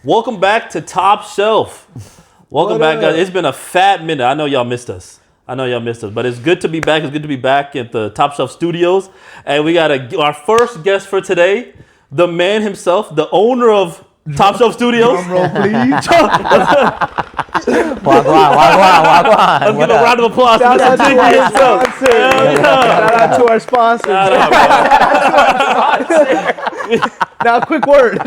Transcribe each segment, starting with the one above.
Welcome back to Top Shelf. Welcome back, guys. It's been a fat minute. I know y'all missed us. But it's good to be back. It's good to be back at the Top Shelf Studios. And we got our first guest for today, the man himself, the owner of Top Shelf Studios. Drum roll, please. Wagwan. Let's give a round of applause to Mr. Jick himself. Shout out to our sponsor. Now, quick word.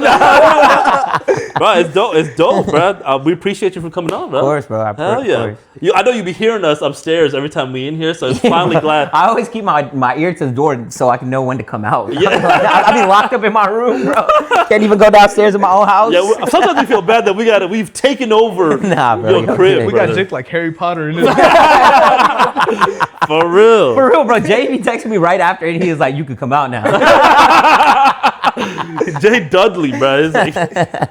Bro, it's dope, bro. We appreciate you for coming on, bro. Of course, bro. Hell yeah. I know you be hearing us upstairs every time we in here, so it's finally glad. I always keep my ear to the door so I can know when to come out. Yeah. I be locked up in my room, bro. Can't even go downstairs in my own house. Yeah, sometimes we feel bad that we've taken over your crib. We got Jick like Harry Potter in this. For real. For real, bro. JB texted me right after and he was like, you can come out now. Jay Dudley, bro. It's like,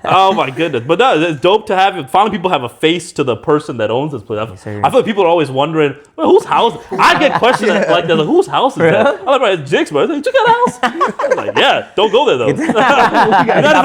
oh my goodness. But no, it's dope to have it. Finally, people have a face to the person that owns this place. I feel like people are always wondering, well, whose house? I get questions like that, like, whose house is that? I'm like, bro, it's Jick's, bro. Like, you got a house? I'm like, yeah, don't go there though. It's not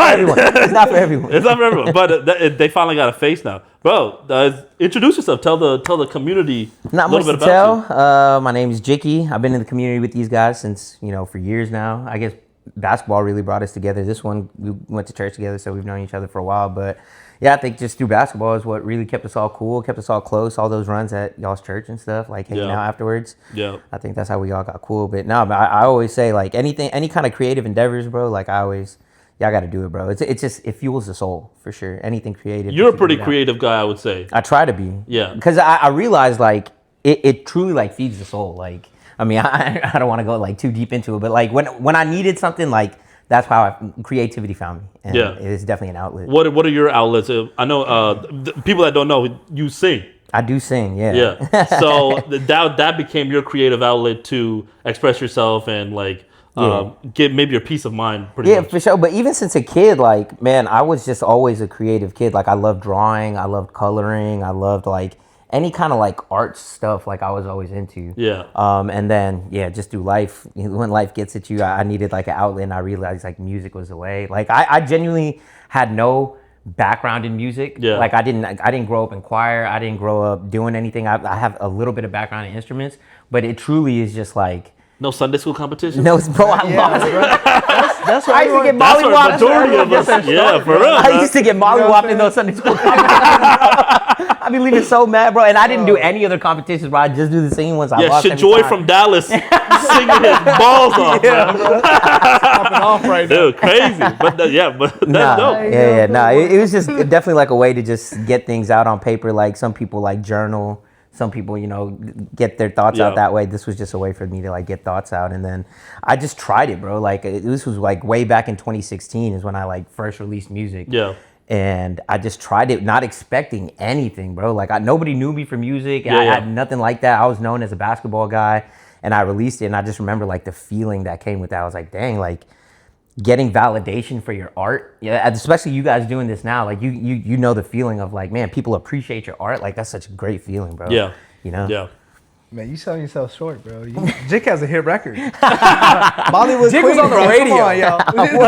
for everyone. It's not for everyone. But they finally got a face now. Bro, introduce yourself. Tell the community Not a little much bit to about tell. My name is Jicky. I've been in the community with these guys since, for years now. I guess basketball really brought us together. This one, we went to church together, so we've known each other for a while. But yeah, I think just through basketball is what really kept us all cool, kept us all close. All those runs at y'all's church and stuff, like hanging out afterwards. Yeah, I think that's how we all got cool. But no, I always say like any kind of creative endeavors, bro. Like y'all got to do it, bro. It's just it fuels the soul for sure. Anything creative. You're a pretty creative guy, I would say. I try to be. Yeah, because I realize like it truly like feeds the soul. Like I mean, I don't want to go like too deep into it, but like when I needed something, like that's how creativity found me. And it's definitely an outlet. What are your outlets? I know people that don't know, you sing. I do sing, yeah. Yeah. So that became your creative outlet to express yourself and like get maybe your peace of mind. Pretty much. For sure. But even since a kid, like man, I was just always a creative kid. Like I loved drawing, I loved coloring, I loved like any kind of like art stuff, like I was always into. Yeah. And then just through life, when life gets at you, I needed like an outlet, and I realized like music was the way. Like I genuinely had no background in music. Yeah. Like I didn't grow up in choir. I didn't grow up doing anything. I have a little bit of background in instruments, but it truly is just like. No Sunday school competition? No, bro, I lost it. That's why I used to get mollywopped. Majority of us. Yeah, for real. I used to get mollywopped in those Sunday school competitions. I'd be leaving so mad, bro. And I didn't do any other competitions, bro. I just do the singing ones. I lost every Joy time. from Dallas singing his balls off, bro. popping off right now. Dude, crazy. But that's dope. It was just definitely like a way to just get things out on paper. Like some people like journal. Some people, get their thoughts out that way. This was just a way for me to like get thoughts out. And then I just tried it, bro. Like this was like way back in 2016 is when I like first released music. Yeah. And I just tried it, not expecting anything, bro. Like nobody knew me for music. I had nothing like that. I was known as a basketball guy, and I released it. And I just remember like the feeling that came with that. I was like, dang, like getting validation for your art. Yeah, especially you guys doing this now. Like you know the feeling of like, man, people appreciate your art. Like that's such a great feeling, bro. Yeah. Yeah. Man, you selling yourself short, bro. Jick has a hit record. Bollywood Jick Queen, was on the bro. radio. Come on, yo.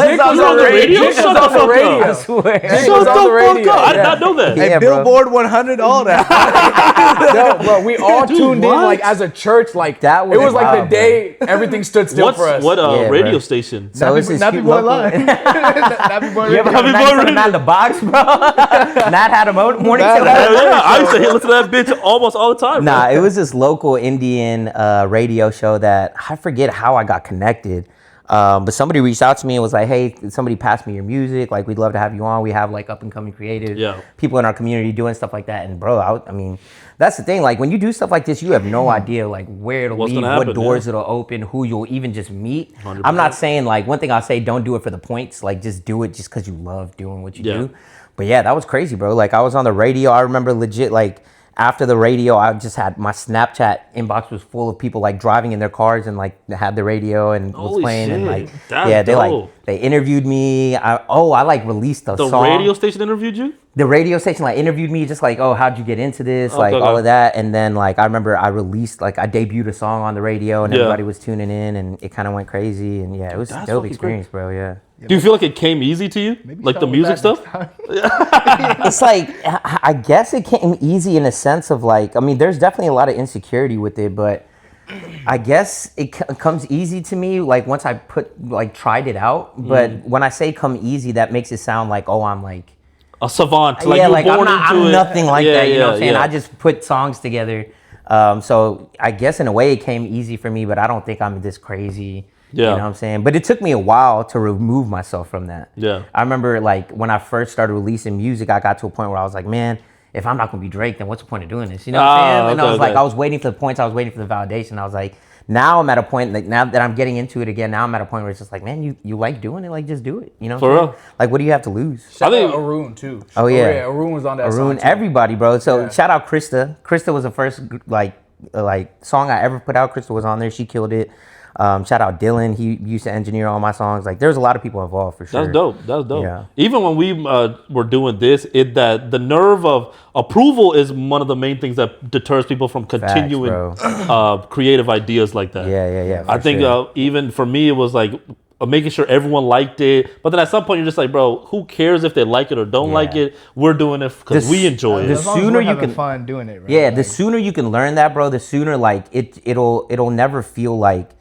Jick was on the radio? Jick was Shut the on the fuck radio. up. I swear. Jick Shut was on the the fuck radio. up. I did not know that. Yeah, Hey, bro. Billboard 100, all that. No, bro, we all tuned in like as a church. Like That was it was like wild, the day everything stood still for us. What Yeah, radio bro. station? So it's this Nappy cute Boy local- Live. Nappy Boy You ever Radio. heard of Matt in the Box, bro? Nat had a morning show. Hell yeah. I used to listen to that bitch almost all the time. Nah, bro. it was this local Indian radio show that I forget how I got connected. But somebody reached out to me and was like, hey, somebody passed me your music. Like, we'd love to have you on. We have like up and coming creative people in our community doing stuff like that. And bro, I mean, that's the thing. Like when you do stuff like this, you have no idea like where it'll lead, what doors it'll open, who you'll even just meet. 100%. I'm not saying like one thing I'll say, don't do it for the points. Like just do it just because you love doing what you do. But yeah, that was crazy, bro. Like I was on the radio. I remember legit like after the radio, I just had my Snapchat inbox was full of people like driving in their cars and like had the radio and was playing shit. and like That's they They interviewed me. I like released a The song. radio station interviewed you? The radio station like interviewed me, just like, oh, how'd you get into this? Like all of that. And then like I remember I released, like I debuted a song on the radio and everybody was tuning in and it kind of went crazy. And yeah, it was a dope experience, bro. Yeah. Do you feel like it came easy to you? Maybe Like the music stuff? It's like, I guess it came easy in a sense of like, I mean, there's definitely a lot of insecurity with it, but I guess it comes easy to me like once I tried it out. But when I say come easy, that makes it sound like, oh, I'm like a savant. Like yeah, you like born I'm nothing like that. You know what I'm saying? Yeah. I just put songs together. So I guess in a way it came easy for me, but I don't think I'm this crazy. Yeah. You know what I'm saying? But it took me a while to remove myself from that. Yeah. I remember like when I first started releasing music, I got to a point where I was like, man, if I'm not gonna be Drake, then what's the point of doing this? You know what I'm saying? And I was like, I was waiting for the points, I was waiting for the validation. I was like, now I'm at a point, like now that I'm getting into it again, now I'm at a point where it's just like, man, you like doing it, like just do it. You know what I'm saying? Like what do you have to lose? Shout out Arun too. Oh yeah. Arun was on that song too. Everybody, bro. So shout out Krista. Krista was the first like song I ever put out. Krista was on there, she killed it. Shout out Dylan. He used to engineer all my songs. Like, there's a lot of people involved for sure. That's dope. That's dope. Yeah. Even when we were doing this, that the nerve of approval is one of the main things that deters people from continuing creative ideas like that. Yeah. I think even for me, it was like making sure everyone liked it. But then at some point, you're just like, bro, who cares if they like it or don't like it? We're doing it because we enjoy it. The sooner you can fun doing it, right? Yeah, like, the sooner you can learn that, bro, the sooner like it'll never feel like.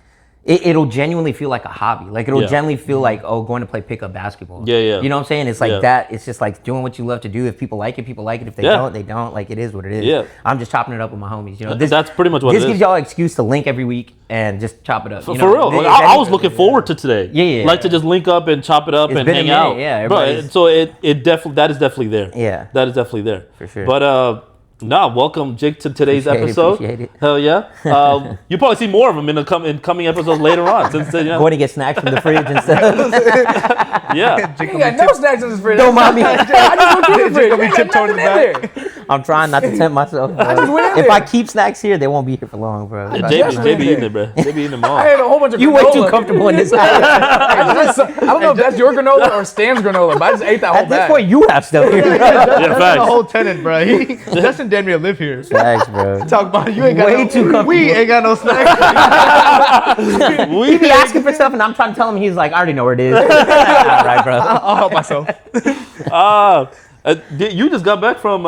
It'll genuinely feel like a hobby. Like it'll genuinely feel like, oh, going to play pickup basketball. Yeah. You know what I'm saying? It's like that. It's just like doing what you love to do. If people like it, people like it. If they don't, they don't. Like it is what it is. Yeah. I'm just chopping it up with my homies. You know, that's pretty much what it is. This gives y'all an excuse to link every week and just chop it up. For real. Like, I was looking forward to today. Yeah. Like to just link up and chop it up and hang out. Yeah. Bro, so it definitely, that is definitely there. Yeah. That is definitely there. For sure. But welcome Jick to today's episode. Appreciate it. Hell yeah. You'll probably see more of them in coming episodes later on. Since going to get snacks from the fridge and stuff. Yeah. You got no snacks in this fridge. Don't mind me. I just went to the fridge. Gonna be tiptoeing in the back. I'm trying not to tempt myself. If I keep snacks here, they won't be here for long, bro. JB eating it, bro. JB eating them all. I had a whole bunch of You granola. way too comfortable in this house. I don't know if that's your granola or Stan's granola, but I just ate that whole At this bag. point, you have stuff here. That's the facts. whole tenant, bro. Justin damn near live here. Facts, bro. Talk about it. You ain't got Way too comfortable. We ain't got no snacks. He be asking for stuff, and I'm trying to tell him. He's like, I already know where it is. All right, bro. I'll help myself. You just got back from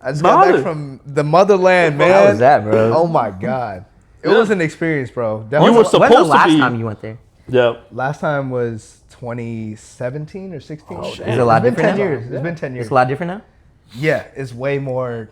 I just got back from the motherland, man. How was that, bro? Oh my god, it was an experience, bro. You were supposed When's the last to be. time you went there? Yeah. Last time was 2017 or 16. Is it a lot It's been different 10 now? years. It's been 10 years. It's a lot different now? Yeah, it's way more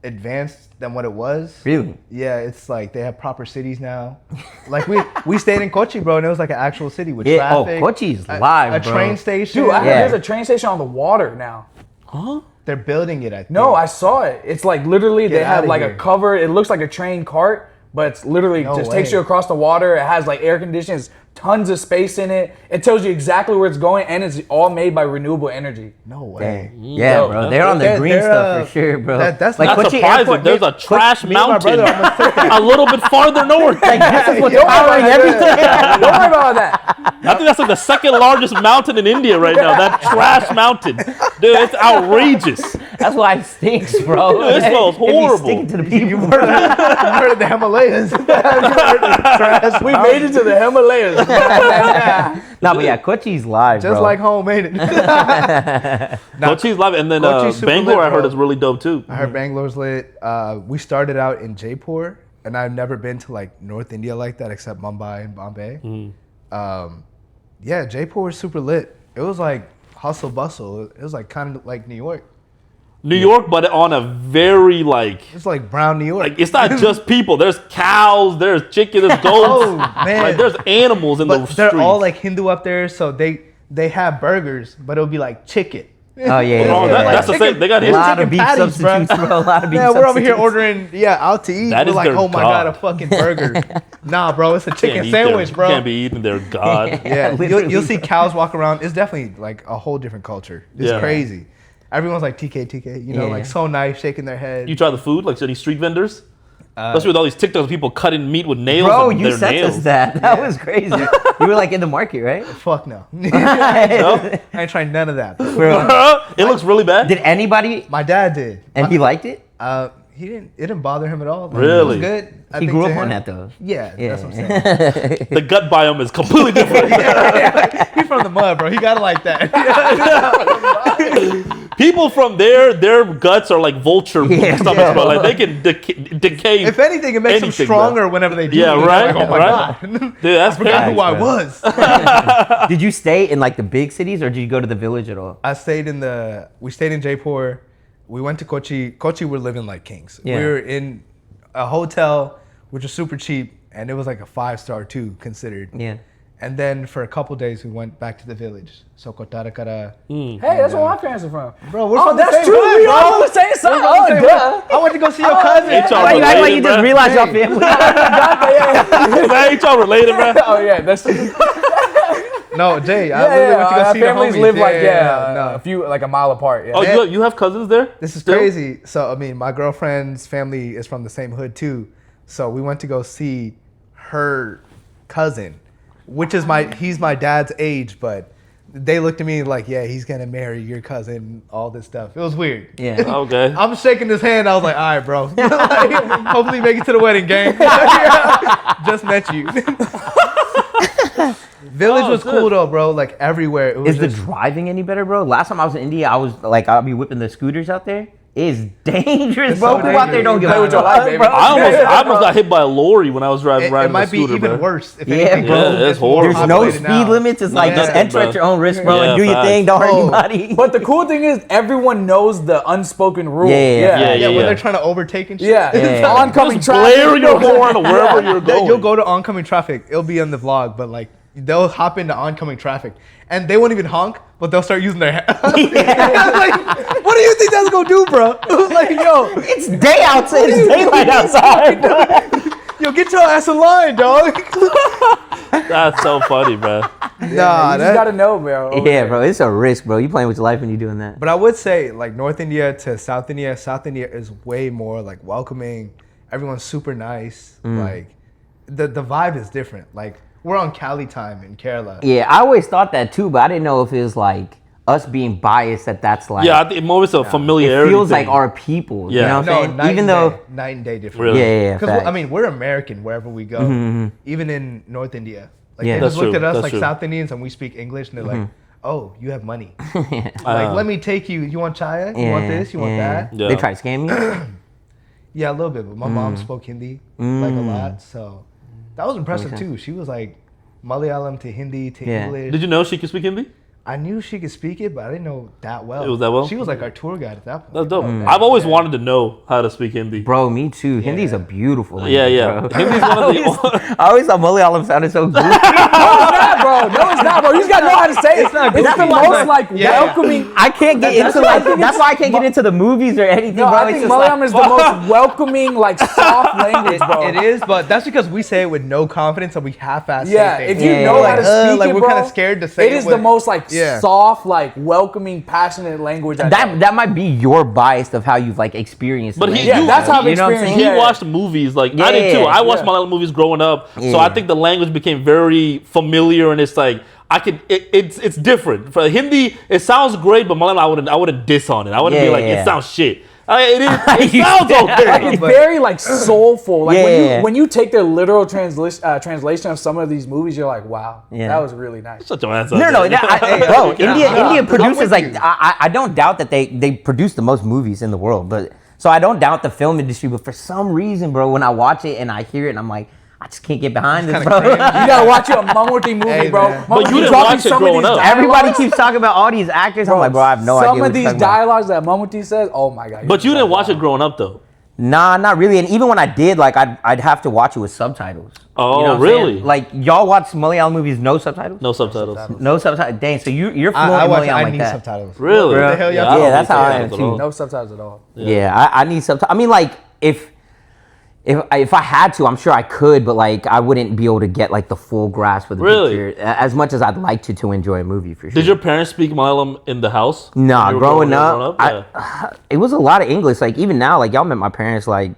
advanced than what it was. Really? Yeah, it's like they have proper cities now. Like we stayed in Kochi, bro, and it was like an actual city with traffic. Kochi's live, a bro. train station. Dude, I heard there's a train station on the water now. Huh? They're building it, I think. No, I saw it. It's like literally they have outta like here. a cover. It looks like a train cart, but it's literally just takes you across the water. It has like air conditions, tons of space in it. It tells you exactly where it's going, and it's all made by renewable energy. No way. Dang. Yeah, bro. They're on the green stuff for sure, bro. That's like Not Kochi surprising. Airport, There's a trash me and my mountain brother almost took that. a little bit farther north. like this is what's Don't worry powering about everything. that. Don't worry about that. I think that's like the second largest mountain in India right now. That trash mountain. Dude, it's outrageous. That's why it stinks, bro. It smells It be horrible. stinking to the people. You've heard of the Himalayas. We made it to the Himalayas. No, but yeah, Kochi's live, Just bro. like home, ain't it? Kochi's live, and then Kochi's super Bangalore, lit, I heard, bro. is really dope too. I heard Bangalore's lit. We started out in Jaipur, and I've never been to like North India like that except Mumbai and Bombay. Yeah, Jaipur was super lit. It was like hustle bustle. It was like kind of like New York. New York, but on a very like It's like brown New York. it's not just people. There's cows, there's chicken, there's goats. Oh, man. Like there's animals in the but streets. they're all like Hindu up there, so they have burgers, but it'll be like chicken. Oh, yeah. Oh, that's the chicken- same. They got A lot chicken of beef patties, bro. substitutes, bro. A lot of beef Yeah, substitutes. we're over here ordering, out to eat. That We're is like, their oh my god. god, a fucking burger. Nah, bro, it's a Can't chicken eat sandwich, their, bro. Can't be eating their god. Yeah, Literally. you'll see cows walk around. It's definitely like a whole different culture. It's Yeah. crazy. Everyone's like TK, you know, Yeah. like so nice, shaking their head. You try the food, like any street vendors? Especially with all these TikToks of people cutting meat with nails. Bro, and you their sent nails. us that. That was crazy. You were like in the market, right? Fuck no. No? I ain't trying none of that. Bro, It looks really bad. did anybody? My dad did. And he liked it. He didn't. It didn't bother him at all. Like, Really? It was good. I He think grew to up on him- that though. Yeah, Yeah. that's what I'm saying. The gut biome is completely different. He's from the mud, bro. He got it like that. People from there, their guts are like vulture Yeah. stomachs, bro. Like they can decay. If anything, it makes them Anything, stronger bro. whenever they do. Yeah, it. right, Like, oh my right. god. Dude, that's I forgot crazy. who I man. was. Did you stay in like the big cities or did you go to the village at all? We stayed in Jaipur. We went to Kochi. Kochi, we're living like kings. Yeah. We were in a hotel, which was super cheap, and it was like a 5-star too, considered. Yeah. And then for a couple days, we went back to the village. So Kotarakara. Hey, that's where my parents are from. Bro, we're Oh, from the that's same true. hood, We bro. all from the same side. Oh, Same duh. hood. I went to go see your cousin. It's all Why you act like you related, just bro. realized your Hey. family? That ain't y'all related, bro. Oh yeah, that's No, Jay, I literally went to go our see the families homies. live like no. a few like a mile apart. Yeah. Oh, you have cousins there? This is Still? crazy. So, I mean, my girlfriend's family is from the same hood too. So we went to go see her cousin, which is he's my dad's age, but they looked at me like, yeah, he's gonna marry your cousin, all this stuff. It was weird. Yeah. Okay. I'm shaking his hand. I was like, all right, bro. Like, hopefully you make it to the wedding, gang. Just met you. Village was good. cool though, bro. Like everywhere. It was Is the just, driving any better, bro? Last time I was in India, I was like, I'll be whipping the scooters out there. It's dangerous, It's bro. so People out there dangerous. don't give Play a with your fuck, life, baby. bro. I almost got hit by a lorry when I was riding it the might be scooter, even bro. worse. If Yeah, anything, bro. Yeah, it's it's more horrible. There's no populated speed now. limits. It's like just Nothing, enter bro. at your own risk, bro, Yeah, and do your facts. thing. Don't hurt Oh. anybody. But the cool thing is, everyone knows the unspoken rule. Yeah. Yeah, when they're trying to overtake and shit. Yeah. Yeah. Oncoming Just traffic. blare your horn wherever you're going. You'll go to oncoming traffic. It'll be on the vlog, but like they'll hop into oncoming traffic, and they won't even honk, but they'll start using their hands. Like, what do you think that's gonna do, bro? Like, yo, It's day outside. It's daylight outside, bro. yo, get your ass in line, dog. That's so funny, bro. Nah, You just gotta know, bro. over Yeah, there. bro. It's a risk, bro. You playing with your life when you're doing that. But I would say like North India to South India is way more like welcoming. Everyone's super nice. Like the vibe is different. Like we're on Cali time in Kerala. Yeah, I always thought that too, but I didn't know if it was like us being biased that's like. Yeah, I think more it's a it familiarity. feels thing. like our people. Yeah. You know what I'm No, saying? Even though. night and day difference. Really? Yeah. Because Facts. I mean, we're American wherever we go, even in North India. Like Yeah. they That's just looked true, at us that's like true. South Indians, and we speak English, and they're like, "Oh, you have money. Like, Uh, let me take you. You want chaya? You want this? You want that? Yeah. They try to scam you. Yeah, a little bit. But my mom spoke Hindi like a lot, so that was impressive too. She was like Malayalam to Hindi to Yeah. English. Did you know she could speak Hindi? I knew she could speak it, but I didn't know that well. It was that well? She was like our tour guide at that point. That's dope. I've always wanted to know how to speak Hindi. Bro, me too. Hindi's a beautiful language, Yeah. bro. Hindi's one of the. I always thought Malayalam sounded so goofy. No, it's not, bro. No, it's not, bro. You just gotta know how to say it. It's not It's the goofy. most like Yeah. welcoming. I can't get That's into why I like. think That's it's- why I can't get into the movies or anything, No, bro. I think Malayalam is the most welcoming, like soft language, bro. It is, but that's because we say it with no confidence and we half-ass Yeah, say if things. you Yeah, know yeah, how to yeah. speak Like it, we're bro, kind of scared to say it. it is with- the most like Yeah. soft, like welcoming, passionate language. I know. That might be your bias of how you've like experienced. But the he- language, Yeah, that's how I've you know what I'm experienced saying? He Yeah. watched movies like Yeah, I did too. I watched yeah. Malayalam movies growing up, so Yeah. I think the language became very familiar, and it's like it's different. For Hindi, it sounds great, but Malayalam I wouldn't diss on it. I wouldn't be Yeah, like yeah. it sounds shit. It You sounds said- okay. It's very like soulful. Like Yeah. when you take the literal translation of some of these movies, you're like, wow, Yeah. that was really nice. Shut your ass up. No, man. bro. India I'm produces with like you. I don't doubt that they produce the most movies in the world, but so I don't doubt the film industry. But for some reason, bro, when I watch it and I hear it, and I'm like, I just can't get behind this, kinda bro. cringe. You gotta watch your Mammootty movie, Hey, bro. man. But you Mammootty didn't dropping watch it some of growing these up. Everybody dialogues. keeps talking about all these actors. I'm like, bro, I have no idea. Some what of you're these talking about. dialogues that Mammootty says, oh my god. But you just didn't like, watch wow. it growing up though. Nah, not really. And even when I did, like, I'd have to watch it with subtitles. Oh, You know what I'm really? saying? Like, y'all watch Malayalam movies, no subtitles? No subtitles. No subtitles. Dang, so you're fluent I in watch. Malayalam I like need that. subtitles. Really? What the hell y'all I don't Yeah, that's need how I subtitles am at all. too. No subtitles at all. Yeah, I need subtitles. I mean, like, if I had to, I'm sure I could, but like I wouldn't be able to get like the full grasp of the Really? picture as much as I'd like to enjoy a movie for sure. Did your parents speak Malayalam in the house? Nah, When you were growing up, Yeah. it was a lot of English. Like even now, like y'all met my parents, like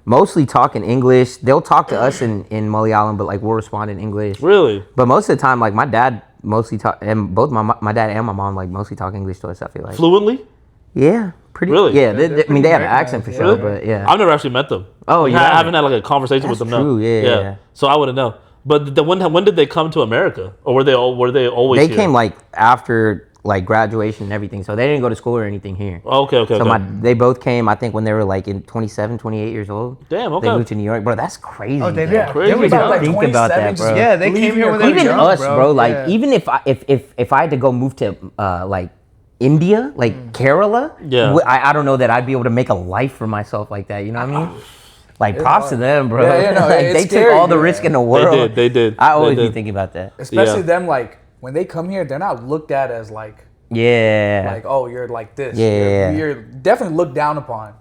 mostly talking English. They'll talk to us in Malayalam, but like we'll respond in English. Really? But most of the time, like my dad mostly talk, and both my dad and my mom like mostly talk English to us. I feel like Fluently? yeah, pretty. Really? Yeah, They're I mean they have an pretty accent for Americanized, sure, yeah. but yeah. I've never actually met them. Oh, you I haven't? haven't had like a conversation with them. That's true, No. yeah. So I wouldn't know. But when did they come to America, or were they always? They here? came like after like graduation and everything, so they didn't go to school or anything here. Okay. So they both came, I think, when they were like in 27, 28 years old. Damn, okay. They moved to New York, bro. That's crazy. Oh, they bro. did. Crazy. They were About, like, Think about that, 27, bro. Yeah, they came here when they were Even young, us, bro. Like Yeah. even if I had to go move to like India, like Kerala, Yeah. I don't know that I'd be able to make a life for myself like that. You know what I mean? Like props to them, bro. Yeah, no, Like, it's they took scary, all the yeah. risk in the world. They did. I always They be did. thinking about that. Especially Yeah. them, like when they come here, they're not looked at as like Yeah. oh, you're like this. Yeah. You're definitely looked down upon.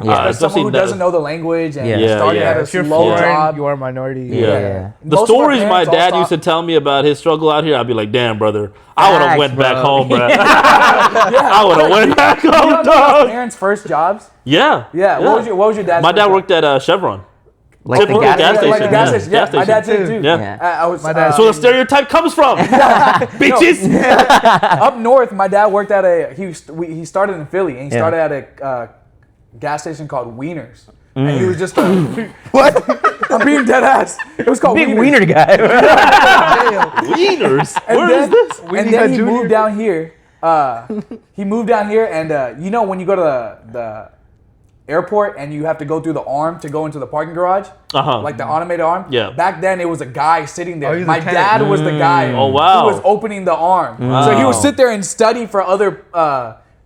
Yeah. As someone who doesn't know the language and Yeah. starting Yeah. at a If you're slow foreign, job. you are a minority. Yeah. The Most of our stories my parents all dad stop- used to tell me about his struggle out here, I'd be like, damn, brother, I would have Facts, went back bro. home, bro. I would have went back You home, know your dog. parents' first jobs? Yeah. Yeah. What was your dad's My first dad job? worked at Chevron. Like the Typical gas gas station. Like a gas Yeah. station. Yeah, Gas my dad station. did too. Yeah. I was. My dad- That's where the stereotype comes from, bitches. Up north, my dad worked at he started in Philly, and he Yeah. started at a gas station called Wieners. And he was just What? I'm being dead ass. It was called Big Wieners. wiener guy. Wieners. And Where then, is this? And then he moved down here. He moved down here, and you know when you go to the airport and you have to go through the arm to go into the parking garage, Uh-huh. like the automated arm. Yeah. Back then, it was a guy sitting there. Oh, he was My a tenant. dad was the guy Oh, wow. who was opening the arm. So he would Wow. sit there and study for other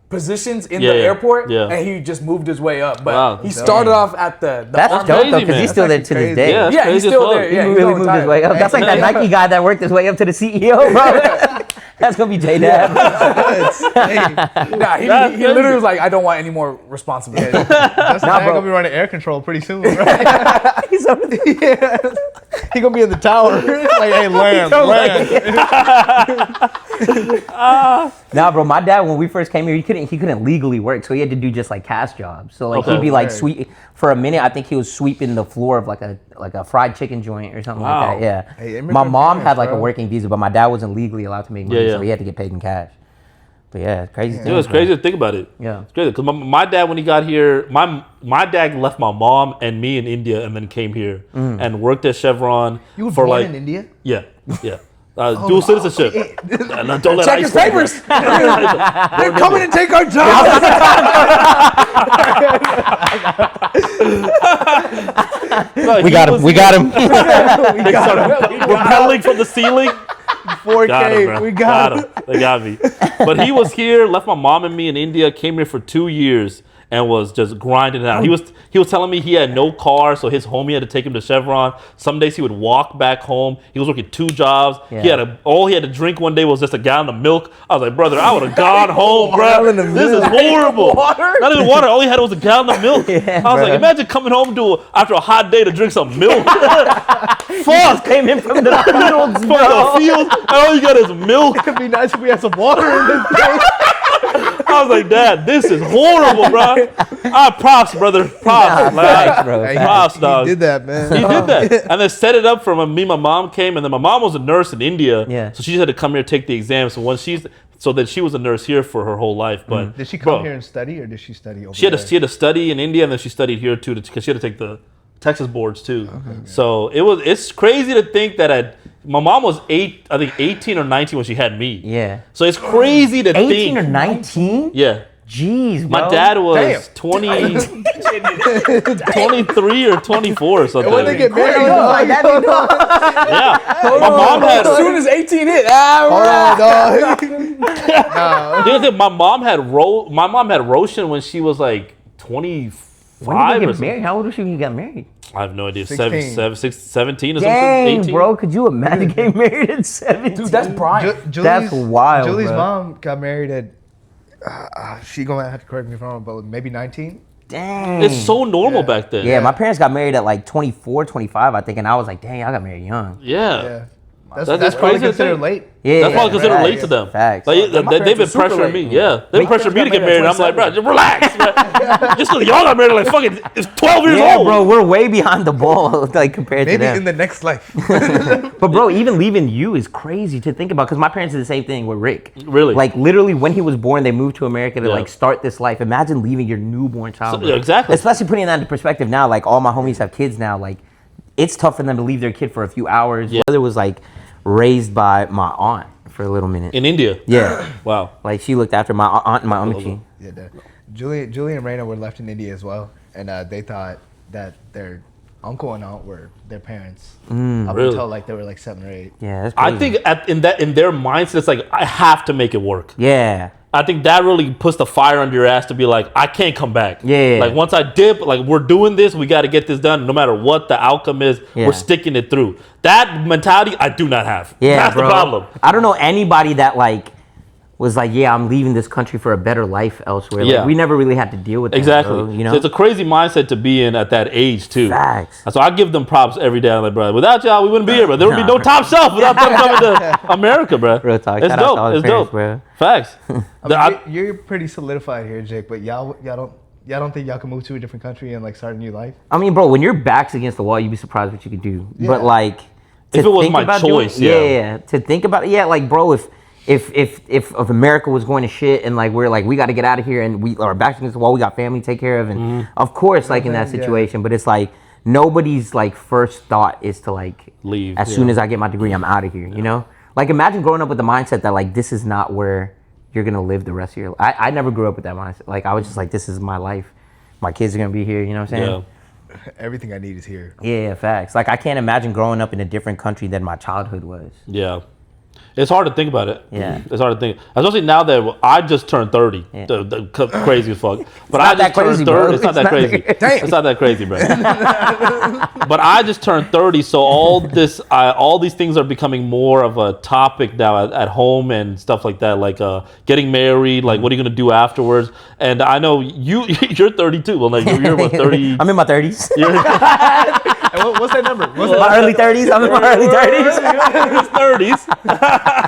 positions in Yeah, the yeah, airport, yeah. and he just moved his way up. But Wow. he started off at the That's arm. dope crazy, though, because man. he's still there That's to this crazy. day. Yeah, that's Yeah, he's crazy as still fuck. there. Yeah, He he's really going moved his tight. way up. That's like that Nike guy that worked his way up to the CEO, bro. That's gonna be J Dad. Nah, he literally was like, I don't want any more responsibility. That's Nah, not bro. gonna be running air control pretty soon, right? He's over there. He gonna be in the tower. Like, hey, land. Nah, bro. My dad, when we first came here, he couldn't legally work, so he had to do just like cash jobs. So like Okay. he'd be like Right. sweep for a minute. I think he was sweeping the floor of like a fried chicken joint or something Wow. like that. Yeah. Hey, My immigrant mom parents, had like a bro. working visa, but my dad wasn't legally allowed to make money, Yeah, so yeah. he had to get paid in cash. But yeah, crazy. It was crazy to think about it. Yeah. It's crazy because my dad, when he got here, my dad left my mom and me in India and then came here and worked at Chevron You were for born like in India? yeah. Dual citizenship. Don't let Check ICE your papers. They're coming to take our jobs. No, We he got him. was We here. got him. They started rappelling from the ceiling. 4K. Got him, bro. We got him. They got me. But he was here, left my mom and me in India, came here for 2 years, and was just grinding it out. He was telling me he had no car, so his homie had to take him to Chevron. Some days he would walk back home. He was working 2 jobs. Yeah. All he had to drink one day was just a gallon of milk. I was like, brother, I would have gone home, bro. Gallon of This is milk. horrible. Water? Not even water. All he had was a gallon of milk. Yeah, I was like, bro. imagine coming home after a hot day to drink some milk. Fuck. Came in from the fields, From bro. the field, and all you got is milk. It'd be nice if we had some water in this place. I was like, Dad, this is horrible, bro. Props, brother. Props, Nah, man. facts, bro. Hey, Props, dog. He did that, man. He did that. And then set it up for when me and my mom came. And then my mom was a nurse in India. Yeah. So she had to come here take the exam. So that she was a nurse here for her whole life. But Did she come bro, here and study, or did she study over she had there? to study in India, and then she studied here too, because she had to take the Texas boards too. So it's crazy to think that my mom was 18 or 19 when she had me. Yeah. So it's crazy to 18 think. or 19? Yeah. Jeez, bro. My dad was Damn. 23 or 24 or something. When they get married, Crazy, dog. like that, dude, dog. Yeah. My mom had. As soon as 18 hit, Hold on, dog. You know, the thing, my mom had Roshan when she was like 25 When did or you get something. married? How old was she when you got married? I have no idea. 16. 17 or something. Dang, 18. bro. Could you imagine getting married at 17? dude, that's prime. That's wild, Julie's bro. mom got married at. She gonna have to correct me if I'm wrong, but maybe 19. Dang. It's so normal Yeah. back then. Yeah, my parents got married at like 24, 25, I think, and I was like, dang, I got married young. Yeah. Yeah. That's probably crazy. considered late. Yeah, That's probably considered facts. late to them. Facts. Like, My they've been parents were super pressuring me. late. Yeah, they pressured me to get married. And I'm like, bro, just relax, bro. Just because y'all got married like fucking, it's 12 years Yeah, old. bro, we're way behind the ball like compared to Maybe them. in the next life. But bro, even leaving you is crazy to think about because my parents did the same thing with Rick. Really? Like literally when he was born, they moved to America to Yeah. like start this life. Imagine leaving your newborn child. Yeah, exactly. Especially putting that into perspective now. Like all my homies have kids now. Like it's tough for them to leave their kid for a few hours. Yeah. My brother was like raised by my aunt for a little minute. In India. Yeah. Wow. Like she looked after my aunt and my umichi. Yeah, Julie and Raina were left in India as well, and they thought that their uncle and aunt were their parents up Really? until like they were like 7 or 8. Yeah, that's I crazy. think in their mindset, it's like, I have to make it work. Yeah. I think that really puts the fire under your ass to be like, I can't come back. Yeah. Like once I dip, like we're doing this, we got to get this done. No matter what the outcome is, Yeah. we're sticking it through. That mentality, I do not have. Yeah, That's bro. the problem. I don't know anybody that like was like, yeah, I'm leaving this country for a better life elsewhere. Like, Yeah. we never really had to deal with that. Exactly. Bro, you know, So it's a crazy mindset to be in at that age too. Facts. So I give them props every day. I'm like, bro, without y'all, we wouldn't be here, bro. There would be no top shelf without them coming to America, bro. Real talk. It's Shout out dope. to all the It's parents, dope, bro. Facts. I mean, you're pretty solidified here, Jake. But y'all don't think y'all can move to a different country and like start a new life? I mean, bro, when your back's against the wall, you'd be surprised what you could do. Yeah. But like, If to it was think my about choice, doing, yeah. To think about it, yeah, like, bro, if America was going to shit and like we're like we got to get out of here and we our backs against the wall, we got family to take care of, and of course, like in that Yeah. situation, but it's like nobody's like first thought is to like Leave, as soon as I get my degree, I'm out of here. You know, like imagine growing up with the mindset that like this is not where you're gonna live the rest of your life. I never grew up with that mindset. Like I was just like, this is my life. My kids are gonna be here. You know what I'm saying? Yeah. Everything I need is here. Yeah, facts. Like I can't imagine growing up in a different country than my childhood was. Yeah. It's hard to think about it. Yeah. It's hard to think. Especially now that I just turned 30. Yeah. Crazy as fuck. But not I just that crazy, turned 30. bro. It's not that crazy. Damn. It's not that crazy, bro. But I just turned 30, so all these things are becoming more of a topic now at home and stuff like that, like getting married, like what are you gonna do afterwards? And I know you're 32. Well, like you're what 30? I'm in my 30s. And what's that number? What's my early 30s. I'm in my early 30s. His 30s.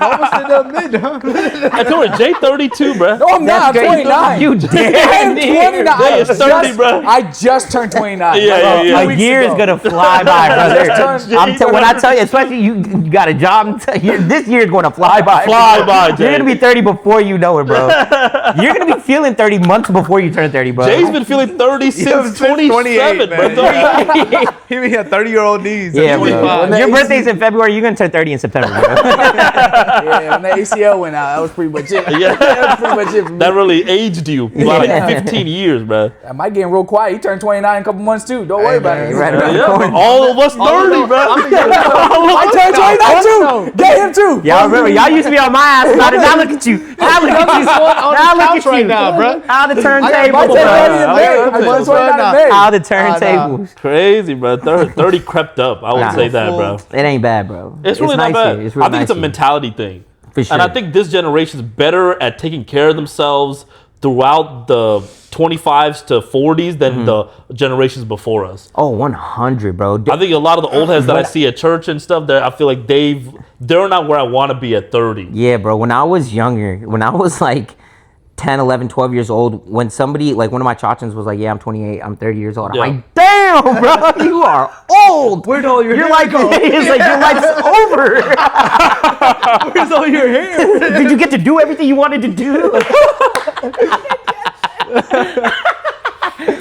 almost in the mid, huh? I told her Jay 32, bro. No, I'm not. I'm 29. You I damn am 29. Jay is 30, bro. I just turned 29. Yeah. A few A weeks year is ago. gonna fly by, brother. turned- When I tell you, especially you got a job. This year is going to fly by. Fly by, Jay. You're gonna be 30 before you know it, bro. You're gonna be feeling 30 months before you turn 30, bro. Jay's been feeling 30 since 27, bro. He even had 30-year-old knees. Yeah, at bro. 25. When Your the birthday's in February. You're gonna turn 30 in September, bro. Yeah, when the ACL went out, that was pretty much it. Yeah. That was pretty much it for me. That really aged you by like 15 years, bro. I might get real quiet. He turned 29 in a couple months too. Don't worry about man. it. You're right around the Yeah, corner. all of us 30, bro. I turned 29 too. Get him too. Y'all remember? Y'all used to be on my ass. Now look at you. Now look at you. Now look at you right now, bro. How the My turntable, turn 30 in bro. May. I turned 29 in May. How the turntables. Crazy, bro. 30 crept up. I would Nah. say that, bro. It ain't bad, bro. It's really not nice bad. here. It's real I think it's a nice here. mentality thing. For sure. And I think this generation's better at taking care of themselves throughout the 25s to 40s than the generations before us. Oh, 100, bro. I think a lot of the old heads that I see at church and stuff, I feel like they're not where I want to be at 30. Yeah, bro. When I was younger, when I was like 10, 11, 12 years old, when somebody, like one of my chachans was like, yeah, I'm 28, I'm 30 years old. I'm Yeah. like, damn, bro, you are old. Where'd all your You're hair like, go? it's like your life's over. Where's all your hair? Did you get to do everything you wanted to do?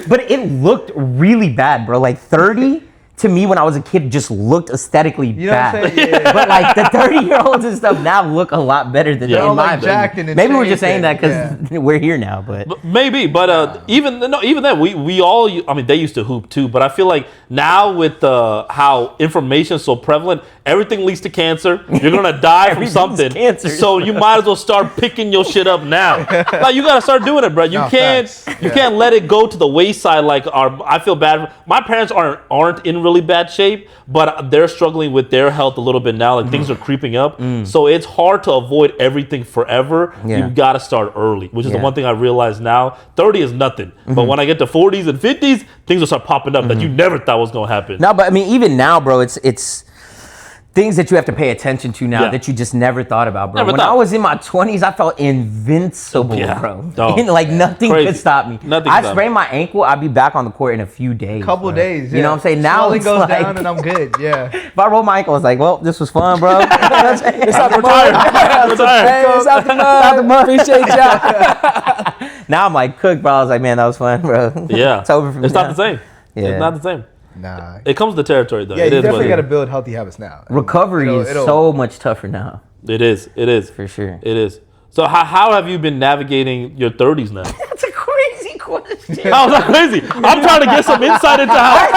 But it looked really bad, bro. Like 30 to me when I was a kid just looked aesthetically You know bad. what I'm saying? Yeah. But like the 30-year-olds and stuff now look a lot better than Yeah. they All, in my like, opinion. jacked and Maybe we're insane just saying that thing, because we're here now, but Maybe, but even then, we all. I mean, they used to hoop too, but I feel like now with how information is so prevalent, everything leads to cancer. You're gonna die from Everything's something, cancer. so you might as well start picking your shit up now. Like you gotta start doing it, bro. You No, can't facts. you can't let it go to the wayside. Like I feel bad. My parents aren't in really bad shape, but they're struggling with their health a little bit now. Like things are creeping up, so it's hard to avoid everything forever. Yeah. You gotta start early, which is the Yeah. one thing I realize now. 30 is nothing, but when I get to 40s and 50s, things will start popping up that you never thought was gonna happen. no, but I mean even now, bro, it's things that you have to pay attention to now that you just never thought about, bro. When I was in my 20s, I felt invincible, bro. Like nothing could stop me. I sprained my ankle, I'd be back on the court in a few days. Couple days, You know what I'm saying? Now it goes down and I'm good. Yeah. If I roll my ankle, I was like, well, this was fun, bro. It's out the mud. It's out the mud. Appreciate y'all. Now I'm like cooked, bro. I was like, man, that was fun, bro. Yeah. It's over for me. It's not the same. Yeah. It's not the same. Nah. It comes with the territory, though. Yeah, you definitely got to build healthy habits now. Recovery is so much tougher now. It is. It is. For sure. It is. So how have you been navigating your 30s now? That's a crazy question. How's that crazy? I'm trying to get some insight into how.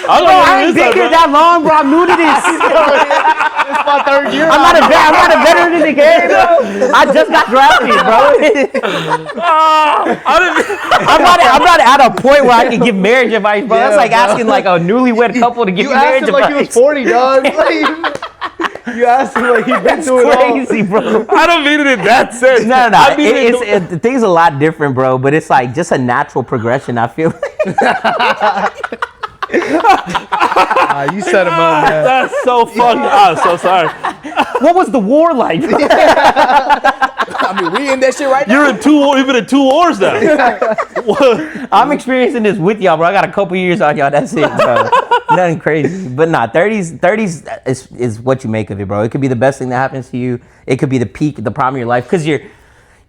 I ain't been here that long, bro. I'm new to this. It's my third year. I'm not a veteran in the game, bro. I just got drafted, bro. I'm not at a point where I can give marriage advice, bro. That's like asking like a newlywed couple to give you marriage advice. You asked him like he was 40, dog. You asked him like he's been through it all. Crazy, bro. I don't mean it in that sense. No. The thing's a lot different, bro. But it's like just a natural progression. I feel. You set him up, man. That's so funny. I'm so sorry. What was the war like? I mean, we in that shit right now. You've been in 2 wars now. I'm experiencing this with y'all, bro. I got a couple years on y'all. That's it, bro. Nothing crazy. But nah, 30s is what you make of it, bro. It could be the best thing that happens to you. It could be the peak, the prime of your life. Because your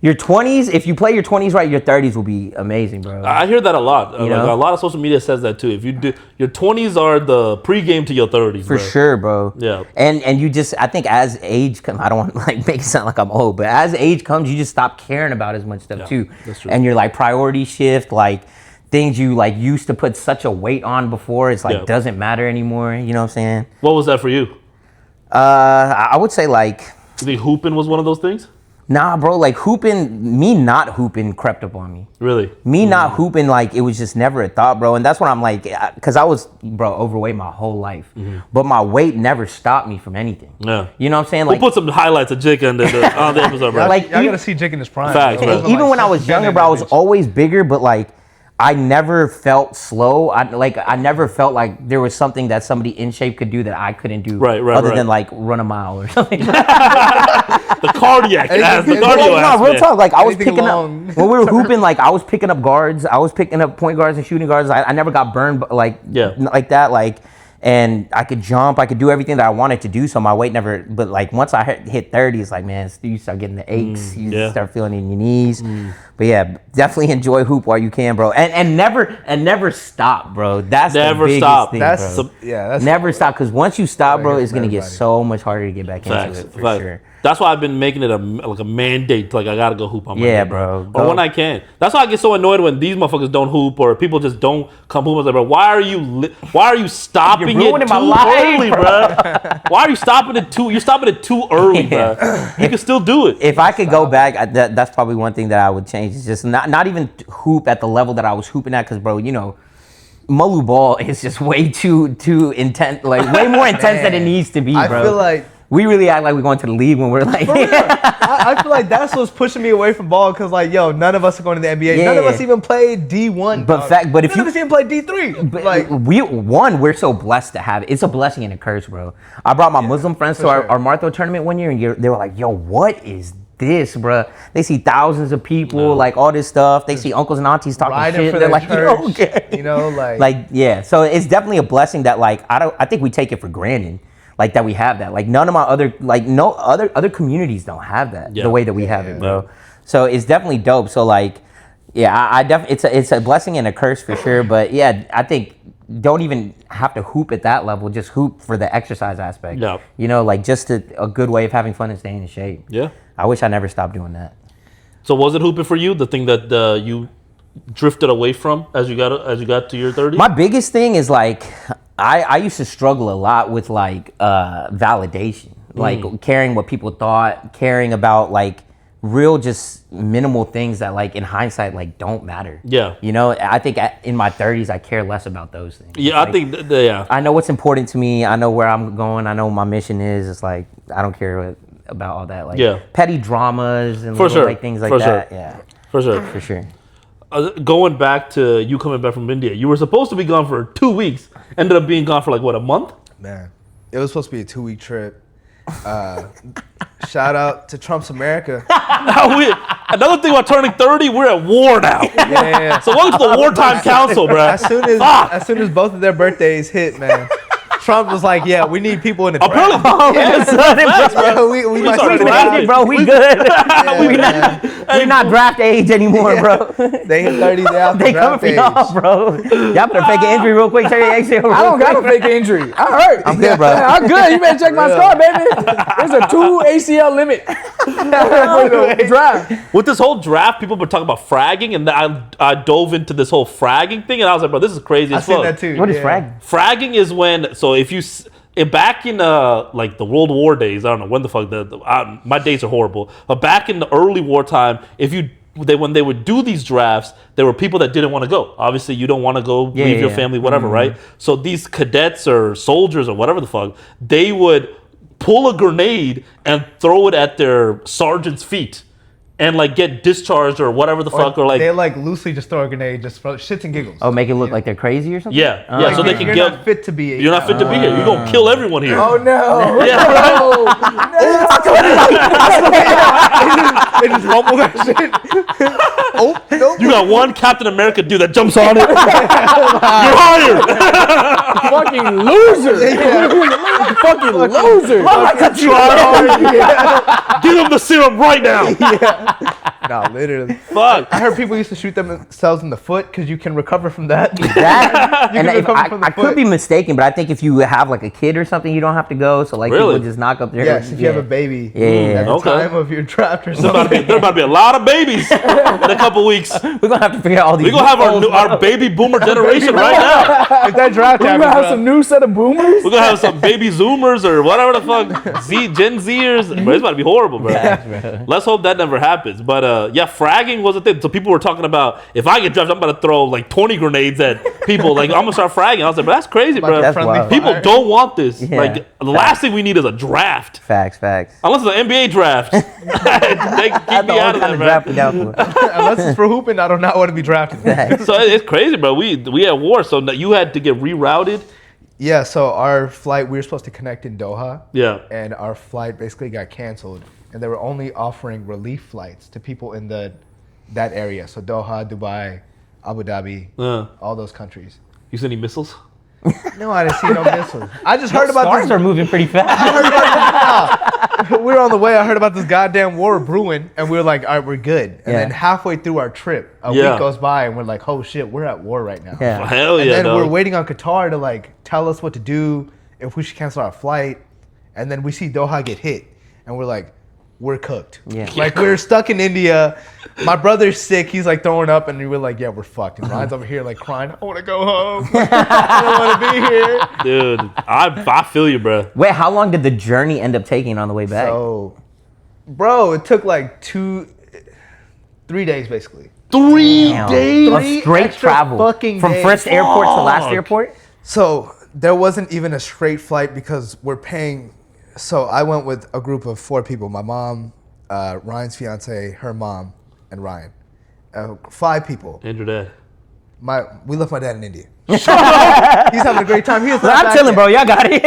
20s, if you play your 20s right, your 30s will be amazing, bro. I hear that a lot. You know? A lot of social media says that too. If you do, your 20s are the pregame to your 30s. For sure, bro. Yeah. And you just, I think as age comes, I don't want to like make it sound like I'm old, but as age comes, you just stop caring about as much stuff too. That's true. And your like priority shift, like things you like used to put such a weight on before, it's like doesn't matter anymore. You know what I'm saying? What was that for you? I would say like. You think hooping was one of those things? Nah, bro, like me not hooping crept up on me. Really? Me not hooping, like, it was just never a thought, bro. And that's when I'm like, because I was, bro, overweight my whole life. But my weight never stopped me from anything. Yeah. You know what I'm saying? We'll Like, put some highlights of Jick on the episode, bro. like, I gotta see Jick in his prime. Facts, bro. even when I was younger, bro, I was always bigger, but like, I never felt slow. I never felt like there was something that somebody in shape could do that I couldn't do. Other than like run a mile or something. The cardiac ass, the cardio ass. No, real talk. Like I was Anything picking long. up when we were hooping. Like I was picking up guards. I was picking up point guards and shooting guards. I never got burned like that. Like, and I could jump. I could do everything that I wanted to do. So my weight never. But like once I hit 30, it's like, man, you start getting the aches. You start feeling it in your knees. But yeah, definitely enjoy hoop while you can, bro. And never stop, bro. That's Never the biggest stop. thing, That's bro. that's Never stop, because once you stop, bro, it's gonna get everybody. so much harder to get back Facts, into it for facts. sure. That's why I've been making it a mandate. Like I gotta go hoop on my Yeah, day, bro. Or when I can. That's why I get so annoyed when these motherfuckers don't hoop or people just don't come hoop. I was like, bro, why are you stopping You're it ruining too my life, early, bro? Why are you stopping it too? You're stopping it too early, bro. You can still do it. If I could go back, that's probably one thing that I would change. It's just not even hoop at the level that I was hooping at, because, bro, you know, Mallu ball is just way too intense, like way more intense than it needs to be, bro. I feel like we really act like we're going to the league when we're like. I feel like that's what's pushing me away from ball, because like, yo, none of us are going to the NBA. None of us even played D1. But if none of us even played D3. But like we're so blessed to have it. It's a blessing and a curse, bro. I brought my Muslim friends to our Martho tournament one year, and they were like, yo, what is this, bro? They see thousands of people, like all this stuff. They see uncles and aunties talking riding shit. for They're their like, church, yo, okay. you know, like yeah. So it's definitely a blessing that like I think we take it for granted. Like that we have that. Like none of my no other communities don't have that the way that we have it, bro. So it's definitely dope. So like, yeah, it's a blessing and a curse for sure. But yeah, I think don't even have to hoop at that level. Just hoop for the exercise aspect. Yeah. You know, like just a good way of having fun and staying in shape. Yeah. I wish I never stopped doing that. So was it hooping for you? The thing that you drifted away from as you got to your 30s? My biggest thing is like I used to struggle a lot with like validation, like caring what people thought, caring about like real just minimal things that like in hindsight like don't matter. Yeah. You know, I think in my 30s I care less about those things. Yeah, like, I think yeah. I know what's important to me. I know where I'm going. I know what my mission is. It's like I don't care about all that like petty dramas and little, like things like that. Yeah. For sure. For sure. Going back to you coming back from India, you were supposed to be gone for 2 weeks. Ended up being gone for like what, a month? man, It was supposed to be a 2-week trip. Shout out to Trump's America. Another thing about turning 30, we're at war now. Yeah. So welcome to the Wartime Council, bro. As soon as both of their birthdays hit, man, Trump was like, "Yeah, we need people in the draft." Apparently, we might started start drafting, bro. We good. Yeah, We're not draft age anymore, bro. They hit 30, they out the They coming draft for age. y'all, bro. Y'all better fake an injury real quick. Check your exhale. I don't got a fake injury. I'm hurt. I'm good, bro. I'm good. You better check my scar, baby. There's a 2 ACL limit for the draft. with this whole draft, people were talking about fragging, and I dove into this whole fragging thing, and I was like, bro, this is crazy I as seen fuck. that too. What is yeah. frag? Fragging is when, so if you, back in like the World War days, I don't know when the fuck, my dates are horrible, but back in the early wartime, when they would do these drafts, there were people that didn't want to go. Obviously, you don't want to go leave your family, whatever, right? So these cadets or soldiers or whatever the fuck, they would pull a grenade and throw it at their sergeant's feet. And like get discharged or whatever the fuck, or like they like loosely just throw a grenade just for shits and giggles. Oh, make it look like they're crazy or something? yeah, Oh. yeah. So they can you're get. not fit to be. You're not fit to be here. You're gonna kill everyone here. Oh no. Yeah, They just fumble that shit. Oh, nope. You got one Captain America dude that jumps on it. You're hired. Fucking loser. Fucking loser. Try hard. Give him the serum right now. Nah, literally. Fuck. I heard people used to shoot themselves in the foot because you can recover from that. That, You and can if recover from the I could foot. be mistaken, but I think if you have like a kid or something, you don't have to go. So like Really? people just knock up their. Yes, if you have a baby at the Okay. time of your draft or There about something. to be a lot of babies in a couple weeks. We're gonna have to figure out all these. We're gonna have loopholes, our baby boomer generation right now. If that draft We're happens, gonna have bro, some new set of boomers. We're gonna have some baby Zoomers or whatever the fuck, Gen Zers. Bro, it's about to be horrible, bro. Let's hope that never happens. But yeah, fragging was a thing. So people were talking about, if I get drafted, I'm about to throw like 20 grenades at people. Like I'm gonna start fragging. I was like, but that's crazy, bro. That's friendly wild. People fire. don't want this. Yeah. Like the last thing we need is a draft. Facts. Unless it's an NBA draft. They keep That's the me out only of kind there, of draft we man. down for. Unless it's for hooping, I do not want to be drafted. Facts. So it's crazy, bro. We at war, so you had to get rerouted. Yeah, so our flight, we were supposed to connect in Doha. Yeah. And our flight basically got canceled. And they were only offering relief flights to people in that area. So Doha, Dubai, Abu Dhabi, all those countries. You see any missiles? No, I didn't see no missiles. I just heard about Stars this. are moving pretty fast. We were on the way. I heard about this goddamn war brewing, and we were like, all right, we're good. And Yeah. then halfway through our trip, a week goes by, and we're like, oh shit, we're at war right now. Yeah. Hell And yeah, then we're dog. waiting on Qatar to like tell us what to do, if we should cancel our flight. And then we see Doha get hit, and we're like, we're cooked. Yeah. Like we're stuck in India. My brother's sick. He's like throwing up, and we're like, yeah, we're fucked. And Ryan's over here like crying. I want to go home. I don't want to be here. Dude, I feel you, bro. Wait, how long did the journey end up taking on the way back? So, bro, it took like 3 days basically. 3 Damn. days? Of straight extra travel fucking from days. first airport to last Fuck. airport. So there wasn't even a straight flight because we're paying. So I went with a group of 4 people. My mom, Ryan's fiance, her mom, and Ryan. 5 people. And your dad. We left my dad in India. He's having a great time. He was not I'm back chilling, yet. bro. Y'all got it.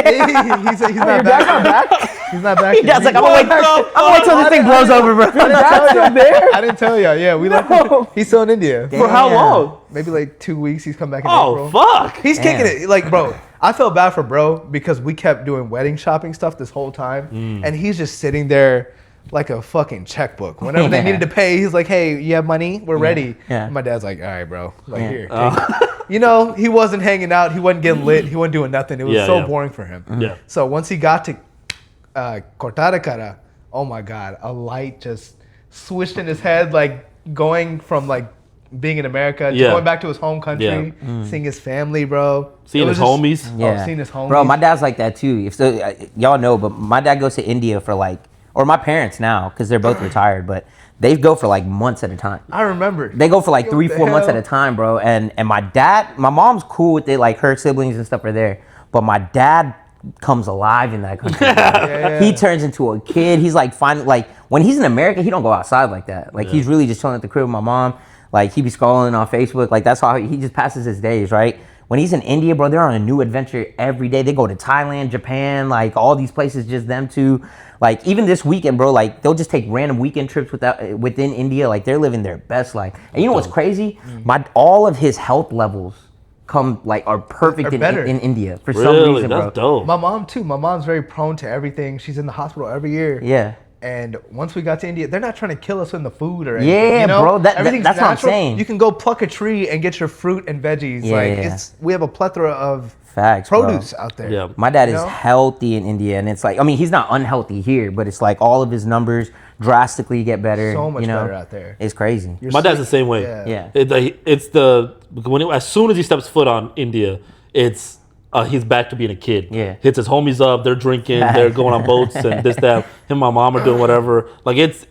He's not back. He's not back. He does like I'm gonna wait till this thing blows over, bro. I didn't tell y'all. Yeah, we left. He's still in India. For how long? Maybe like 2 weeks. He's come back in Oh, April. fuck. He's Damn. kicking it. Like, bro, I felt bad for bro because we kept doing wedding shopping stuff this whole time. And he's just sitting there like a fucking checkbook. Whenever they needed to pay, he's like, hey, you have money? We're ready. Yeah. And my dad's like, all right, bro. Like, here. Take it. You know, he wasn't hanging out. He wasn't getting lit. He wasn't doing nothing. It was so boring for him. Yeah. So once he got to Cortaracara, oh my God, a light just switched in his head, like going from like being in America to going back to his home country, seeing his family, bro. Seeing It his was homies. Oh, seeing his homies. Bro, my dad's like that too. If so, y'all know, but my dad goes to India for like, or my parents now, because they're both retired, but they go for like months at a time. I remember. They go for like What 3-4 the months at hell? a time, bro. And my mom's cool with it, like her siblings and stuff are there. But my dad comes alive in that country. Yeah. He turns into a kid. He's like when he's in America, he don't go outside like that. Like he's really just chilling at the crib with my mom. Like he be scrolling on Facebook. Like that's how he just passes his days, right? when he's in India, bro, they're on a new adventure every day. They go to Thailand, Japan, like all these places, just them two. Like even this weekend, bro, like they'll just take random weekend trips within India. Like they're living their best life. And you know what's crazy? All of his health levels are perfect in India for some reason, bro. That's dope. My mom too. My mom's very prone to everything. She's in the hospital every year. Yeah. And once we got to India, they're not trying to kill us in the food or anything. Yeah, you know? bro. That's Everything's what I'm natural. saying. You can go pluck a tree and get your fruit and veggies. We have a plethora of produce out there. Yeah. My dad is healthy in India, and it's like, I mean, he's not unhealthy here, but it's like all of his numbers drastically get better. So much better out there. It's crazy. My dad's the same way. Yeah. As soon as he steps foot on India, it's he's back to being a kid. Yeah. Hits his homies up, they're drinking, they're going on boats and this, that. Him and my mom are doing whatever. Like it's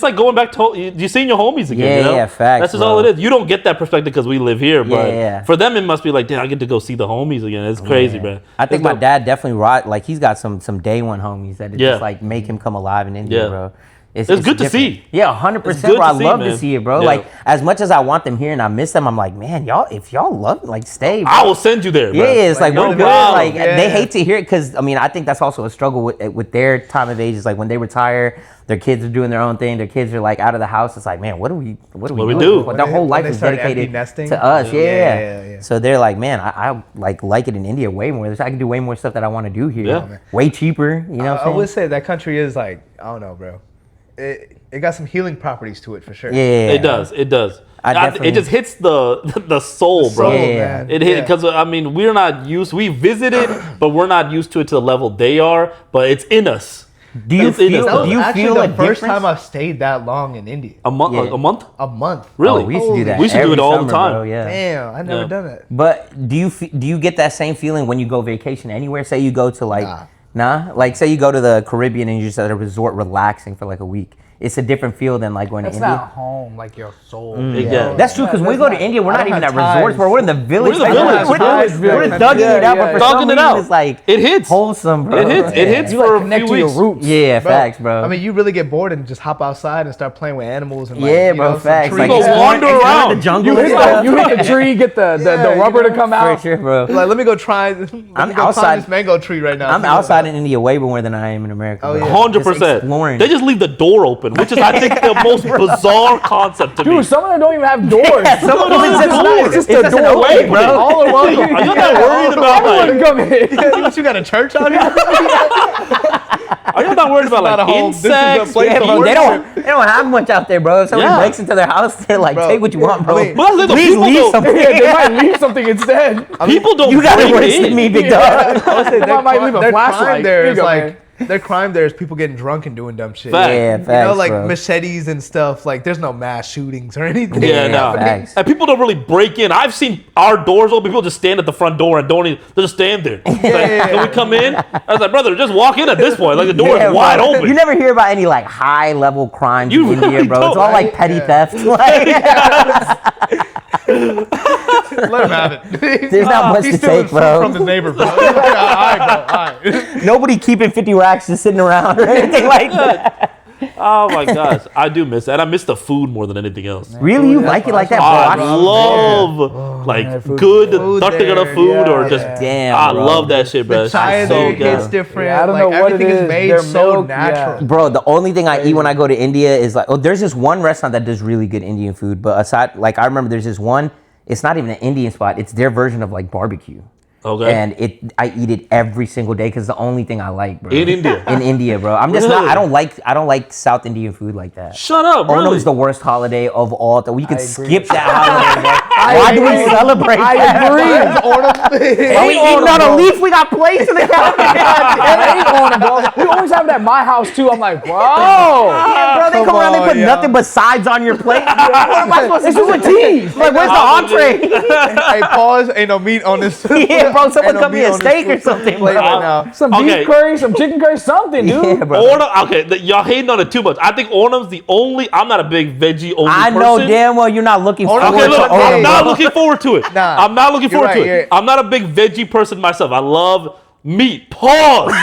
like going back to you seeing your homies again. You know? Yeah, facts. That's just all it is. You don't get that perspective because we live here, but for them it must be like, damn, I get to go see the homies again. It's crazy, man. I think my dad definitely like he's got some day one homies that just like make him come alive in India, bro. It's good to different. see. Yeah, 100%, bro. I love to see it, bro. Yeah. Like, as much as I want them here and I miss them, I'm like, man, if y'all love like, stay, bro. I will send you there, bro. Yeah, it's like, we're good. Like, Yeah. they hate to hear it because, I mean, I think that's also a struggle with their time of age. Is like when they retire, their kids are doing their own thing. Their kids are like out of the house. It's like, man, what do we do? Their whole life is dedicated to us. Yeah. So they're like, man, I like it in India way more. I can do way more stuff that I want to do here. Yeah. Way cheaper. You know what I'm saying? I would say that country is like, I don't know, bro. It got some healing proproperties to it for sure. Yeah. It does. It just hits the soul, bro. Yeah. It hit because I mean we're not used. We visited, but we're not used to it to the level they are. But it's in us. Do you feel the first time I've stayed that long in India? A month? Yeah. A month? A month. Really? Oh, we used to do that. We used to do every it all summer, the time. bro, yeah. Damn, I never done it. But do you get that same feeling when you go vacation anywhere? Say you go to like say you go to the Caribbean and you're just at a resort relaxing for like a week. It's a different feel than like going to India. It's not home, like your soul. That's true, because when we go to India, we're not even at resorts, bro. We're in the village. We're in the village, We're thugging it out, but for some reason, it's like it hits. Wholesome, bro. It hits You for like a connect few to your weeks. roots. Yeah, facts, bro. I mean, you really get bored and just hop outside and start playing with animals and like, yeah, you bro, know, facts. some Like, trees. go wander around. the jungle. You hit the tree, get the rubber to come out. For sure, bro. Like, let me go try. Let me go outside- climb this mango tree right now. I'm outside in India way more than I am in America. Oh, bro. yeah. 100%. They just leave the door open, which is I think the most bizarre concept to me. Dude, some of them don't even have doors. Some of them It's just a an doorway, opening, bro. All are welcome. Are you not worried about Everyone like? come in. What, you got a church out here? Are you not worried about not like a home. This is a insects? place Yeah, of bro, they worship. don't have much out there, bro. If somebody Yeah. breaks into their house, they're like, Bro, take what you want, bro. I mean, But that's the Please people leave don't. something. Yeah, they might leave something instead. People don't. You got it break worse in. than me, big dog. I say I might leave a their flashlight. crime there Here you is go, like their crime there is people getting drunk and doing dumb shit. Facts. Yeah, You know, facts, like bro. machetes and stuff. Like, there's no mass shootings or anything. Yeah, no. facts. And people don't really break in. I've seen our doors open. People just stand at the front door and don't even. They just stand there. Like, can we come in? I was like, brother, just walk in at this point. Like the door Yeah, is wide bro. open. You never hear about any like high level crimes You in India, really bro. It's don't, all like right? petty Yeah. theft. Like, Let him have it. there's not much He's to stealing take, food bro. from his neighbor, bro. All right, bro. All right. Nobody keeping 50 racks just sitting around or anything like that. Oh my gosh, I do miss that. I miss the food more than anything else. Really? You like it like that, bro? I I- love like good Food tartagana there, food or yeah. just. Damn, I bro. love that shit, bro. The It's chai so there hits good. different. Yeah, I don't like, know what it everything is. made Their so milk, natural. Bro, the only thing I eat when I go to India is like, there's this one restaurant that does really good Indian food. But aside, like, I remember there's this one, it's not even an Indian spot, it's their version of like barbecue. Okay. And I eat it every single day because it's the only thing I like, bro. In India? In India, bro. I'm just not. Really? I don't like South Indian food like that. Shut up, Onam's really? the worst holiday of all. We can agree. skip that holiday, bro. Why do we celebrate that? Are we eating on a leaf? We got plates in the cabinet. I ain't on them, bro. We always have it at my house too. I'm like, bro. Yeah, bro, they come around, they on, put yo. nothing but sides on your plate. What am I supposed to do with these? Like, where's the entree? Hey, pause. Ain't no meat on this. Yeah, bro, someone Ain't no cut me meat a on this steak or food something, plate bro. right now. Some Okay. beef curry, some chicken curry, something, dude. Yeah, bro. Y'all hating on it too much. I think Onam's the only. I'm not a big veggie only I person. know damn well you're not looking forward Okay, to look, Onam, I'm not bro. looking forward to it. Nah, I'm not looking you're forward to right, it. I'm not a big veggie person myself. I love meat. Pause.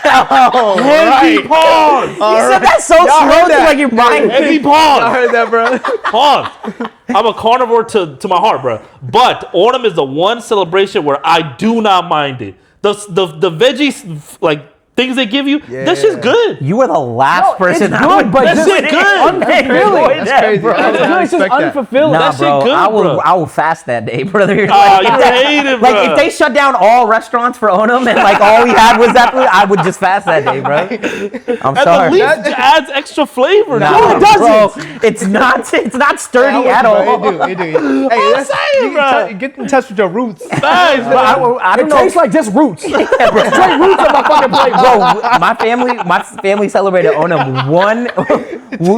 Heavy pause. You said that so slow, like you're buying. Heavy pause. I heard that, bro. Pause. I'm a carnivore to my heart, bro. But Onam is the one celebration where I do not mind it. The veggies, like, things they give you, that shit's good. You were the last person. It's good, but That just shit good. unfulfilling. That's crazy. Bro. I did not It's just expect that. unfulfilling. Nah, That shit bro, good, bro. I will fast that day, brother. Oh, Like, you hate it, bro. like if they shut down all restaurants for Onam and like all we had was that food, I would just fast that day, bro. I'm At sorry. least it adds extra flavor. Nah, dude. bro, it's not sturdy at all. It do. Hey, that's saying, bro. get in touch with your roots. Nice, Bro, bro. I don't It know. tastes like just roots. Straight roots on my fucking plate, bro. Bro, my family celebrated Onam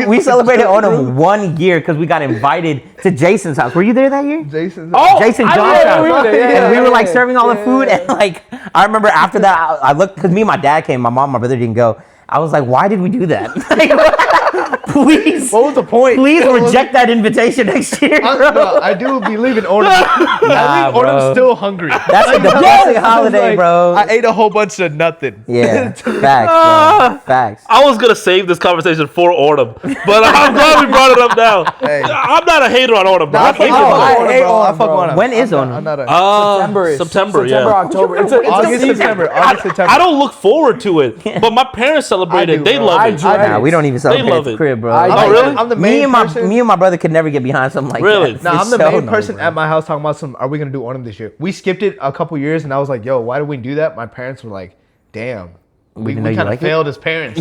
we celebrated Onam 1 year because we got invited to Jason's house. Were you there that year? Jason. Jason I John's remember house. we were there, And we were like serving all the food, and like I remember after that, I looked because me and my dad came, my mom, my brother didn't go. I was like, why did we do that? Please, What was the point? please What was- reject that invitation next year, bro. No, I do believe in Onam. Nah, I think Onam's bro. still hungry. That's a depressing holiday, Like, bro. I ate a whole bunch of nothing. Yeah, facts, bro. Facts. I was gonna save this conversation for Onam, but I'm glad we brought it up now. Hey. I'm not a hater on Onam, bro. I I fuck think with about Onam, it. I hate bro. I Onam, fuck bro. with Onam. When is I'm Onam? not a September, September, yeah. October. It's a August, season. September. August, September. I don't look forward to it, but my parents celebrate I it. do, They bro. love I it. dread Nah, we don't even celebrate love at the it. crib, bro. I Like, do. really? I'm the main person. me and my brother could never get behind something like Really? that. Nah, I'm For the sure main no, person bro. at my house talking about are we gonna do Onam this year? We skipped it a couple years, and I was like, yo, why did we do that? My parents were like, damn, we didn't know you kind of like it? failed as parents.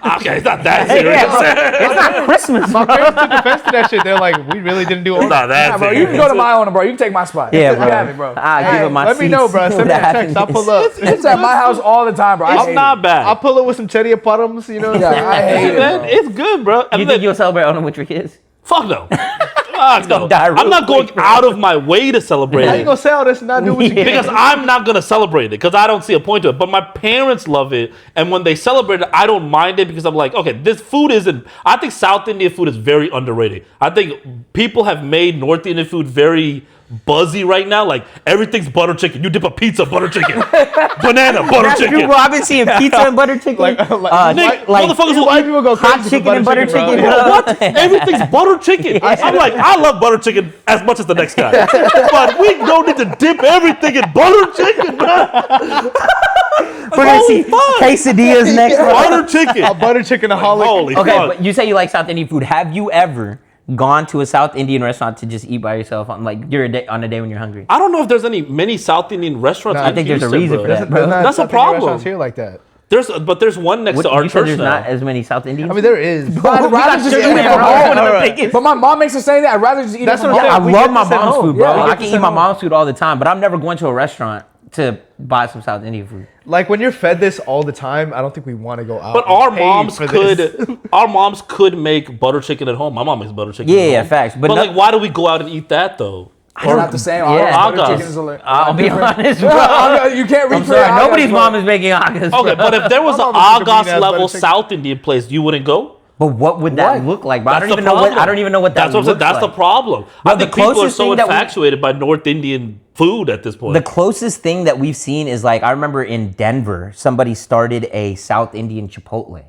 Okay, it's not that serious. Yeah, bro. It's not Christmas, My bro. parents took offense to that shit. They're like, we really didn't do It's Onam. not that Nah, bro, you serious. can go to my own, bro. You can take my spot. Yeah, You bro. have it, bro. I'll give Hey, it my let me know, bro. seats. Send me a What text. I'll happens. pull up. It's at my house all the time, bro. I It's hate not it. bad. I'll pull up with some cherry bottoms, you know. Yeah, I hate it, Man, bro. it's good, bro. You think you'll celebrate Onam with your kids? Fuck no. Fuck no. die real I'm not going quick, bro. out of my way to celebrate How you it. gonna say all this and not do what you Yeah. can? Because I'm not gonna celebrate it because I don't see a point to it. But my parents love it, and when they celebrate it, I don't mind it because I'm like, okay, this food isn't. I think South Indian food is very underrated. I think people have made North Indian food very buzzy right now. Like everything's butter chicken. You dip a pizza, butter chicken, banana, butter That's chicken. true, bro. I've been seeing pizza and butter chicken. Like, Nick, like motherfuckers will white eat people go crazy hot for chicken and butter chicken. bro. bro. what? Everything's butter chicken. I'm like, I love butter chicken as much as the next guy. But we don't need to dip everything in butter chicken, bro. We're gonna see Holy fuck. quesadillas next. bro. Butter chicken. A butter chickenaholic. Holy Okay, fuck. but you say you like South Indian food. Have you ever gone to a South Indian restaurant to just eat by yourself on like on a day when you're hungry? I don't know if there's many South Indian restaurants. No, in I think there's a Houston, reason bro. for that, There's bro. not That's a South Indian problem. restaurants here like that. There's one next to our You said church there's now. not as many South Indians. I mean, there is. I'd rather just eat it from home. But But my mom makes us say that. I'd rather just eat That's it from what I'm home. saying. I we love get my to send mom's home. food, bro. Yeah, we I get to can eat send my home. mom's food all the time, but I'm never going to a restaurant to buy some South Indian food. Like when you're fed this all the time, I don't think we want to go out. But and our pay moms for this. our moms could make butter chicken at home. My mom makes butter chicken. Yeah, at yeah, home. facts. But But no- like, why do we go out and eat that though? It's not the same. Yeah. Butter Agas. chicken is a little- I'll be honest, bro. You can't I'm recreate sorry, Agas, nobody's bro. mom is making agas. Okay, but if there was an My mom would cook Agas mean ass level butter chicken. South Indian place, you wouldn't go. But what would that What? look like, bro? I That's don't the even know what. problem. I don't even know what that That's what I'm saying. looks That's like. the problem. Bro, I the think people are closest so thing that we- infatuated by North Indian food at this point. The closest thing that we've seen is like I remember in Denver, somebody started a South Indian Chipotle.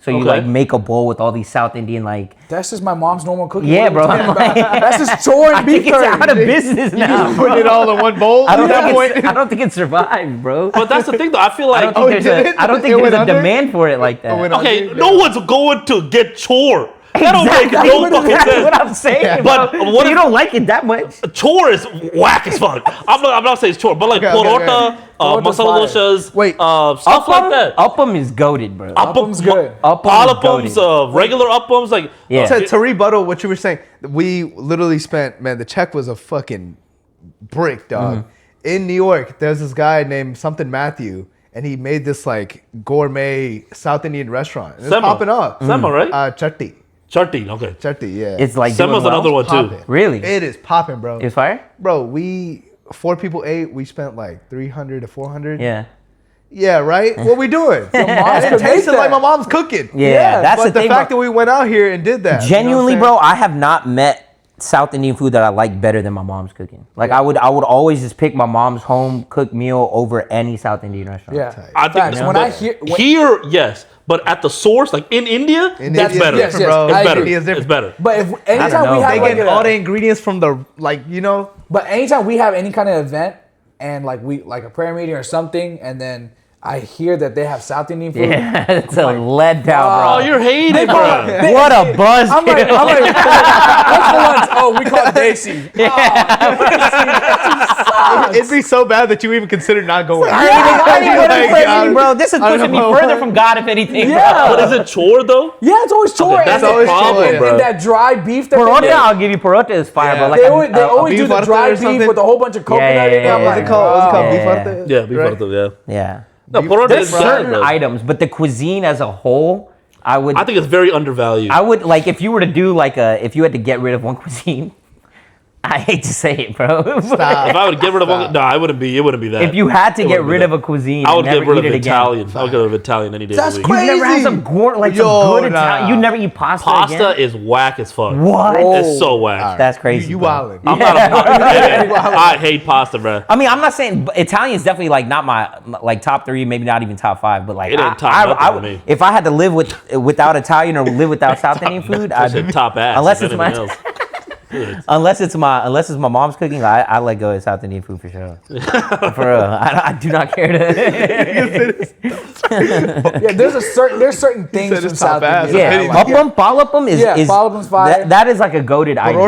So you Okay. like make a bowl with all these South Indian like. That's just my mom's normal cooking. Yeah, What bro. are you I'm talking like, about? That's just chore I and think beef it's curry. out of business now. Put it all in one bowl. I don't At that think point- it's, I don't think it survived, bro. but that's the thing, though. I feel I like don't think Oh, there's did it? a. I don't think It there's went a under? demand for it like that. went okay, under? no one's going to get chore. That don't make Exactly. no fucking That's sense. what I'm saying. But bro. what So you if- don't like it that much? Chore is whack as fuck. I'm not saying it's chore, but like Okay, okay, porota, okay. Porota's masala fire. doshas, Wait. stuff like that. Upham is goaded, bro. Appam's good. Upham is Palapums, goated. regular uppums, like Yeah. To rebuttal what you were saying, we literally spent, man, the check was a fucking brick, dog. Mm-hmm. In New York, there's this guy named something Matthew, and he made this like gourmet South Indian restaurant. And it's Sema. popping up. Sema, right? Chutney. Chutney, okay. Chutney, yeah. It's like Sema's doing well. another one too. popping. Really? It is popping, bro. It's fire? Bro, we 4 people ate. We spent like 300 to 400. Yeah. Yeah, right? What we doing? mom's And it could make tasted that. like my mom's cooking. Yeah, that's but the the thing. fact bro. that we went out here and did that. Genuinely, you know bro, I have not met South Indian food that I like better than my mom's cooking. Like I would always just pick my mom's home cooked meal over any South Indian restaurant. Yeah, I think when I hear here, yes, but at the source, like in India, that's better. Yes, bro. It's better. India's different. It's better. But if anytime know. we have They like get all the ingredients from the But anytime we have any kind of event and like a prayer meeting or something, and then I hear that they have South Indian food. Yeah, it's a letdown, bro. Oh, you're hating, bro. What a buzz! I'm like, what's for lunch? Oh, we call it Desi. It'd be so bad that you even consider not going. I ain't even Like, gonna praise you, bro. This is I don't pushing me know. further from God, if anything. Yeah. But is it chore though? Yeah, it's always chore. Okay, that's and the always problem, chore, bro. And that dry beef that Parota, they make. I'll give you parota is fire, Yeah. bro. Like They always do beef the arte dry or beef something? with a whole bunch of coconut in it. yeah, I'm yeah, like, What's it called? It's called beef Yeah. arte? Yeah, beef Right? right? Yeah. yeah. No, porota There's is bad, certain bro. items, but the cuisine as a whole, I think it's very undervalued. would like if you were to do if you had to get rid of one cuisine. I hate to say it, bro. Stop. If I would get rid of one, no, it wouldn't be that. If you had to It get wouldn't be rid that. of a cuisine, I would and get never rid of eat it Italian. again. I would get rid of Italian any day That's of the week. crazy. You never had some Yo, good nah. Italian. You never eat pasta. Pasta again? is whack as fuck. What? It's so whack. That's crazy. You bro. wildin'. I'm not a pasta. I hate pasta, bro. I mean, I'm not saying Italian's definitely like not my like top 3, maybe not even top 5, but like It ain't top nothing to me. if I had to live without Italian or live without South Indian food, I I'd said top ass. unless if it's my anything else. unless it's my mom's cooking, I let go of South Indian food for sure. For real, I do not care to. yeah, there's certain things said from it's top South ass. India. Yeah, palapam is palapam's fire. That is like a goated item.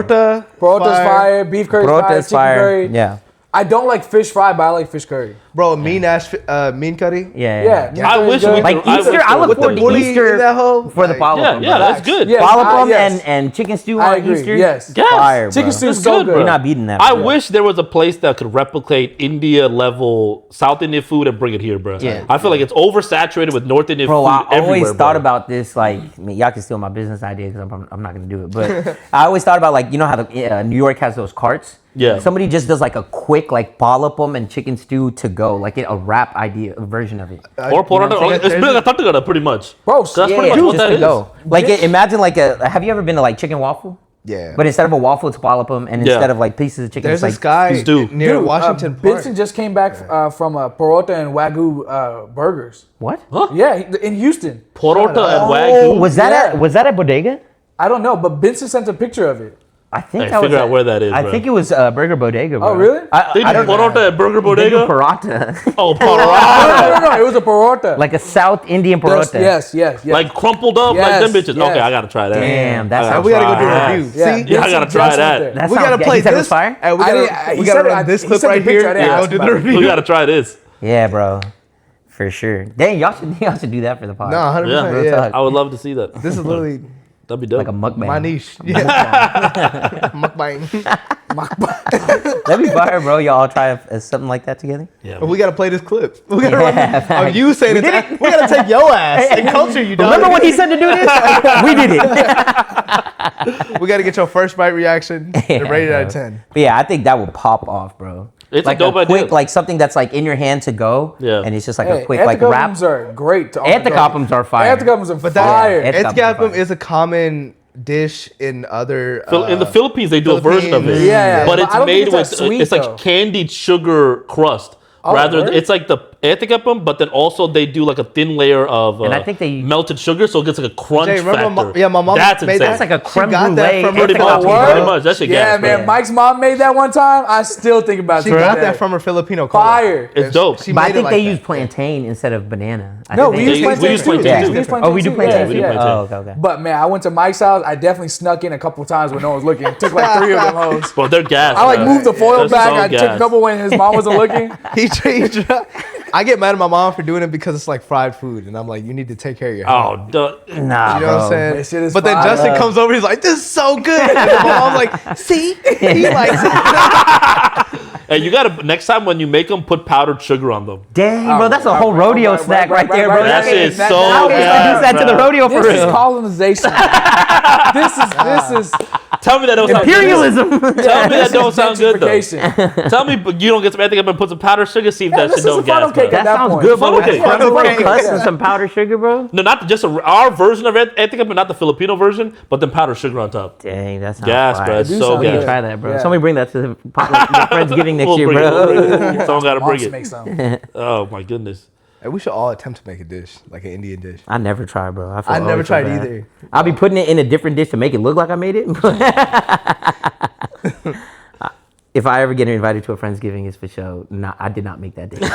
Parota's fire, beef curry's fire, Parota's chicken fire. curry. Yeah. I don't like fish fry, but I like fish curry. Bro, mean curry. Yeah. I wish we Like could- Easter, I look With the forward to bully Easter in that hoe, for the like- palapam. Yeah, that's good. Yeah. Palapam yes. and chicken stew I on agree, Easter. yes. Yes. Fire, Chicken bro. stew It's is so good, good. bro. You're not beating that. I bro. wish there was a place that could replicate India level South Indian food and bring it here, bro. Yeah. I feel like it's oversaturated with North Indian Bro, food I always everywhere, thought bro. about this. Like, I mean, y'all can steal my business idea because I'm not gonna do it. But I always thought about like, you know how New York has those carts. Yeah. Somebody just does like a quick like palapam and chicken stew to go, like a wrap a version of it. Or porota. It's been like a tatagada, pretty much. Bro, That's pretty Yeah, much what just that to is. go. Like imagine like have you ever been to like chicken waffle? Yeah. But instead of a waffle, it's palapam, and Yeah. instead of like pieces of chicken, There's it's this like guy Please do. near Dude, Washington Park. Benson just came back from Parota and Wagyu burgers. what? Huh? Yeah, in Houston. Porota and Oh, wagyu. was that Yeah. was that at Bodega? I don't know, but Benson sent a picture of it. I think Hey, that was figure out where that is, I bro. think it was Burger Bodega. Bro. Oh, really? They do porota at Burger They do Bodega? parata. Oh, No, porota. no, it was a Parota. Like a South Indian parata. Yes. Like crumpled up Yes, like them bitches. yes. Okay, I gotta try that. Damn, that's I how gotta we gotta go try do a that. review. Yeah. See? Yeah, I gotta try Just went that. there. That We sounds gotta good. play He said it this. was fire? And we I gotta, didn't- we he gotta said it, run this he clip sent the right picture, here. I didn't And ask go do the about it. We review. gotta try this. Yeah, bro. For sure. Dang, y'all should do that for the pod. No, 100%. Yeah. Yeah. talk. I would love to see that. This is literally That'd be dope. Like a mukbang. my niche. Yeah. Mukbang. That'd be fire, bro. Y'all try something like that together? Yeah. We gotta play this clip. We gotta Yeah, run. facts. You saying it? We gotta take your ass and culture you. Dog. Remember when he said to do this? We did it. We gotta get your first bite reaction. Yeah, Rated out bro. of 10. But yeah, I think that would pop off, bro. It's like a dope idea. quick, like something that's like in your hand to go. Yeah. And it's just like Hey, a quick like wrap. Anthocums are great. To Anthocums are fire. Anthocums are But fire. It's got Ethiopia fire. is a common dish in other. In the Philippines, they do a version of it. Philippines. Yeah, but but it's I don't think made it's with that sweet, it's like though. candied sugar crust. Oh, Rather, word? it's like the etikapam, but then also they do like a thin layer of And I think they- melted sugar, so it gets like a crunch Jay, remember factor. my mom That's made insane. That's like a She creme got that brulee. from Pretty much, Word? pretty much. That shit Yeah, gas, man. bro. Mike's mom made that one time. I still think about She it. got that from her Filipino culture. Fire. It's dope. She But I made it think like they that. use plantain instead of banana. I No, think we they- use plantain we use too. plantain Yeah, too. we use Oh, we do too. plantain we too? do plantain. Oh, okay. But man, I went to Mike's house. I definitely snuck in a couple times when no one was looking. Took like 3 of them hoes. Bro, they're gas. I like bro. moved the foil They're back. so I took gas. a couple when his mom wasn't looking. I get mad at my mom for doing it because it's like fried food, and I'm like, you need to take care of your health. Oh, duh. Nah, You know what bro. I'm saying? That shit is But then fire. Justin comes over, he's like, this is so good. And my mom's like, see? He likes it. And you gotta next time when you make them, put powdered sugar on them. Dang, bro, that's a whole rodeo snack right there, bro. That shit is so How good. introduce that to the rodeo for This is real? colonization. This is Tell me that don't sound good. Imperialism. Tell me that don't sound good though. gentrification. Tell me you don't get some anything up and put some powdered sugar. See if that this shit don't is a funnel gas. cake bro. at That that sounds point. good, bro. Funnel With cake. funnel Funnel cake cake. and some powdered sugar, bro. No, not just our version of it, but not the Filipino version, but then powdered sugar on top. Dang, that sounds Gas, fire. bro. It's do so sound We gas. can good. try that, bro. Yeah. Somebody bring that to the Friendsgiving next year, We'll bring bro. it. Someone gotta bring Moms it. make some. Oh my goodness. And we should all attempt to make a dish, like an Indian dish. I never tried, bro. I I never always feel tried bad. either. I'll be putting it in a different dish to make it look like I made it. If I ever get invited to a Friendsgiving, it's for sure. I did not make that dish.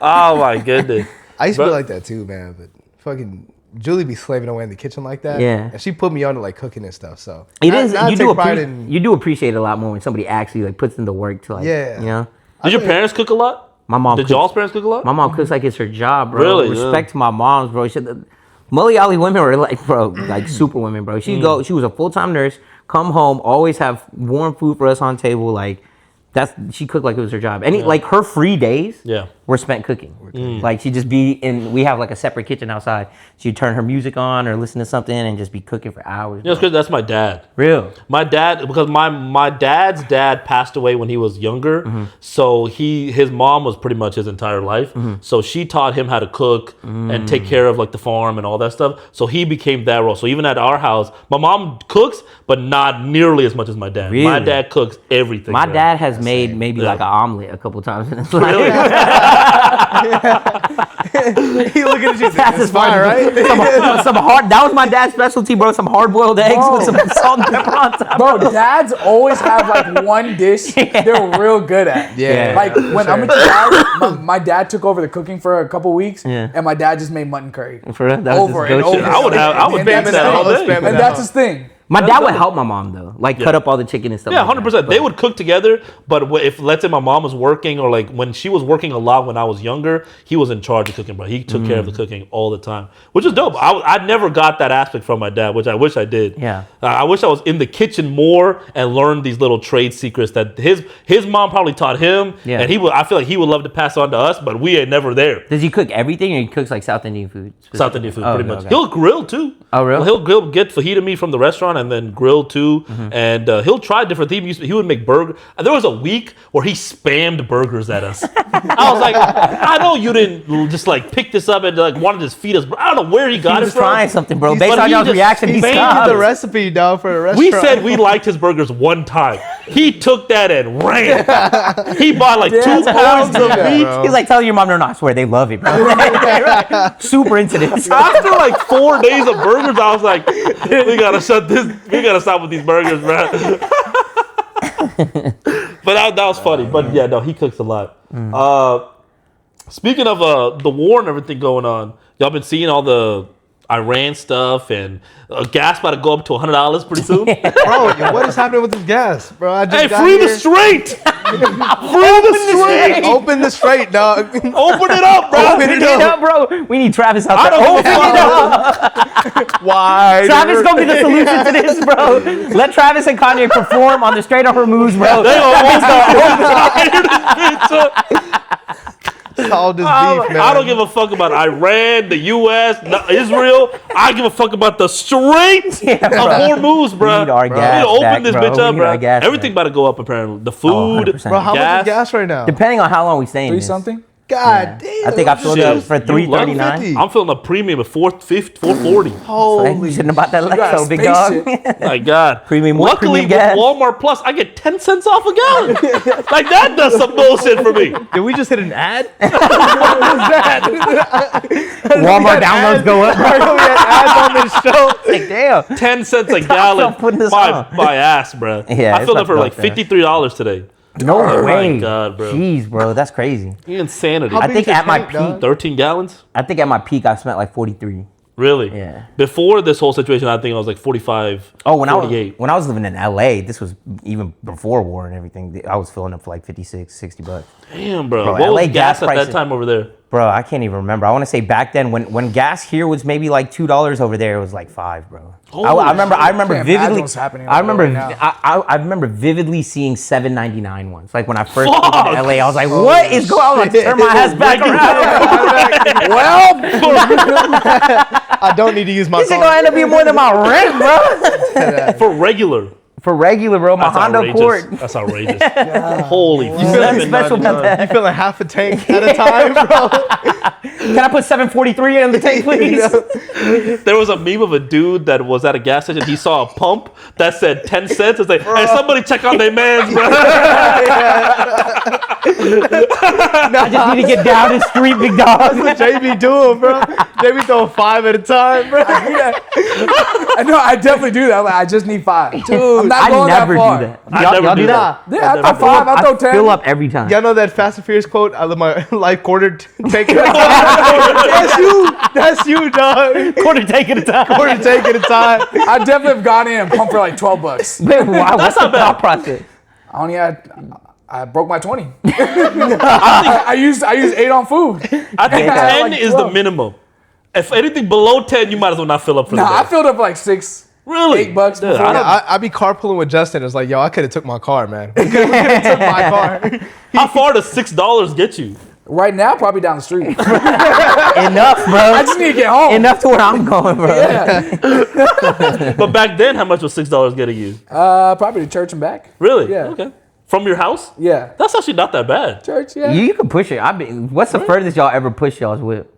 Oh my goodness. I used to Bro- be like that too, man. But fucking Julie be slaving away in the kitchen like that. Yeah. And she put me on to like cooking and stuff. So It Now- is. now I You take do pride in. you do appreciate it a lot more when somebody actually like puts in the work to like. Yeah. You know. Did your parents cook a lot? My mom. Did cooks- y'all's parents cook a lot? My mom cooks like it's her job, bro. Really? Respect to my moms, bro. Malayali women were like, bro, like super women, bro. She was a full-time nurse, come home, always have warm food for us on table. Like, she cooked like it was her job. Any like her free days Yeah. were spent cooking. Like she'd just be we have like a separate kitchen outside. She'd turn her music on or listen to something and just be cooking for hours. Yeah, it's because that's my dad. Real. My dad, because my dad's dad passed away when he was younger, so his mom was pretty much his entire life. So she taught him how to cook and take care of like the farm and all that stuff. So he became that role. So even at our house, my mom cooks, but not nearly as much as my dad. My Really? dad cooks everything. My bro. dad has made maybe Yeah. like an omelet a couple times in his life. Really? He looking at you. That's That's fine, right? some hard. That was my dad's specialty, bro. Some hard-boiled eggs with some salt and pepper on top. Bro, dads always have like one dish they're real good at. Yeah. Like when I'm a child, my dad took over the cooking for a couple weeks, Yeah. and my dad just made mutton curry. For real, that was Over his and go-to. over. I would And spam that's that all it. day. And that's his thing. My dad would help my mom though, like cut up all the chicken and stuff. Yeah, like 100%. that. They would cook together, but if let's say my mom was working or like when she was working a lot when I was younger, he was in charge of cooking, bro. He took care of the cooking all the time, which is dope. I never got that aspect from my dad, which I wish I did. Yeah. I wish I was in the kitchen more and learned these little trade secrets that his mom probably taught him, Yeah. and I feel like he would love to pass on to us, but we ain't never there. Does he cook everything, or he cooks like South Indian food? South Indian food, Oh, pretty okay, much. okay. He'll grill too. Oh, really? He'll get fajita meat from the restaurant and then grill too. And he'll try different things. He would make burger. There was a week where he spammed burgers at us. I was like, I know you didn't just like pick this up and like wanted to just feed us. But I don't know where he got He it was from. trying something, bro. He's- Based but on he y'all's just- reaction, he he made stopped. The recipe, dog, for a restaurant. We said we liked his burgers one time. He took that and ran. He bought like 2 Dads pounds always do of that, meat. bro. He's like telling your mom, no, I swear they love it, bro. Super into this. After like 4 days of burgers, I was like, we gotta stop with these burgers, bro. But that was funny. But yeah, no, he cooks a lot. Speaking of the war and everything going on, y'all been seeing all the Iran stuff and gas about to go up to $100 pretty soon. Bro, what is happening with this gas, bro? I just Hey, got free the here. strait! Free the strait! Open the straight, dog. Open it up, bro! Open it Get up. up, bro. We need Travis out I there. don't give a Open it fuck. up. Why? Travis gonna be the solution to this, bro. Let Travis and Kanye perform on the Straight Up Hormuz, bro. They almost got this bitch up. All this beef, man. I don't give a fuck about Iran, the U.S., Israel. I give a fuck about the strait of Hormuz, bro. We need our gas to open back, this bro. bitch We up, need bro. our gas Everything back. about to go up, apparently. The food, 100%. Bro, how much gas. is gas right now? Depending on how long we stay in 3 this. something? God damn. I think I filled up for Shit, you lucky. $3.39. I'm feeling a premium of $4.40. Like, Holy you shouldn't have bought that got a Lexo, big dog. spaceship. My God. Premium- Luckily, premium gas. with Walmart Plus, I get 10 cents off a gallon. Like, that does some bullshit for me. Did we just hit an ad? Walmart downloads go up, bro. We had ads on this show. Like, damn. 10 cents a Stop gallon. putting this My on. ass, bro. Yeah, I it's filled up for like fucked up, man. $53 today. No way. my God, bro. Jeez, bro. That's crazy. Insanity. How I big think is your at my tank, dog? peak, 13 gallons? I think at my peak, I spent like 43. Really? Yeah. Before this whole situation, I think I was like 45, Oh, when 48. I was living in LA, this was even before war and everything. I was filling up for like 56, $60. Damn, bro. Bro, What LA was gas gas at prices- that time over there? Bro, I can't even remember. I want to say back then when gas here was maybe like $2 over there, it was like $5, bro. I remember Can't vividly. imagine what's happening I remember. right now. I remember vividly seeing $7.99 ones. Like when I first came to LA, I was like, "What is going on?" I turn my ass back around. Well, I don't need to use my This is car. gonna end up being more than my rent, bro. For regular. For regular, bro, my That's Honda outrageous. Accord. That's outrageous. Holy Nothing special about that. You feeling half a tank at a time, bro? Can I put 743 in the tank, please? There was a meme of a dude that was at a gas station. He saw a pump that said 10 cents. It's like, hey, somebody check on their mans, bro. I just need to get down the street, big dog. That's what JB doing, bro. JB throwing 5 at a time, bro. I know, I definitely do that. Like, I just need 5. Dude, I'm not I going never that far. do that. I Y'all never do do that? that. Yeah, I throw 5. I throw 10. Fill up every time. Y'all know that Fast and Furious quote? I live my life quarter tank at a time. That's you. That's you, dog. Quarter take at a time. Quarter tank at a time. I definitely have gone in and pumped for like $12. Man, wow, what's the thought process? I only had. I broke my 20. I used 8 on food. I think Yeah. 10 Like is 12. the minimum. If anything below 10, you might as well not fill up for the Nah, day. I filled up like 6. Really? $8 Dude, before. I don't- I be carpooling with Justin. It's like, yo, I could have took my car, man. We could have took my car. How far does $6 get you? Right now, probably down the street. Enough, I bro. just need to get home. Enough to where I'm going, bro. Yeah. But back then, how much was $6 getting you? Probably to church and back. Really? Yeah. Okay. From your house? Yeah. That's actually not that bad. Church, yeah. You can push it. What's the furthest y'all ever pushed y'all's whip?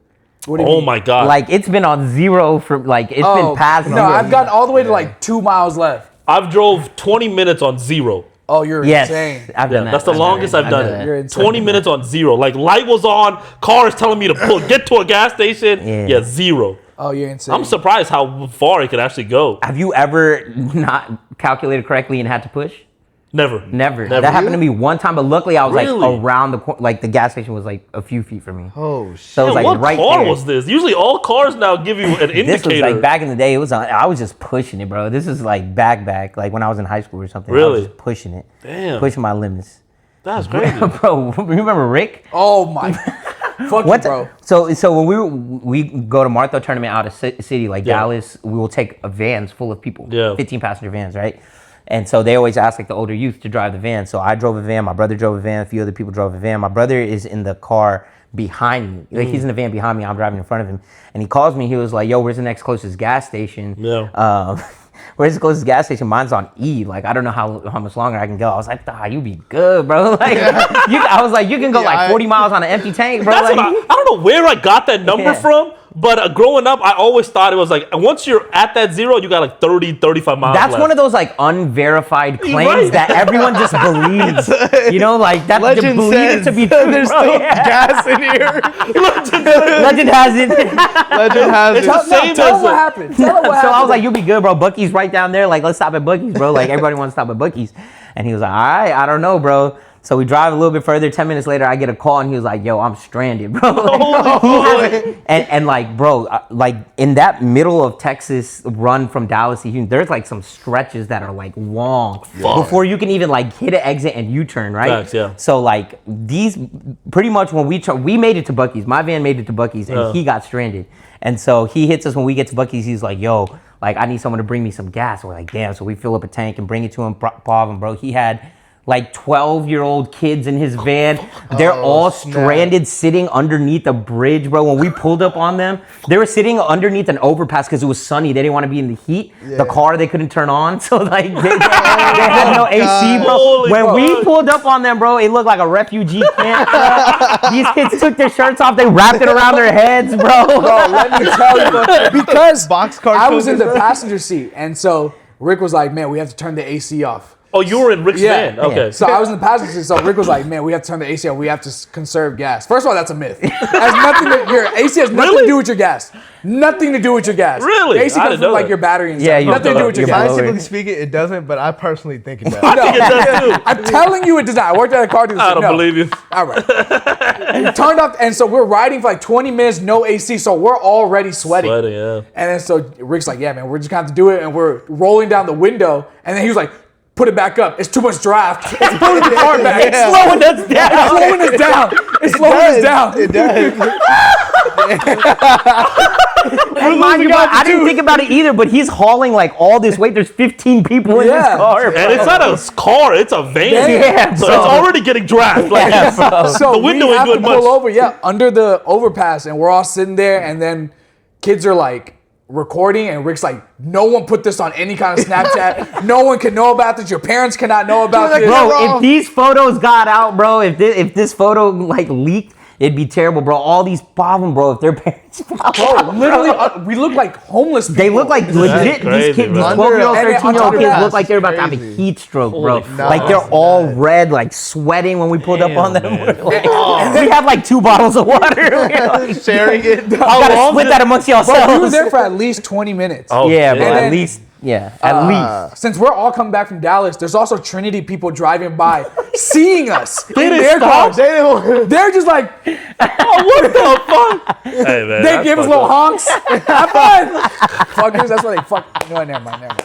What do you Oh mean? my God. Like it's been on zero for like it's been past No, zero. I've gotten all the way to like 2 miles left. I've drove 20 minutes on 0. Oh, you're Yes, insane. I've Yeah, done that. that's the longest I've done that. You're it. insane. 20 minutes on 0. Like light was on, car is telling me to get to a gas station. Yeah. Yeah, 0. Oh, you're insane. I'm surprised how far it could actually go. Have you ever not calculated correctly and had to push? Never. Never. That happened to me one time, but luckily I was Really? like around the corner. Like the gas station was like a few feet from me. Oh, shit. So it was Yeah, like what right car there. was this? Usually all cars now give you an indicator. This was like back in the day. It was I was just pushing it, bro. This is like back like when I was in high school or something. I Really? was just pushing it. Damn. Pushing my limits. That's crazy. Bro, remember Rick? Oh, my. Fuck you, bro. So when we go to Martha tournament out of city like Yeah. Dallas, we will take vans full of people. Yeah. 15 passenger vans, right? And so they always ask like the older youth to drive the van. So I drove a van, my brother drove a van, a few other people drove a van. My brother is in the car behind me. Like he's in the van behind me, I'm driving in front of him. And he calls me, he was like, yo, where's the next closest gas station? Yeah. Where's the closest gas station? Mine's on E. Like, I don't know how much longer I can go. I was like, you be good, bro. Like, I was like, you can go like 40 miles on an empty tank, bro. That's Like, what I don't know where I got that number Yeah. from, but growing up, I always thought it was like, once you're at that 0, you got like 30, 35 miles that's left. one of those like unverified claims Right. that everyone just believes. You know, like that they Legend believe says it to be true. there's bro. still Yeah. gas in here. Legend has it. Legend has It's it. the same Tell as him what happened. Tell him what happened. So I was like, you'll be good, bro. Bucky's right down there. Like, let's stop at Bucky's, bro. Like, everybody wants to stop at Bucky's. And he was like, all right, I don't know, bro. So we drive a little bit further. 10 minutes later, I get a call, and he was like, yo, I'm stranded, bro. Like, and like, bro, like in that middle of Texas run from Dallas to Houston, there's like some stretches that are like long before you can even like hit an exit and U-turn, right? Facts, yeah. So like these, pretty much when we made it to Bucky's, my van made it to Bucky's, and he got stranded. And so he hits us when we get to Bucky's. He's like, yo, like I need someone to bring me some gas. We're like, damn. So we fill up a tank and bring it to him. Pav him, bro. He had like 12-year-old kids in his van. They're all stranded sitting underneath a bridge, bro. When we pulled up on them, they were sitting underneath an overpass because it was sunny. They didn't want to be in the heat. The car they couldn't turn on. So like they had no AC, bro. Holy When we fuck. pulled up on them, bro, it looked like a refugee camp, bro. These kids took their shirts off. They wrapped it around their heads, bro. Bro, let me tell you, because Boxcar I was in the cougars. passenger seat, and so Rick was like, man, we have to turn the AC off. Oh, you were in Rick's Yeah. van. Okay. So I was in the passenger seat, so Rick was like, man, we have to turn the AC off. We have to conserve gas. First of all, that's a myth. It has nothing to, your AC has nothing Really? to do with your gas. Nothing to do with your gas. Really? The AC I comes didn't from know like that. your battery and Yeah, stuff. you Nothing to do with your your gas. blower. Scientifically speaking, it doesn't, but I personally think it does. I think it does too. I'm telling you it does not. I worked at a car dealership. I don't No. believe you. All right. Turned off, and so we're riding for like 20 minutes, no AC, so we're already sweating. Sweating, yeah. And then so Rick's like, yeah, man, we're just gonna have to do it. And we're rolling down the window. And then he was like, put it back up. It's too much draft. It's pulling the car back. It's Slowing us down. It's slowing us down. It's slowing us down. It does. And mind you, I didn't think about it either, but he's hauling like all this weight. There's 15 people in this car. And it's not a car, it's a van. Yeah, so bro. it's already getting dragged. Like, So the window we ain't have doing to pull much. over, under the overpass, and we're all sitting there, and then kids are like recording, and Rick's like, no one put this on any kind of Snapchat. No one can know about this. Your parents cannot know about this. Bro, if these photos got out, bro, if this photo like leaked, it'd be terrible, bro. All these problems, bro, if their parents found Bro, out, literally, we look like homeless people. they look like legit. crazy, These kids, these bro. 12-year-old, And 13-year-old under kids that, look like they're about to have a crazy. heat stroke, bro. Holy Like they're all red, like sweating when we pulled up on them. man. We have like 2 bottles of water. Sharing it. Gotta split that amongst yourselves. Bro, we were there for at least 20 minutes. Oh, Yeah, bro. shit. At least, at least. Since we're all coming back from Dallas, there's also Trinity people driving by, seeing us in didn't their stop? cars. They're just like, What the fuck? Hey, man. they that's give us fucked little up. honks. Have fun. Fuckers, that's why they fuck. No, never mind.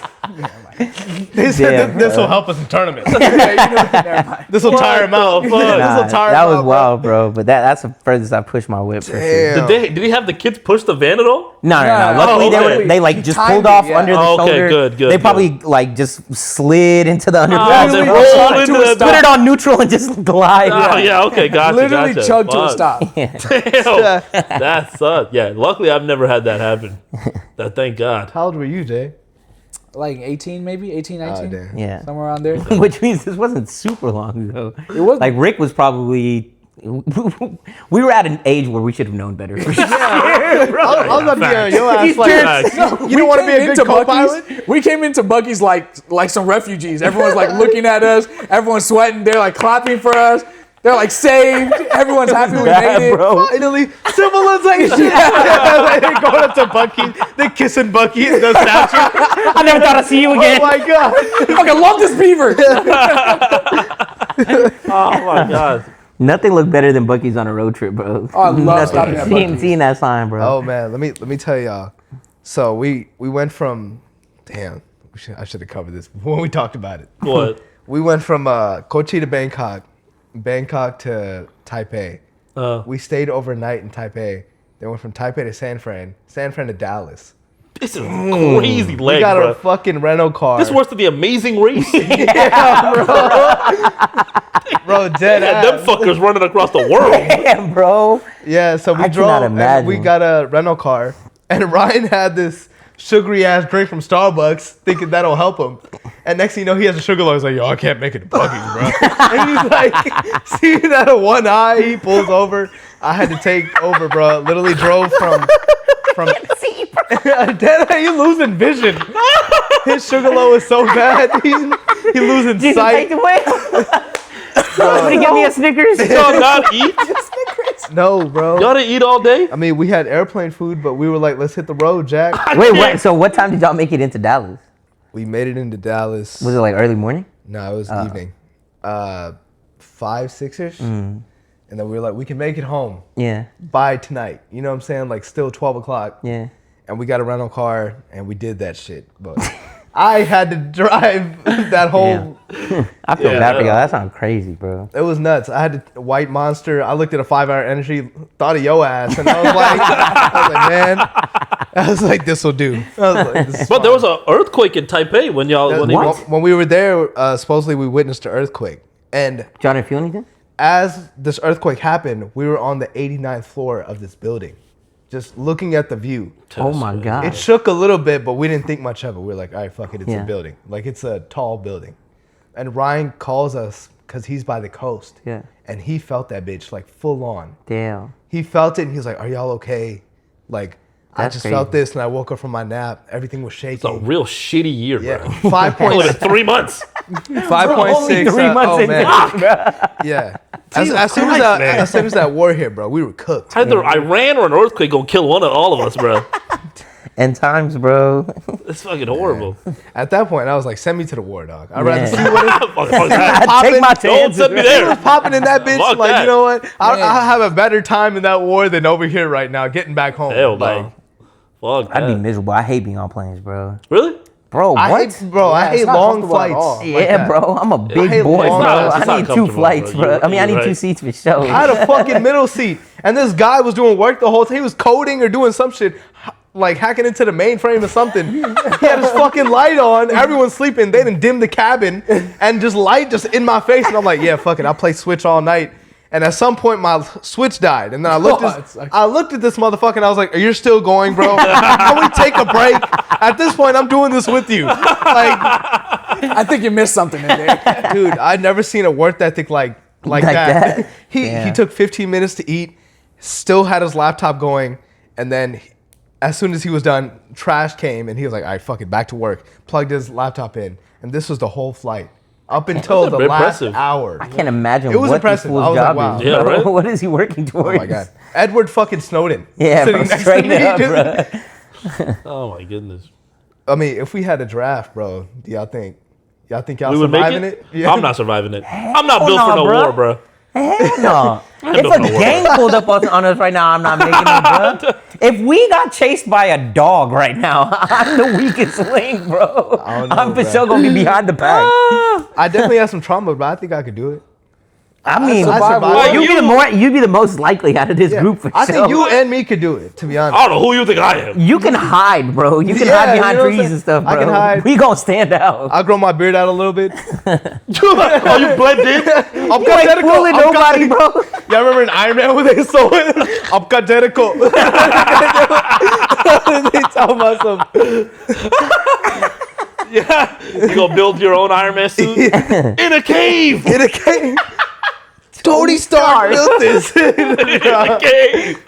They said Damn, this will help us in tournaments. Never mind. This will tire him out. Fuck. Nah, This will tire that him was out, wild, bro. But that's the furthest I pushed my whip for sure. Damn. Did he have the kids push the van at all? No. Yeah. Luckily, Oh, okay. they like He just timed pulled it, off yeah. under the Oh, okay, shoulder. good, They probably like just slid into the Oh, underpass. they Literally rolled chugged into to a the stop. Put it on neutral and just glide. Oh, yeah, okay, gotcha, Literally gotcha. chugged to a Fuck. stop. Damn, that sucked. Yeah, luckily I've never had that happen. Thank God. How old were you, Jay? Like 18, maybe 18, 19, damn. Yeah. somewhere around there. Which means this wasn't super long ago. It was Like Rick was probably. We were at an age where we should have known better. For sure. I was about to be on your ass These like, kids- you don't want to be a good co-pilot? We came into Buc-ee's like some refugees. Everyone's like looking at us. Everyone's sweating. They're like clapping for us. They're like saved. Everyone's happy we made it. bro. Finally, civilization. They going up to Bucky. They kissing Bucky in the statue. I never thought I'd see you Oh again. my god. I fucking love this beaver. Oh my God. Nothing looked better than Bucky's on a road trip, bro. Oh, I love stopping at seeing, Buc-ee's. seeing that sign, bro. Oh man, let me tell y'all. So we went from, damn, I should have covered this when we talked about it. What? We went from Kochi to Bangkok to Taipei. We stayed overnight in Taipei. Then went from Taipei to San Fran to Dallas. This is crazy leg, We got bro. a fucking rental car. This works to the Amazing Race. bro, dead Yeah, them ass. fuckers running across the world. Damn, bro. Yeah, so we I drove cannot and imagine. we got a rental car, and Ryan had this sugary ass drink from Starbucks, thinking that'll help him. And next thing you know, he has a sugar low. He's like, yo, I can't make it to Buc-ee's, bro. And he's like, seeing out of one eye, he pulls over. I had to take over, bro. Literally drove from Dead eye, you losing vision. His sugar low is so bad. He losing Jesus, sight. take the way. Somebody give me a Snickers. Y'all not eat? No, bro. Y'all didn't eat all day? I mean, we had airplane food, but we were like, let's hit the road, Jack. Wait, what? So what time did y'all make it into Dallas? We made it into Dallas. Was it like early morning? No, it was evening. 5, 6-ish. And then we were like, we can make it home Yeah. by tonight. You know what I'm saying? Like still 12 o'clock. Yeah. And we got a rental car and we did that shit. But I had to drive that whole... I feel Yeah. bad for y'all. That sounds crazy, bro. It was nuts. I had a White Monster. I looked at a 5-hour energy, thought of yo ass, and I was like, man, I was like, this will do. I was like, this is But there fine. was an earthquake in Taipei when y'all... When What? When we were there, supposedly we witnessed an earthquake. And Y'all didn't feel anything? as this earthquake happened, we were on the 89th floor of this building, just looking at the view. Oh my God. It shook a little bit, but we didn't think much of it. We were like, all right, fuck it, it's Yeah. a building. Like, it's a tall building. And Ryan calls us because he's by the coast. Yeah. And he felt that bitch, like, full on. Damn. He felt it, and he was like, are y'all okay? Like, I That's just crazy. felt this, and I woke up from my nap. Everything was It's a shaking. real shitty year, Yeah, bro. 5 Only points. been 3 months. 5.6. Only 3 months oh, in. man. Fuck. Yeah. Jesus As soon Christ, man. as that war hit, bro, we were cooked. Either Iran or an earthquake gonna kill all of us, bro. End times, bro. It's fucking horrible. At that point, I was like, send me to the war, dog. I'd rather Yeah. see what is Fuck that. I take my Don't chances. send me bro. there. popping in that bitch. Fuck Like, that. you know what? I'll have a better time in that war than over here right now, getting back home. Hell like, no. Fuck I'd be that. miserable. I hate being on planes, bro. Really? Bro, I what? hate, bro, I Yeah, it's hate not long comfortable at all. flights. Yeah, like that. bro. I'm a I big hate boy, long bro. flights. It's I not need 2 comfortable, flights, bro. bro. I mean, I need You're 2 right. seats for sure. I had a fucking middle seat, and this guy was doing work the whole time. He was coding or doing some shit, like hacking into the mainframe or something. He had his fucking light on. Everyone's sleeping. They didn't dim the cabin, and just light just in my face. And I'm like, yeah, fuck it. I'll play Switch all night. And at some point, my Switch died. And then I looked at this motherfucker, and I was like, are you still going, bro? Can we take a break? At this point, I'm doing this with you. Like, I think you missed something in there. dude, I'd never seen a work ethic like that. Yeah. He took 15 minutes to eat, still had his laptop going, and then as soon as he was done, trash came, and he was like, all right, fuck it, back to work. Plugged his laptop in, and this was the whole flight. Up until the last impressive. hour. I can't imagine It was what impressive. this I fool's was like, job wow. is, Yeah, bro. right? What is he working towards? Oh my God. Edward fucking Snowden. Yeah, sitting bro, next to straight me. up, bro. Oh my goodness. I mean, if we had a draft, bro, do y'all think y'all We would make surviving it? it? Yeah. I'm not surviving it. I'm not built no, for no bro. war, bro. Hell no. If don't a know what- gang pulled up on us right now, I'm not making it, bro. If we got chased by a dog right now, I'm the weakest link, bro. I don't know, I'm for bro. sure gonna be behind the pack. I definitely have some trauma, but I think I could do it. I mean, survived. Like you'd be the most likely out of this Yeah. group for I sure. think you and me could do it, to be honest. I don't know who you think I am. You can hide, bro. You can Yeah, hide behind you know what I'm trees saying? and stuff, bro. I can hide. We gonna stand out. I'll grow my beard out a little bit. Oh, you blend in? I'm You ain't identical. fooling nobody, bro. Y'all remember in Iron Man when they saw it? I'm identical. They talking about some. Yeah. You gonna build your own Iron Man suit in a cave. In a cave. Tony Stark built this. In a cave.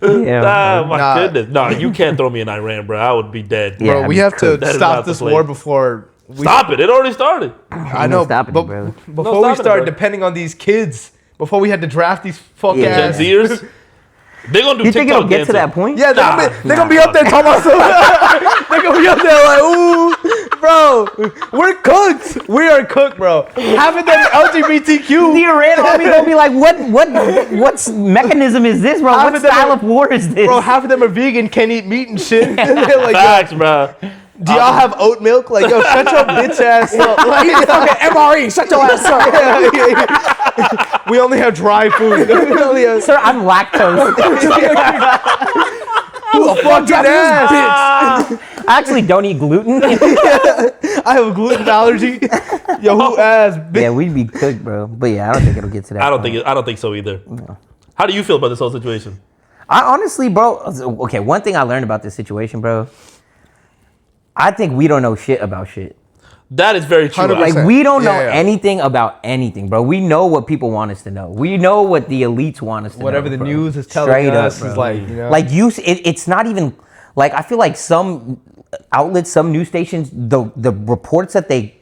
Yeah, Ah, bro. my Nah. goodness. No, you can't throw me in Iran, bro. I would be dead. Yeah. Bro, I we mean, have to that is stop not the this place. war before we Stop it. It already started. I know, stopping but it, brother. before No we stopping it, start bro. depending on these kids, before we had to draft these fuck Yeah. Gen ass. Zers, they're gonna do You think TikTok it'll get to dancing. that point? Yeah, they're gonna be up there talking about some. They're gonna be up there like, ooh, bro, we're cooked. We are cooked, bro. Half of them LGBTQ. The Iran army gonna be like, what mechanism is this, bro? Half What of them style are- of war is this? Bro, half of them are vegan, can't eat meat and shit. They're like, Facts, bro. yo, do y'all have oat milk? Like, yo, shut your bitch ass up. Like, Okay, MRE, shut your ass up. we only have dry food. We only have Sir, I'm lactose. fucking ass. I actually don't eat gluten. I have a gluten allergy. Yo, who ass, bitch? Yeah, we'd be cooked, bro. But yeah, I don't think it'll get to that. I don't point. think so either. How do you feel about this whole situation? I honestly, bro. Okay, one thing I learned about this situation, bro. I think we don't know shit about shit. That is very true. 100%. Like we don't know Yeah, yeah. anything about anything, bro. We know what people want us to know. We know what the elites want us to know. Whatever the bro. news is telling Straight up, us bro. is like, you know. Like it's not even like I feel like some outlets, some news stations, the reports that they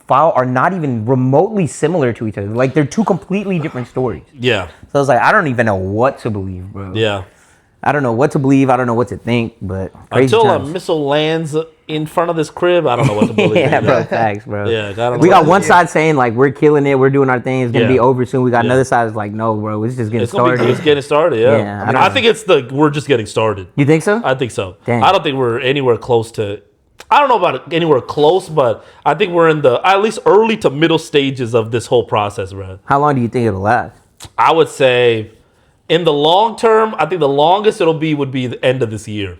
file are not even remotely similar to each other. Like they're two completely different stories. Yeah. So it's like I don't even know what to believe, bro. Yeah. I don't know what to believe. I don't know what to think. But crazy Until a times. missile lands in front of this crib, I don't know what to believe. Yeah, bro, either. facts, bro. Yeah, I don't we know. got one side saying like we're killing it, we're doing our thing, it's gonna Yeah. be over soon. We got Yeah. another side that's like, no, bro, it's just getting It's gonna started. be just getting started. Yeah. Yeah, I I, don't think it's we're just getting started. You think so? I think so. Dang. I don't think we're anywhere close to. I don't know about anywhere close, but I think we're in the at least early to middle stages of this whole process, bro. How long do you think it'll last? I would say, in the long term, I think the longest it'll be would be the end of this year.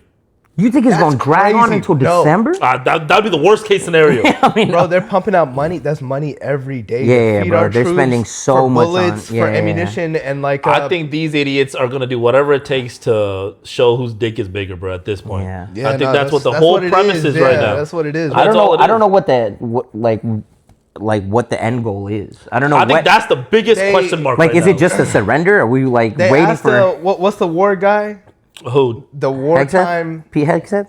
You think it's That's gonna drag on crazy. until No. December? That'd be the worst case scenario. I mean, Bro, they're pumping out money. That's money every day. to Yeah, feed bro. our They're troops spending so for much on- bullets, yeah, for yeah. ammunition, and like. I think these idiots are gonna do whatever it takes to show whose dick is bigger, bro. At this point, Yeah. Yeah, I think no, that's what the that's whole what it premise is right Yeah, now. That's what it is. I don't That's all know. it I don't is. know what the end goal is. I don't know. I think what, that's the biggest They- question mark. like. right Is now. it just a surrender? Are we like They waiting asked for what's the war guy? who? The Hegseth? wartime. Pete Hegseth?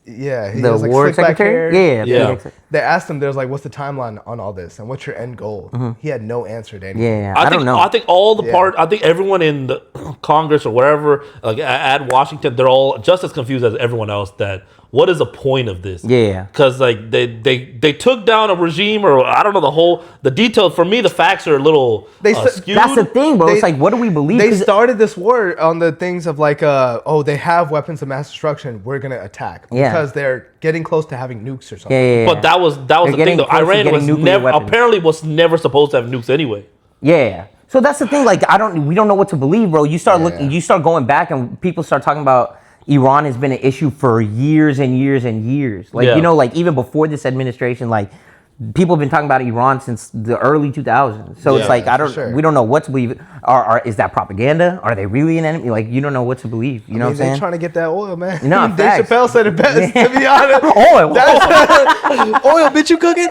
Yeah, he The has, like, war slick back secretary? hair. Yeah, Yeah. Pete Hegseth. They asked him, "There's like, what's the timeline on all this, and what's your end goal?" He had no answer to anything. Yeah, I I think, don't know. I think all the Yeah. I think everyone in the Congress or wherever, like at Washington, they're all just as confused as everyone else. That what is the point of this? Yeah. Because like they took down a regime, or I don't know the detail. For me, the facts are a little They said- skewed. That's the thing, bro. They- It's like, what do we believe? They 'Cause- started this war on the things of like, oh, they have weapons of mass destruction. We're gonna attack Yeah. because they're getting close to having nukes or something. Yeah. But that was the thing getting though. close to Iran getting was nuclear weapons. apparently was never supposed to have nukes anyway. Yeah. So that's the thing. Like, we don't know what to believe, bro. You start looking, you start going back, and people start talking about Iran has been an issue for years and years and years. Like, you know, like even before this administration, like people have been talking about Iran since the early 2000s. So it's like we don't know what to believe. Is that propaganda? Are they really an enemy? Like, you don't know what to believe. You know what I'm saying? They're trying to get that oil, man. No, Dave facts. Chappelle said it best. To be honest, Oil. oil, bitch, you cooking?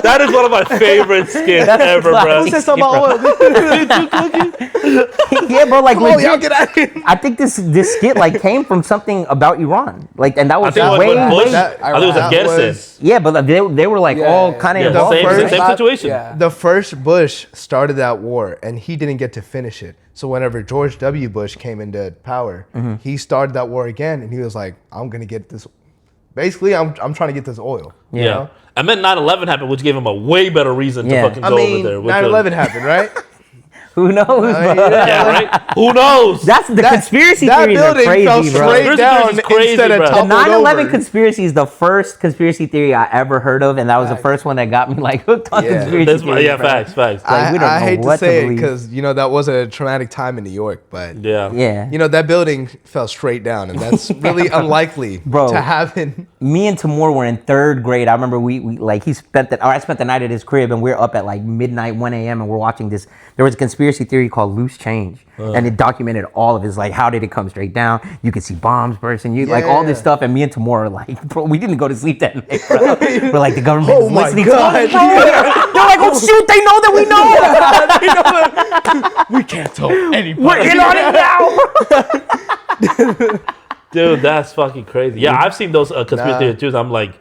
That is one of my favorite skits ever, bro. Who said something about oil? Bitch, you cooking? Yeah, bro. Like, Oh, legit, y'all get out of here. I think this skit like came from something about Iran. Like, and that I was think it was way, when Bush. way. that- I think it was that Afghanistan. was- Yeah, but they were like all kind of Yeah, involved. same first- situation. Yeah. The first Bush started that war, and he didn't get to finish it. So whenever George W. Bush came into power, he started that war again, and he was like, "I'm gonna get this. Basically, I'm trying to get this oil." you Yeah. know? And then 9/11 happened, which gave him a way better reason to Yeah. fucking I go mean, over there. which 9/11 happened, right? Who knows? bro? Yeah, right? Who knows? That's the conspiracy that theories are building crazy, fell bro. straight Conspiracy down theories is crazy, instead of bro. The The toppled 9/11 over. conspiracy is the first conspiracy theory I ever heard of, and that was the first one that got me like hooked on Yeah. conspiracy That's theories. yeah, bro. facts. Like, we don't I know hate to what say it believe. because that was a traumatic time in New York, but Yeah. Yeah. that building fell straight down, and that's really unlikely Bro. to happen. Me and Timur were in 3rd grade. I remember we like I spent the night at his crib, and we're up at like midnight, 1 a.m. and we're watching this. There was a conspiracy theory called Loose Change, and it documented all of it. It's like, how did it come straight down? You could see bombs bursting, like all this Yeah. stuff. And me and Timur are like, bro, we didn't go to sleep that night, bro. We're like, the government Oh is my listening God. to us, bro. They're like, oh shoot, they know that we know. We can't tell anybody. We're in on it now. Dude, that's fucking crazy. Yeah, I've seen those conspiracy theories too. I'm like,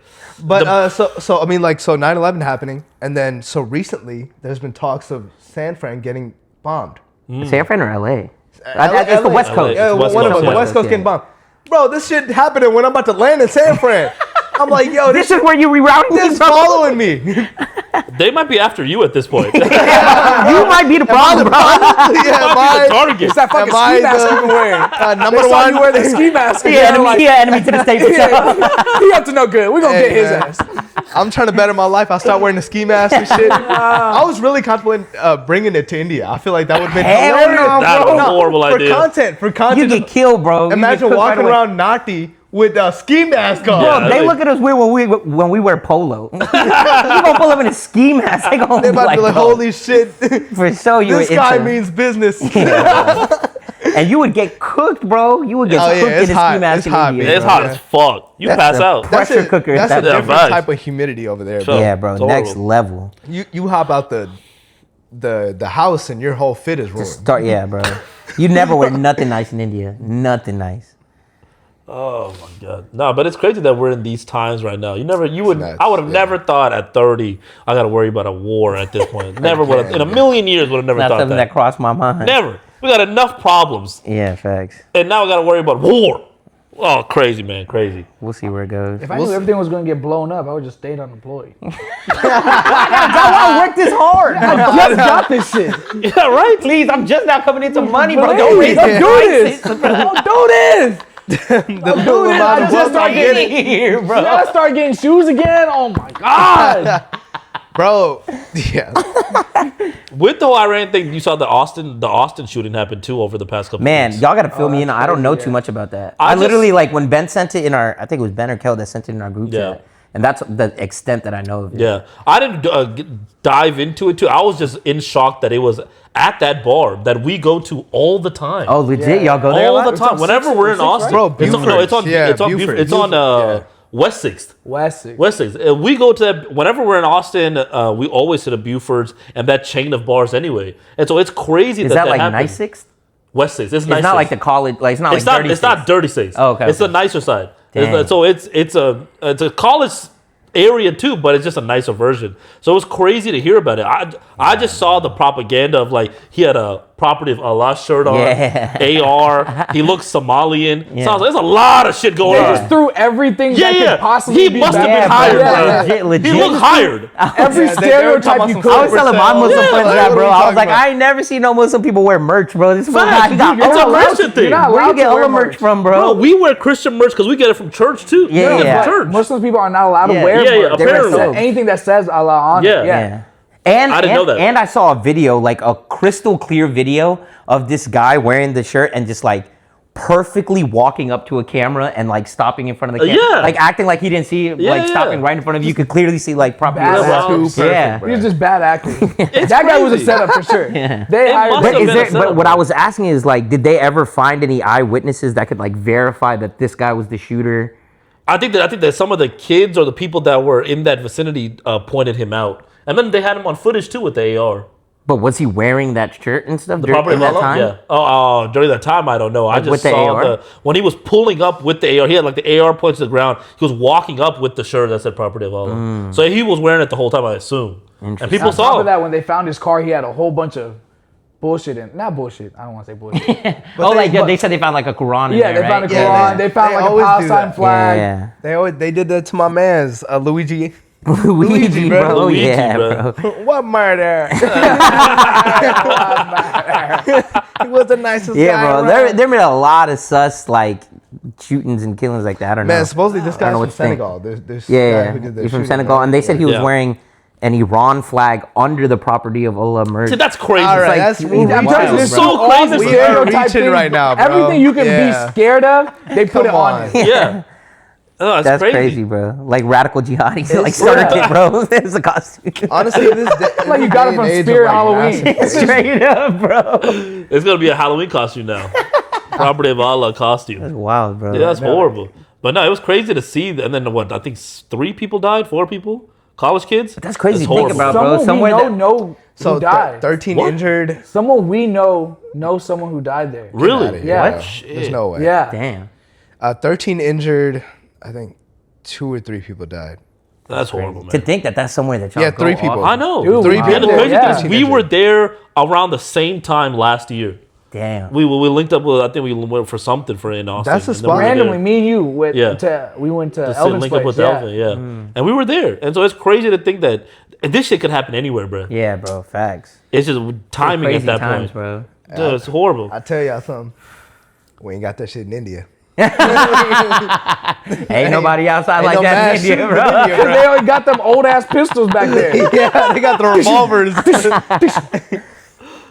But so I mean, like, so 9/11 happening, and then so recently there's been talks of San Fran getting bombed. San Fran or LA? LA. It's the West Coast. Yeah, West one of Coast, them, yeah. West Coast getting bombed. Bro, this shit happening when I'm about to land in San Fran. I'm like, yo, This is where you rerouting me, this bro. following me. they might be after you at this point. You might be the problem, bro. Yeah, my Target. It's that fucking Am I ski mask the- you've been wearing. number They saw one. you wear the ski mask. and Yeah, they're like, enemy to the state for sure. he up to no good. We're going to Hey, get his man. ass. I'm trying to better my life. I start wearing the ski mask and shit. I was really contemplating bringing it to India. I feel like that would have been Hell hilarious. no, That's bro. a horrible for idea. content. For You content. get killed, bro. You Imagine get cooked walking right away. around Nati with a ski mask on. Bro, Yeah, they like- look at us weird when we wear polo. You gonna pull up in a ski mask? They gonna They be might like, be like, bro, holy shit. for sure you This were guy into- means business. and you would get cooked, bro. You would get Oh, yeah, cooked it's in a hot. ski mask It's in hot, India. man. It's bro, hot yeah. as fuck. You pass out. Pressure cooker. That's a Yeah, different vibes. type of humidity over there, Sure. bro. Yeah, bro. It's Next horrible. level. You hop out the house and your whole fit is ruined. Yeah, bro. You never wear nothing nice in India. Nothing nice. Oh my god. No, but it's crazy that we're in these times right now. You would nuts, I would have yeah. never thought at 30 I gotta worry about a war at this point. Never would have in a million years would have never Not thought something that. that crossed my mind. Never. We got enough problems. Yeah, facts. And now we gotta worry about war. Oh, crazy, man. Crazy. We'll see where it goes. If I knew everything was going to get blown up, I would just stayed unemployed. I worked this hard. I just got this shit. Yeah, right? Please, I'm just now coming into money, bro. Please, Don't raise don't the do this. prices. Don't do this. The little Dude, amount I of just work started I get it. Here, bro. Did I start getting shoes again? Oh my God. Bro, yeah. With the whole Iran thing, you saw the Austin shooting happen too over the past couple Man, weeks. y'all gotta fill me in. that's I don't know crazy, too yeah. much about that. I I just- literally like when Ben sent it in I think it was Ben or Kel that sent it in our group Yeah. chat, and that's the extent that I know of it. Yeah, I didn't dive into it too. I was just in shock that it was at that bar that we go to all the time. Oh, legit, y'all go there a all lot? the time. on Whenever Sixth- we're in Sixth, Austin, right? Bro, it's on, no, it's on, Buford's. it's on, Yeah, Buford. It's on Buford's. West Sixth. Wessex. West Sixth. We go to that whenever we're in Austin. We always hit the Buford's and that chain of bars anyway. And so it's crazy Is that that like happens. nice sixth? West Sixth. It's It's nice. not like the college. Like it's not It's like not. dirty It's not sixth. dirty Sixth. Oh, okay, It's the okay. nicer side. Dang. So it's a college area too, but it's just a nicer version. So it was crazy to hear about it. I just saw the propaganda of like he had a property of Allah shirt on, Yeah. AR. He looks Somalian. Yeah. So I was like, there's a lot of shit going They on. just threw everything that could possibly He be must have bad. been hired, bro. bro. Legit. He looked hired. Every Yeah, they were talking stereotype about you some could. I was telling my Muslim Yeah, friends like, that, what bro. are we I was talking like, about? I ain't never seen no Muslim people wear merch, bro. This fool Facts, he got dude, it's a all Christian thing. You're not Where allowed you get to all wear the merch from, bro? Bro, we wear Christian merch because we get it from church too. Yeah, We get it yeah. from church. Muslim people are not allowed to Yeah. wear Yeah, yeah, merch. apparently. Anything that says Allah on Yeah. it. Yeah. And I didn't know that. And I saw a video, like a crystal clear video of this guy wearing the shirt and just like perfectly walking up to a camera and like stopping in front of the camera, Yeah. like acting like he didn't see it, like yeah. stopping right in front of you. You could clearly see like properly. Badass. Too perfect, Yeah. bro. He's just bad acting. That guy was a crazy. setup for sure. Yeah. They It hired must But, have is been a there, but setup, what bro. I was asking is like, did they ever find any eyewitnesses that could like verify that this guy was the shooter? I think that some of the kids or the people that were in that vicinity pointed him out, and then they had him on footage too with the AR. But was he wearing that shirt and stuff The during property of that Allah? time? Yeah. Oh, during that time, I don't know. I just with the saw AR? when he was pulling up with the AR. He had like the AR points to the ground. He was walking up with the shirt that said "Property of Allah." So he was wearing it the whole time, I assume. And people On top saw of him. that, when they found his car, he had a whole bunch of bullshit in. Not bullshit. I don't want to say bullshit. They said they found like a Quran in Yeah, there, they found a right? Quran. Yeah, they found they like a always do Palestine that. flag. Yeah. They did that to my man's Luigi. Luigi, bro. Luigi, Yeah, bro. bro. What murder? He was the nicest Yeah, guy bro. around. There been a lot of sus like shootings and killings like that. I don't know. Man, supposedly this I don't guy's know from what to think. Senegal. There's Yeah, guy who did the he's from shooting, Senegal, right? and they said he was Yeah. wearing an Iran flag under the property of Allah merch. See, that's crazy. All right, like- that's I'm wild, telling you, bro. this so all crazy. the We are stereotype reaching things, right now, bro. Everything you can Yeah. be scared of, they put Come it on on. you. Yeah. Oh, That's crazy, bro. Like radical jihadis, like starter kit, bro. It's a costume. Honestly, this Like you got it from Spirit Halloween. Straight up, bro. It's gonna be a Halloween costume now. Property of Allah costume. That's wild, bro. Yeah, that's horrible. But no, it was crazy to see. And then what? I think 3 people died, 4 people, college kids. That's crazy It's to think horrible. about, bro. Someone Somewhere we that know So who died. 13 What? injured. Someone we know someone who died there. Really? Outta here, Yeah. bro. Shit. There's no way. Yeah. damn. 13 injured. I think 2 or 3 people died. That's horrible, man. To think that that's somewhere that y'all Yeah, go 3 off. people. I know. Dude, 3 we people. And the did, crazy yeah. thing is, we were there around the same time last year. Damn. We linked up with. I think we went for something for in Austin. That's the and then we spot. were Randomly, there. me and you went Yeah. we went to Just to Elvin's link place. up with yeah. Elvin, yeah. And we were there, and so it's crazy to think that this shit could happen anywhere, bro. Yeah, bro. Facts. It's just timing Crazy at that times, point, bro. Dude, it's horrible. I tell y'all something. We ain't got that shit in India. Ain't nobody outside Ain't like no that mass in India, shooting bro. in India, bro. They always got them old ass pistols back there. Yeah, they got the revolvers.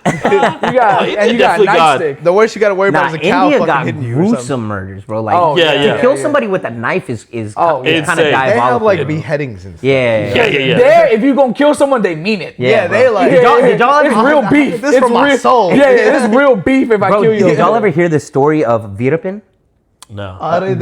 You got definitely got- nightstick. The worst you got to worry about Nah, is a cow India fucking got hitting you or something. gruesome murders, bro. Like, Oh, Yeah, to yeah. kill somebody with a knife is Oh, kind of insane. They have diabolical. like beheadings and stuff. yeah. Yeah. There, if you gonna kill someone, they mean it. Yeah, bro. they like. Did y'all it's ever- real beef. This it's from my real, soul. Yeah, it's real beef if I Bro, kill you. did y'all ever hear the story of Veerrappan? No. He's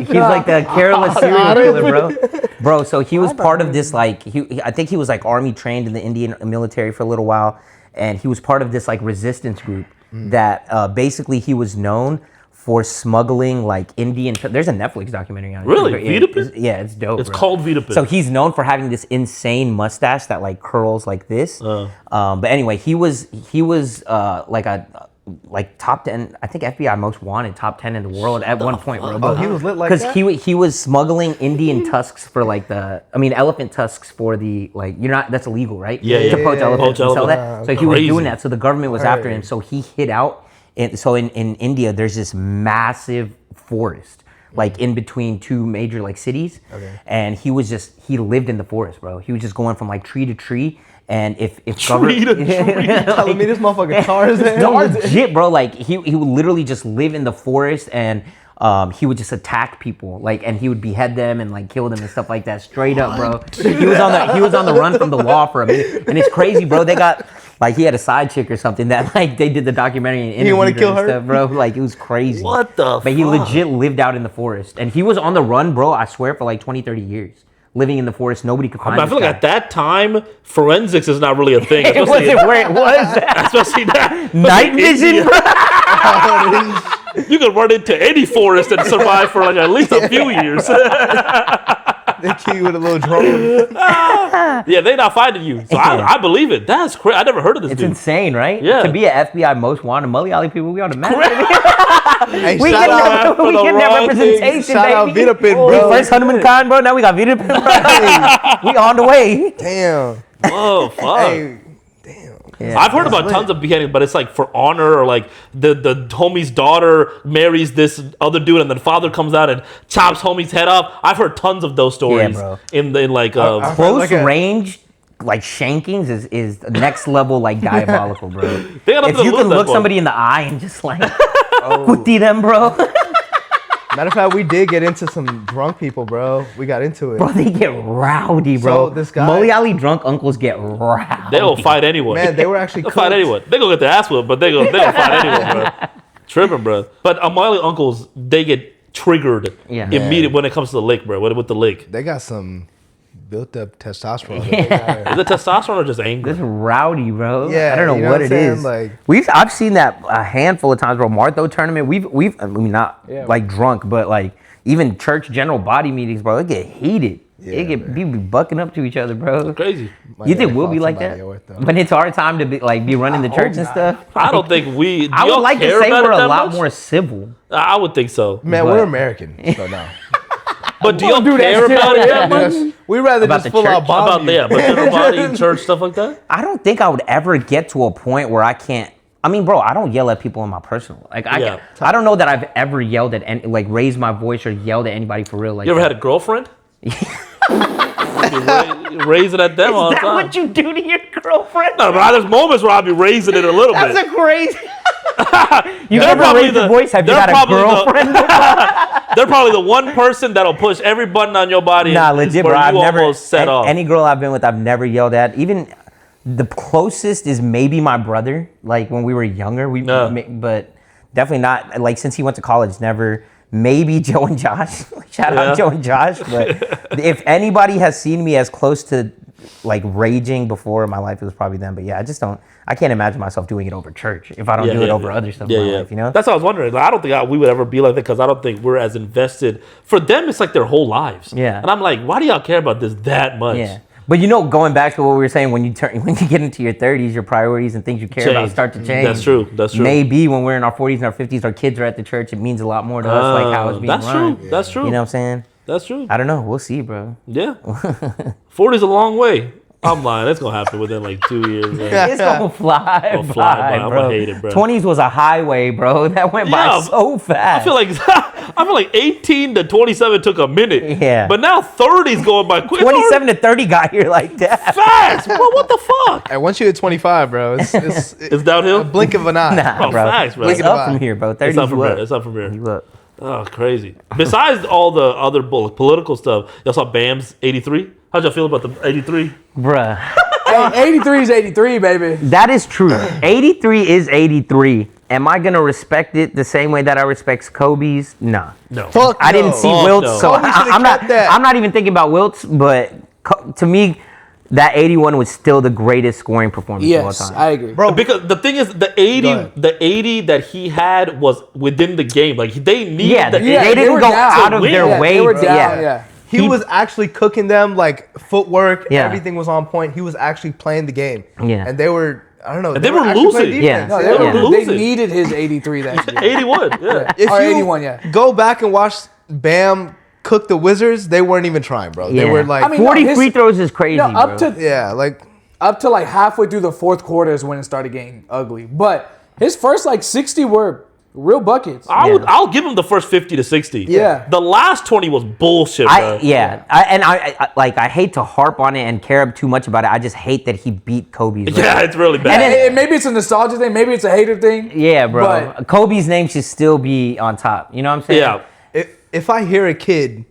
like the Kerala serial killer, bro. Bro, so he was part of this like I think he was like army trained in the Indian military for a little while, and he was part of this like resistance group that basically he was known for smuggling like Indian. There's a Netflix documentary on it. Really? Yeah, Veerrappan? yeah, it's dope. It's bro. called Veerrappan. So he's known for having this insane mustache that like curls like this. But anyway, he was like top 10. I think FBI most wanted top 10 in the world at one point, bro. Oh, he was lit like Because that? he was smuggling Indian tusks for like elephant tusks for the like that's illegal, right? Yeah, To yeah. poach Yeah, elephants poach and sell elephants. that. So he was Crazy. doing that. So the government was after him. So he hid out. And so in India, there's this massive forest, like in between 2 major like cities. And he lived in the forest, bro. He was just going from like tree to tree. And if Tree to tree. Telling me this motherfucker Tarzan. no, legit, bro. Like he would literally just live in the forest and he would just attack people, like, and he would behead them and like kill them and stuff like that. Straight up, bro. He was on the run from the law for a minute, and it's crazy, bro. They got like he had a side chick or something that like they did the documentary and didn't wanna interviewed kill her and her? stuff, bro. Like it was crazy. What the But he fuck? legit lived out in the forest, and he was on the run, bro. I swear for like 20, 30 years. Living in the forest, nobody could find I feel this like at that time, forensics is not really a thing. guy. It Especially, wasn't where it was. especially that. Night vision, bro. You could run into any forest and survive for like at least a few years. They kill you with a little drone. Yeah, they not finding you. So I believe it. That's crazy. I never heard of this It's dude. insane, right? Yeah. To be an FBI most wanted Malayali people, we on the map. Hey, We shout get out, that, we get that representation, shout out baby. Veerrappan, bro. First Hanuman Khan, bro. Now we got Veerrappan, bro. We on the way. Damn. Whoa, fuck. Hey, damn. Yeah. I've heard about tons of beheadings, but it's like for honor, or like the homie's daughter marries this other dude, and then father comes out and chops homie's head off. I've heard tons of those stories. bro. In like Close like a- range, like shankings is next level, like diabolical, bro. They got nothing If to you lose can at that look point. somebody in the eye and just like kuti them, bro. Matter of fact, we did get into some drunk people, bro. We got into it. Bro, they get rowdy, bro. So this guy- Malayali drunk uncles get rowdy. they'll fight anyone. Man, they were actually They'll fight cooked. anyone. They gonna get their ass whipped, but they gonna fight anyone, bro. Tripping, bro. But Amali uncles, they get triggered immediately when it comes to the lick, bro. With the lick. They got some built-up testosterone. Is it testosterone or just anger? This rowdy, bro. Yeah, I don't know you know what what it I'm saying? is. Like- I've seen that a handful of times, bro. Martho tournament. We've I mean not like drunk, but like even church general body meetings, bro. It get heated. It get people be bucking up to each other, bro. Crazy. You think gotta we'll be call like that somebody or when it's our time to be running the church and stuff? I don't think we. I would y'all like to care say about we're it a that lot much? more civil. I would think so. Man, But- we're American, so no. But do y'all do that care shit about it over that much? Yes. We rather About just the full church? out bomb About you. yeah, but general body, church, stuff like that. I don't think I would ever get to a point where I can't. I mean, bro, I don't yell at people in my personal. Like, Yeah. I don't know that I've ever yelled at any, like raised my voice or yelled at anybody for real. Like, You ever had a girlfriend? You raise it at them all the Is that time. what you do to your girlfriend? No, but there's moments where I'll be raising it a little That's bit. a crazy. You They're never probably raised your the- voice? Have you they're had a probably the- girlfriend? They're probably the one person that'll push every button on your body. Nah, legit, where bro. I've you never almost set off. any girl I've been with, I've never yelled at. Even the closest is maybe my brother. Like when we were younger, but definitely not. Like since he went to college, never. Maybe Joe and Josh. Shout out Joe and Josh. But if anybody has seen me as close to like raging before in my life, it was probably them. But yeah, I can't imagine myself doing it over church if I don't do it over other stuff in my life, you know? That's what I was wondering. Like, I don't think we would ever be like that because I don't think we're as invested. For them, it's like their whole lives. Yeah. And I'm like, why do y'all care about this that much? Yeah. But you know, going back to what we were saying, when you get into your 30s, your priorities and things you care about Change. start to change. That's true. That's true. Maybe when we're in our 40s and our 50s, our kids are at the church, it means a lot more to us, like how it's being That's run. true. That's true. You know what I'm saying? That's true. I don't know. We'll see, bro. Yeah. 40's a long way. I'm lying. That's going to happen within like 2 years. Man. It's gonna fly, Gonna fly by. I'm bro. gonna hate it, bro. 20s was a highway, bro. That went by Yeah, so fast. I feel like 18 to 27 took a minute. Yeah. But now 30's going by quick. 27 to 30 got here like that. Fast, bro. What the fuck? And once you hit 25, bro, It's downhill. a blink of an eye. Nah, Bro, bro. facts, bro. It's It's up from here, bro. 30's It's up from you here. up. It's up from here. You up. Oh, crazy. Besides all the other political stuff, y'all saw Bam's 83? How'd y'all feel about the 83? Bruh. Hey, 83 is 83, baby. That is true. 83 is 83. Am I gonna respect it the same way that I respect Kobe's? Nah. No. Fuck I didn't no. see Fuck Wilt's, no. so Kobe should've I'm not. kept that. I'm not even thinking about Wilt's, but to me, that 81 was still the greatest scoring performance of Yes, all time. I agree. Bro, Because the thing is, the ahead. 80 that he had was within the game. Like they needed Yeah, the they 80. didn't were go down. out of win. their Yeah, way. they were to- down, yeah. he was actually cooking them, like footwork, Yeah. everything was on point. He was actually playing the game. Yeah. And they were, I don't know. And they were actually playing losing. defense. Yeah. No, Yeah. they losing. needed his 83 that year. 81. Yeah. If Or you 81, yeah. go back and watch Bam cook the Wizards, they weren't even trying, bro. They Yeah. were like, I mean, 40 no, his- free throws is crazy, No, up bro. to yeah, like, like halfway through the fourth quarter is when it started getting ugly. But his first like 60 were real buckets. I'll give him the first 50 to 60. Yeah. The last 20 was bullshit, bro. I hate to harp on it and care too much about it. I just hate that he beat Kobe's record. Yeah, it's really bad. And then- Maybe it's a nostalgia thing. Maybe it's a hater thing. Yeah, bro. But- Kobe's name should still be on top. You know what I'm saying? Yeah. if I hear a kid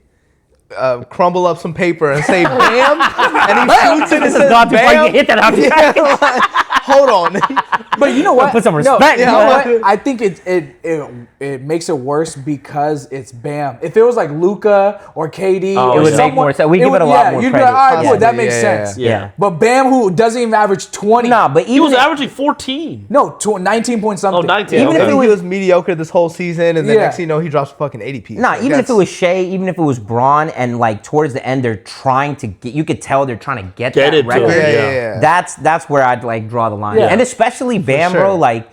crumble up some paper and say Bam, and he shoots it and This is says not too far. You Bam, hit that out. Hold on. But you know what? Put some No, respect. you know Yeah. what? I think it makes it worse because it's Bam. If it was like Luka or KD, Oh, or it would make someone, more sense. We give it a lot more you'd be credit. like, all right, cool, Yeah. that makes Yeah. sense. Yeah. But Bam, who doesn't even average 20. Nah, but He was even averaging 14. No, 19 point something. Oh, 19. Even okay. if it He was mediocre this whole season, and then Yeah. next thing you know, he drops fucking 80 piece. Nah, Like, even if that's- it was Shea, even if it was Braun, and like towards the end, they're trying to get. You could tell they're trying to get Get that it to record. him, Yeah. That's where I'd like draw the line, Yeah. and especially Bam, sure. bro. Like,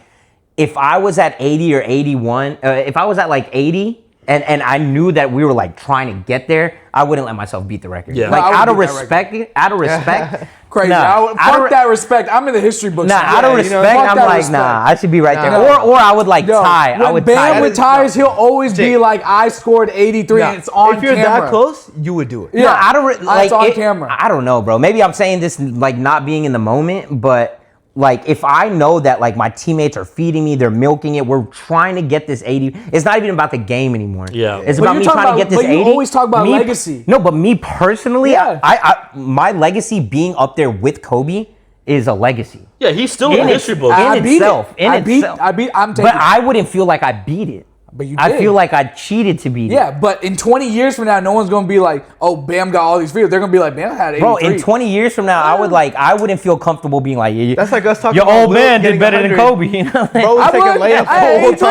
if I was at 80 or 81, if I was at like 80. And I knew that we were like trying to get there, I wouldn't let myself beat the record. Yeah. Like No, I out of would beat that respect, out of respect, Crazy. Nah, Fuck that respect. I'm in the history books. Nah, now. out of you know, respect, fuck I'm that like, respect. nah, I should be right there. Nah. Or I would like Yo, tie. I when would Bam tie. retires, he'll always be Jake. like, I scored 83 Nah, and it's on if you're camera. that close, you would do it. Yeah. No, I don't like It's on it- camera. I don't know, bro. Maybe I'm saying this like not being in the moment, but like if I know that like my teammates are feeding me, they're milking it, we're trying to get this 80. It's not even about the game anymore. Yeah. It's But about you're me talking trying to get about- this but you 80. always talk about Me- legacy. No, but me personally, Yeah. my legacy being up there with Kobe is a legacy. Yeah, he's still in In the its- history book. in I beat itself, it. in I beat. itself. I'm taking. But I wouldn't feel like I beat it. But you I did. feel like I cheated to beat it. Yeah, but in 20 years from now, no one's gonna be like, "Oh, Bam got all these free throws." They're gonna be like, "Bam had 83." Bro, in 20 years from now, I wouldn't feel comfortable being like, yeah, That's like us talking your about old Wilt man did getting better than 100. Kobe. You know? Bro was I taking would. layups Hey, the whole 83.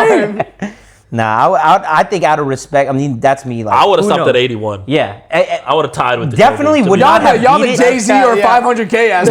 time. Nah, I think out of respect, I mean, that's me. Like, I would have who stopped knows? at 81. Yeah. I would have tied with the Definitely Kobe, to would be not honest. have Y'all beat the it. Jay Z or Yeah. 500K ass.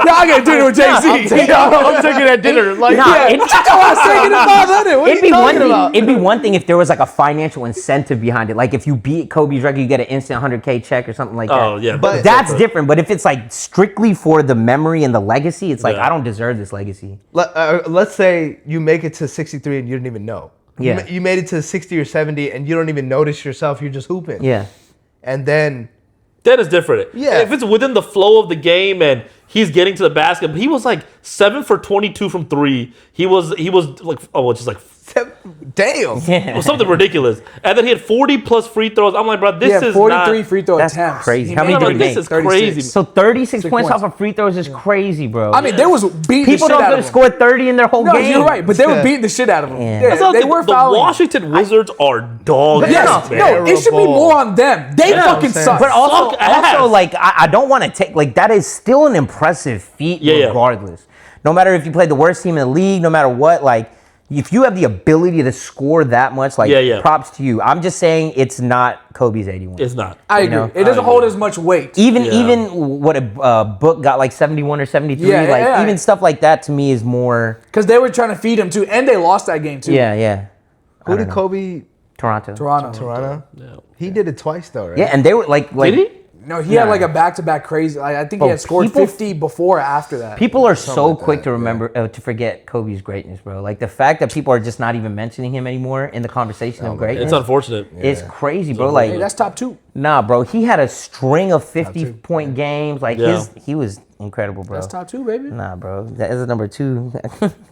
Y'all get dinner with Jay Z. I'm taking that dinner. Like, Nah, yeah. it- I was taking it 500. What are It'd you be one talking thing. about? It'd be one thing if there was like a financial incentive behind it. Like if you beat Kobe's record, you get an instant 100K check or something like that. Oh, yeah. But That's different. But if it's like strictly for the memory and the legacy, it's like Yeah. I don't deserve this legacy. Let's say you make it to 63 and you didn't even know. Yeah. You made it to 60 or 70 and you don't even notice yourself. You're just hooping. Yeah. And then That is different. Yeah. If it's within the flow of the game and he's getting to the basket, he was like 7 for 22 from 3. He was like, just like damn. Yeah. something ridiculous. And then he had 40 plus free throws. I'm like, bro, this Yeah, is 43 not. free throw That's attempts. crazy. He How made many No, did no, he this make? is 36. crazy. So 36 points points. off of free throws is crazy, bro. I mean, they was beating people the shit don't out of him. score 30 in their whole No, game. you're right, but they were Yeah. beating the shit out of him. Yeah. Yeah, That's not they the, were the fouling. Washington Wizards are dogs. Yes, man. no, it should be Terrible. more on them. They Yeah, fucking I'm saying. suck. But also, Suck ass. like, I don't want to take, like, that is still an impressive feat Yeah, yeah. regardless. No matter if you play the worst team in the league, no matter what, like, if you have the ability to score that much, like, Yeah. props to you. I'm just saying it's not Kobe's 81. It's not. I agree. know? It doesn't I hold agree. as much weight. even Yeah. what a book got like 71 or 73, Yeah, like yeah. even stuff like that to me is more. Because they were trying to feed him too, and they lost that game too. Yeah. Who did Kobe? Toronto. Toronto. Yeah. He did it twice though, right? Yeah, and they were like Did he? No, he had like a back-to-back crazy. I think he Bro, had scored people- 50 before or after that. people are so like quick that, to remember to forget Kobe's greatness, bro. Like the fact that people are just not even mentioning him anymore in the conversation of greatness. It's unfortunate. It's crazy, bro. It's Like Hey, that's top 2. nah, bro. He had a string of 50-point games. Like Yeah. he was incredible, bro. That's top 2, baby. Nah, bro. That is number 2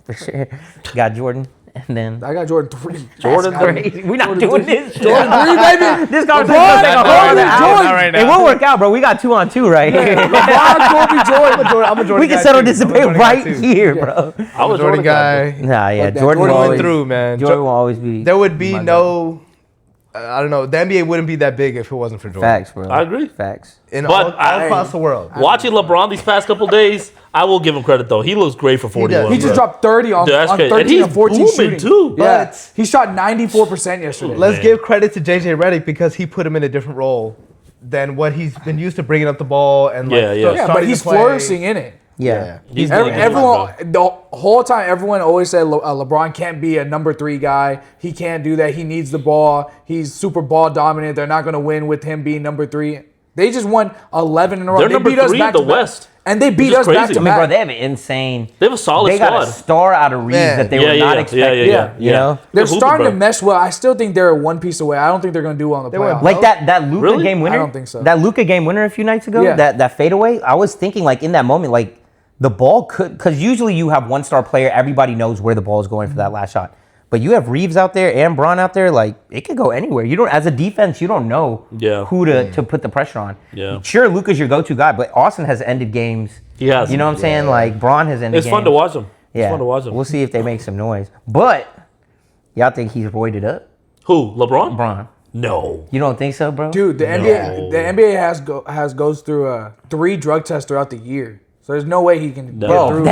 for sure. Got Jordan, and then I got Jordan 3. Jordan crazy. We're not doing this. Jordan 3, baby. This conversation gonna take a whole other hour. Jordan. Not right It now. won't work out, bro. We got 2-on-2 right here. LeBron, Kobe, Jordan. I'm a Jordan We can guy settle too. this I'm a debate Jordan guy right too. here, bro. I was a Jordan guy. Nah, yeah. Fuck that. Jordan will Jordan went always, through, man. Jordan will always be There would be no. I don't know. The NBA wouldn't be that big if it wasn't for Jordan. facts, bro. I agree. Facts. In But all I- across the world. Watching LeBron these past couple days, I will give him credit though. He looks great for 41. He just dropped 30 on, Dude, that's on crazy. 13 And he's and 14 booming, shooting. too. Yeah. But- He shot 94% yesterday. Let's Man. give credit to JJ Redick because he put him in a different role than what he's been used to bringing up the ball and like Yeah, yeah. start- yeah, but starting he's to play. flourishing in it. Yeah. He's Every, doing good, everyone, bro. the whole time, everyone always said LeBron can't be a number 3 guy. He can't do that. He needs the ball. He's super ball dominant. They're not going to win with him being number 3. They just won 11 in a row. They're They number beat us 3 in back the to back. West. And they beat is us back crazy. to I mean, bro, back. they have an insane. They have a solid They got a squad. star out of Reeves Man. that they Yeah, were yeah, not yeah, expecting. yeah. You know, They're Good hooping, starting to bro. mesh well. I still think they're one piece away. I don't think they're going to do well in the went playoffs. like that Luka Really? game winner. I don't think so. That Luka game winner a few nights ago. Yeah. That fadeaway. I was thinking like in that moment, like the ball could, because usually you have one star player, everybody knows where the ball is going for that last shot. But you have Reeves out there and Braun out there, like it could go anywhere. You don't, as a defense, you don't know who to put the pressure on. Yeah. Sure, Luka's your go-to guy, but Austin has ended games. He has. You know what I'm saying? Like Braun has ended games. It's fun to watch him. Yeah. It's fun to watch him. We'll see if they make some noise. But y'all think he's roided up? Who? LeBron? Braun. No. You don't think so, bro? Dude, the NBA has goes through 3 drug tests throughout the year. So there's no way he can get through.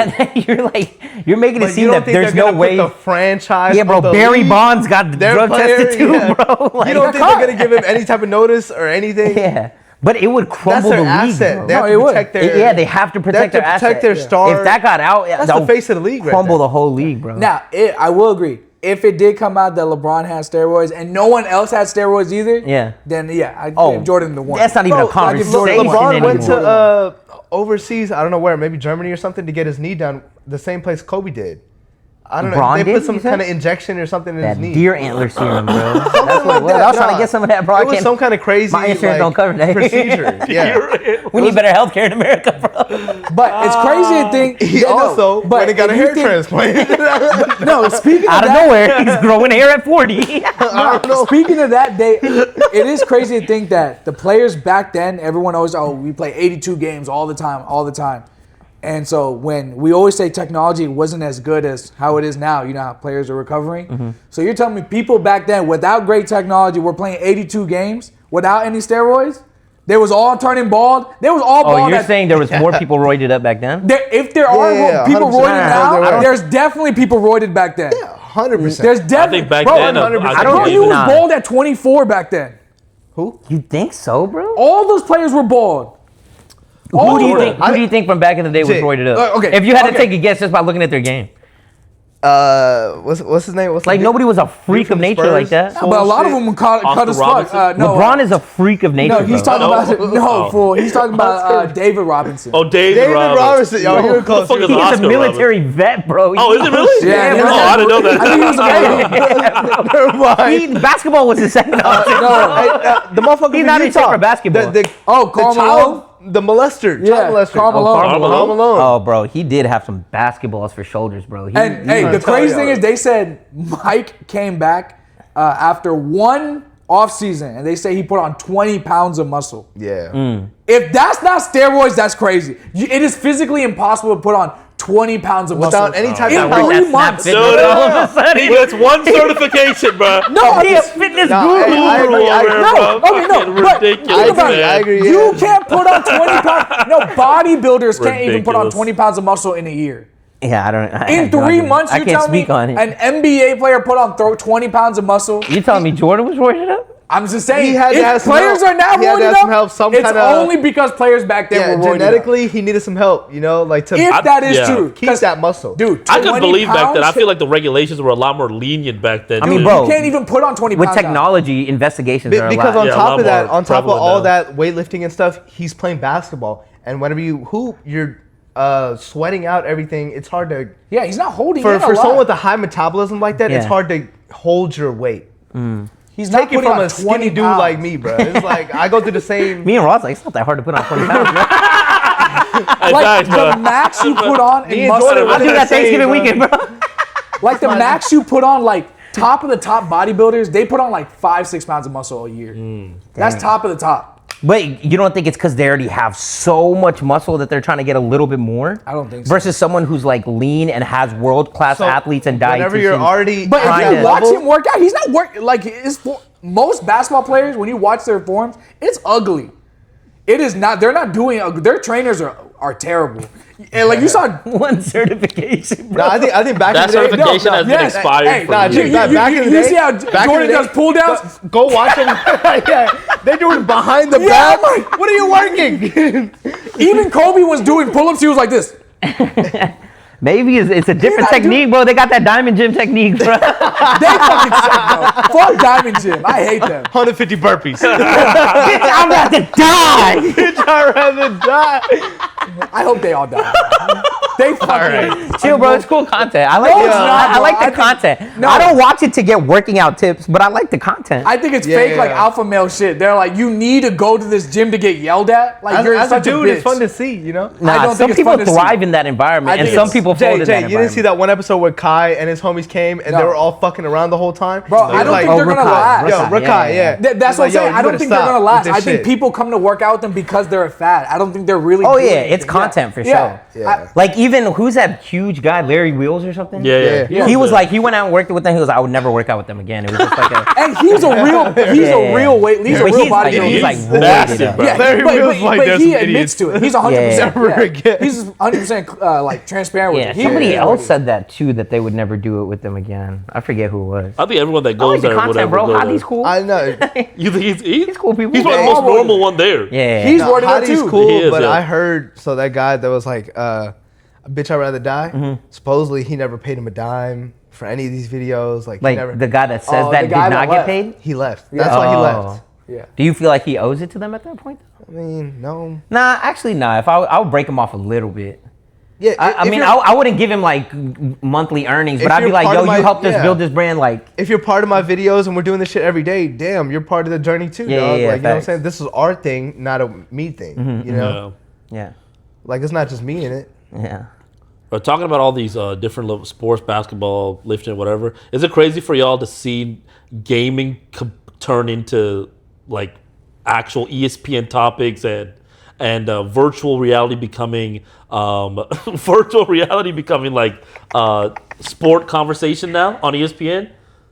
You're making it seem that there's no way. The franchise. Yeah, bro. Barry league, Bonds got drug tested too, bro. Like, you don't think they're gonna give him any type of notice or anything? Yeah. But it would crumble the league. Asset. Bro. They have to protect their. They have to protect their asset. Their star. If that got out, that's the face of the league. Crumble the whole league, bro. Now, I will agree. If it did come out that LeBron has steroids and no one else had steroids either, then I give Jordan the one. That's not even a conversation LeBron anymore. went to overseas, I don't know where, maybe Germany or something, to get his knee done, the same place Kobe did. I don't know. They put some kind of injection or something in his knee. Deer antler serum, bro. That's what it was. I was trying to get some of that, bro. It was some kind of crazy my insurance don't cover that. procedure. Yeah. We need better healthcare in America, bro. But it's crazy to think he also went and got a hair transplant. No, speaking out of nowhere, he's growing hair at 40. Speaking of that, it is crazy to think that the players back then, everyone always, we play 82 games all the time. And so when we always say technology wasn't as good as how it is now, you know how players are recovering. Mm-hmm. So you're telling me people back then without great technology were playing 82 games without any steroids? They was all turning bald. They was all bald. Oh, you're saying there was more people roided up back then? If there are people roided now, there's definitely people roided back then. Yeah, 100%. There's definitely. I think back then, I don't you was bald at 24 back then. Who? You think so, bro? All those players were bald. Who do you think from back in the day was roided up? Okay. If you had to take a guess just by looking at their game. What's his name? Like nobody was a freak of nature like that. No, but a lot of them were cut as fuck. No, LeBron is a freak of nature. No, he's talking about fool. He's talking about David Robinson. Oh, David Robinson. Yo, you're close. He's a military vet, bro. Oh, is it really? Yeah. Oh, I didn't know that. I think he was Never mind. Basketball was his second option. The motherfucker. He's not even fit for basketball. Karl Malone? The molester. Yeah, Karl Malone. Oh, bro, he did have some basketballs for shoulders, bro. The crazy thing is they said Mike came back after one offseason, and they say he put on 20 pounds of muscle. Yeah. If that's not steroids, that's crazy. It is physically impossible to put on 20 pounds of muscle. Without any type in of 3 months. Dude, all of a sudden. That's one certification, bro. No, he a fitness guru. Ridiculous, I agree. You can't put on 20 pounds. No, bodybuilders can't even put on 20 pounds of muscle in a year. Yeah, I don't. In 3 months, I you can't tell me speak on it. an NBA player put on 20 pounds of muscle. You telling me Jordan was roided up? I'm just saying, He had to have if some players help. are now He had to roided have some help, some it's kinda- only because players back then were roided genetically, he needed some help, you know, like to If that is true. keep that muscle. Dude, I couldn't 20 believe back then. I pounds? feel like the regulations were a lot more lenient back then. I mean, too. bro, You can't even put on 20 With pounds. technology, investigations are Because allowed. on Yeah, a top lot of that, more on top of prevalent all now. that weightlifting and stuff, he's playing basketball. And whenever you hoop, you're sweating out everything. It's hard to Yeah, he's not holding for in a someone lot. with a high metabolism like that. It's Yeah. hard to hold your weight. He's not Take it putting from on a 20 skinny dude pounds. like me, bro. It's like I go through the same. Me and Ross, like, it's not that hard to put on 20 pounds, bro. Like the max you put on Me in and Jordan muscle. I do that Thanksgiving Same, weekend, bro. Like the max you put on, like top of the top bodybuilders, they put on like 5-6 pounds of muscle a year. That's top of the top. But you don't think it's because they already have so much muscle that they're trying to get a little bit more? I don't think so. Versus someone who's like lean and has world-class So, athletes and dietitians. Whenever you're already, But Trying if you to- watch him work out, he's not working like most basketball players. When you watch their forms, it's ugly. It is not. They're not doing. Their trainers are terrible. And like you saw. one certification, bro. No, I think back That in the day, certification has been expired for nah, years. Jick, back in the day, You see how back in Jordan the day, does pull downs? Go watch them. Yeah, they're doing behind the Yeah, back. I'm like- What are you working? Even Kobe was doing pull-ups. He was like this. Maybe it's a different not technique, bro. They got that diamond gym technique, bro. They fucking suck, bro. Fuck Diamond Gym. I hate them. 150 burpees. I'm about to die. I'd rather gonna die. I hope they all die. They fucking Chill, bro. It's cool content. I like No, it. it's not, I bro. like I the think- content. no. I don't watch it to get working out tips, but I like the content. I think it's Yeah, fake, like yeah. alpha male shit. They're like, you need to go to this gym to get yelled at. Like you're As a such dude, bitch. it's fun to see, you know? I Nah, don't some think it's people fun to see. thrive in that environment, I and think some it's- people fold in that Jay, you environment. didn't see that one episode where Kai and his homies came and No. they were all fucking around the whole time? Bro, I don't think they're gonna last. Yo, Rakai, Rakai, yeah. That's what I'm He's like, yo, saying. you I don't better think they're stop gonna with last. this I think shit. people come to work out with them because they're a fad. I don't think they're really. Oh doing yeah, anything. it's content for Yeah. sure. Yeah. Like even who's that huge guy, Larry Wheels or something? Yeah. Yeah. He was like, he went out and worked with them. He was like, I would never work out with them again. It was just like a. And he's a real, weight. He's a But real he's like, bodybuilder. he's like He's roided massive, up. bro. Yeah, Larry Wheels like, but there's he some admits idiots. to it. He's 100%. Yeah. Never again. He's 100% like transparent with Yeah, it. He somebody admits else it. said that too, that they would never do it with them again. I forget who it was. I think everyone that I like goes the there would content, ever bro. go there. Hadi's cool. I know. You think he's cool people. He's one of the Yeah. most normal one there. Yeah. He's No, working out Hadi's too. cool, He is, but yeah. I heard, so that guy that was like, bitch, I'd rather die, Mm-hmm. supposedly he never paid him a dime for any of these videos. Like, he like never, the guy that says Oh, that the did guy not that get left. paid. he left. That's why he left. Yeah. Do you feel like he owes it to them at that point? I mean, no. Nah, actually, nah. If I would break him off a little bit. Yeah, I if mean, you're- I wouldn't give him like monthly earnings, but If I'd be you're like, part yo, of you my- helped us yeah. build this brand. Like, if you're part of my videos and we're doing this shit every day, damn, you're part of the journey too, Yeah, dog. yeah, Like, you know what I'm facts. saying? This is our thing, not a me thing. You know, Yeah. yeah, like it's not just me in it. yeah. But talking about all these different sports, basketball, lifting, whatever, is it crazy for y'all to see gaming turn into like actual ESPN topics and virtual reality becoming like sport conversation now on ESPN?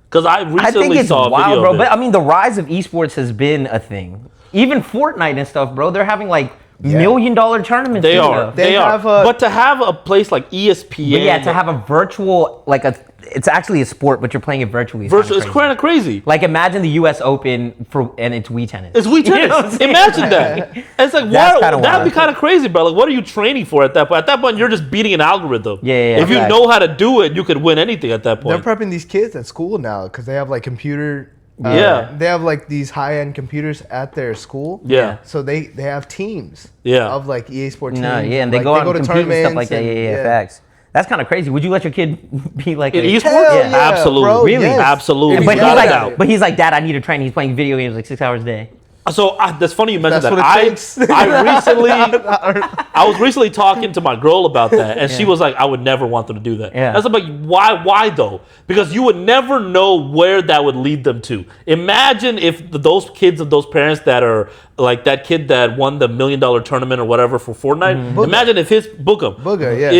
Because I I recently think it's saw a wild, video bro. of it. But I mean, the rise of esports has been a thing. Even Fortnite and stuff, bro. They're having like $1 million tournaments. They and are. stuff. They They are. have a- But to have a place like ESPN, But yeah, to have a virtual, like it's actually a sport, but you're playing it virtually. virtual, it's crazy. kind of crazy. Like imagine the U.S. Open and it's Wii tennis. It's Wii You know what I'm tennis. saying? Imagine that. And it's like, That's why, kinda that'd be wild. kind of crazy, bro. Like, what are you training for at that point? At that point, you're just beating an algorithm. Yeah, If you facts. know how to do it, you could win anything at that They're point. prepping these kids at school now because they have like computer. Yeah. They have like these high-end computers at their school. Yeah. So they have teams. Yeah. Of like EA Sports No, teams. yeah, and they Like, go out and compete and stuff like tournaments that. Yeah, facts. That's kind of crazy. Would you let your kid be like In a- esports? Hell Yeah. yeah, Absolutely. bro, Really? yes. Absolutely. If But he's he's got like, that. but he's like, Dad, I need to train. He's playing video games like 6 hours a day. So that's funny you mentioned That's that. what it takes. I was recently talking to my girl about that, and she was like, "I would never want them to do that." Yeah. That's like, why? Why though? Because you would never know where that would lead them to. Imagine if those kids of those parents that are like that kid that won the $1 million tournament or whatever for Fortnite. Imagine if his Booger, yeah.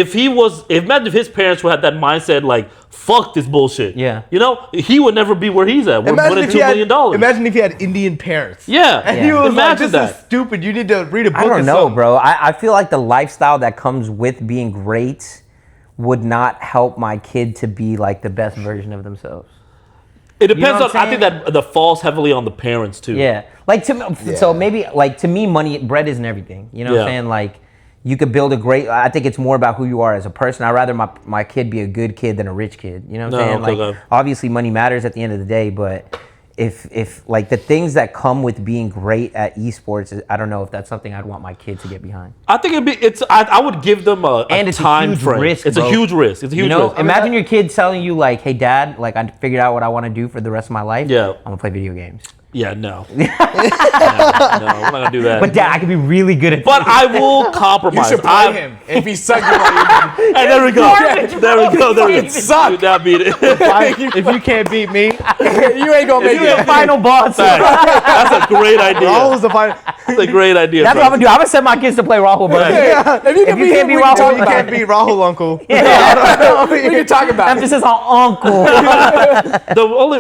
Imagine if his parents had that mindset like, "Fuck this bullshit." Yeah. You know, he would never be where he's at. We're Imagine winning if, he $2 had, million. imagine if he had Indian parents. Yeah. And Yeah. he was like, Imagine this is that. stupid. You need to read a book I or don't know, something. bro. I feel like the lifestyle that comes with being great would not help my kid to be like the best version of themselves. It depends what on. I'm I think that falls heavily on the parents too. Yeah. Like so maybe like to me, bread isn't everything. You know what I'm Yeah. saying? Like you could build a great, I think it's more about who you are as a person. I'd rather my kid be a good kid than a rich kid. You know what I'm saying? okay, Like okay. obviously money matters at the end of the day, but if like the things that come with being great at esports, I don't know if that's something I'd want my kid to get behind. I think I would give them a And it's a time huge frame. risk, It's bro. a huge risk. It's a huge You know, risk. imagine your kid telling you like, "Hey, Dad, like I figured out what I want to do for the rest of my life. Yeah. I'm gonna play video games. Yeah, no. no, we're not gonna do that. But Dad, I could be really good at. But I will You compromise. should play him. If he sucks, you Hey, there we go. There we go. There we go. suck. Dude, that beat it. If you can't beat me, you ain't gonna make the it. final boss. That's a great idea. Rahul's the final. That's a great idea. That's bro. what I'm gonna do. I'm gonna send my kids to play Rahul, bro. If you can If you beat can't him, beat we can Rahul, talk You about can't it. beat Rahul, uncle. We can talk about it. Emphasis on uncle.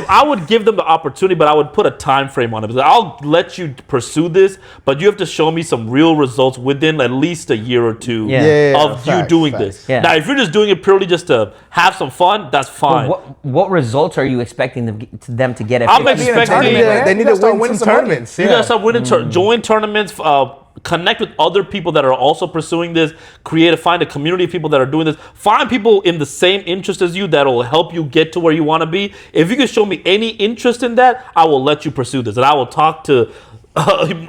I would give them the opportunity, but I would put a time frame on it. I'll let you pursue this, but you have to show me some real results within at least a year or two Yeah. of you facts, doing facts. this. Yeah. Now, if you're just doing it purely just to have some fun, that's fine. What results are you expecting them to get? If I'm if- Be in a expecting- tournament, man. They You need gotta to start win winning some money. tournaments. You Yeah. gotta start winning, join tournaments, connect with other people that are also pursuing this. Find a community of people that are doing this. Find people in the same interest as you that will help you get to where you want to be. If you can show me any interest in that, I will let you pursue this, and I will talk to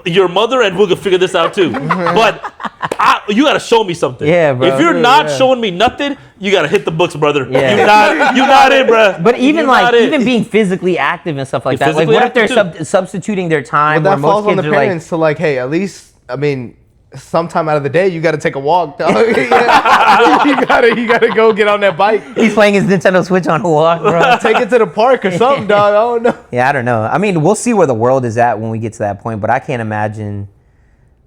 your mother, and we'll figure this out too. But you gotta show me something. Yeah, bro. If you're not showing me nothing, you gotta hit the books, brother. Yeah. You're not in, bro. But even You're not in. even being physically active and stuff like that. Like, physically what if they're active substituting their time? But that where most falls on the kids are like, parents to like, hey, at least, I mean, sometime out of the day, you got to take a walk, dog. you gotta go get on that bike. he's playing his Nintendo Switch on a walk, bro. Take it to the park or something, dog. I don't know. Yeah, I don't know. I mean, we'll see where the world is at when we get to that point, but I can't imagine.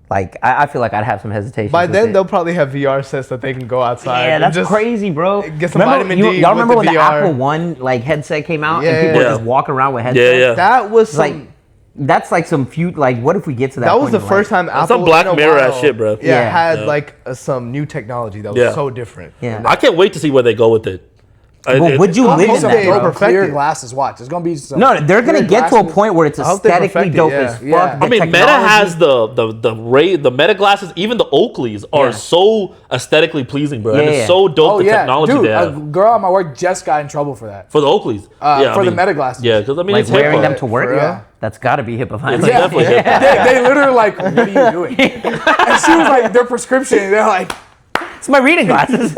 Like, I feel like I'd have some hesitation. By with then, it. they'll probably have VR sets that they can go outside. Yeah, and that's just crazy, bro. Get some vitamin D. Y'all remember with when the VR. Apple One like headset came out Yeah. and people were Yeah. just walking around with headsets? Yeah. That was Like, some. that's like some few. Like, what if we get to that? That was point the of, first like, time Apple. some Black in a Mirror ass while, shit, bro. Yeah. had like some new technology that was Yeah. so different. Yeah. I can't wait to see where they go with it. Well, would you I live hope in that, they bro? perfect Clear it. glasses. Watch. It's gonna be some No, they're gonna clear get to a glasses. point where it's I hope they aesthetically perfect it, dope yeah. as fuck. Yeah. The I mean, Meta technology- has the Meta glasses. Even the Oakleys are Yeah. so aesthetically pleasing, bro. And Yeah, it's yeah. so dope Oh the yeah, technology dude. they A have girl at my work just got in trouble for that. for the Oakleys. For the Meta glasses. Yeah, because I mean, like it's wearing hip-hop. them to work. For real? Yeah. That's got to be HIPAA violation. It's definitely hip-hop. They literally like, what are you doing? And she was like, their prescription. They're like, It's my reading glasses.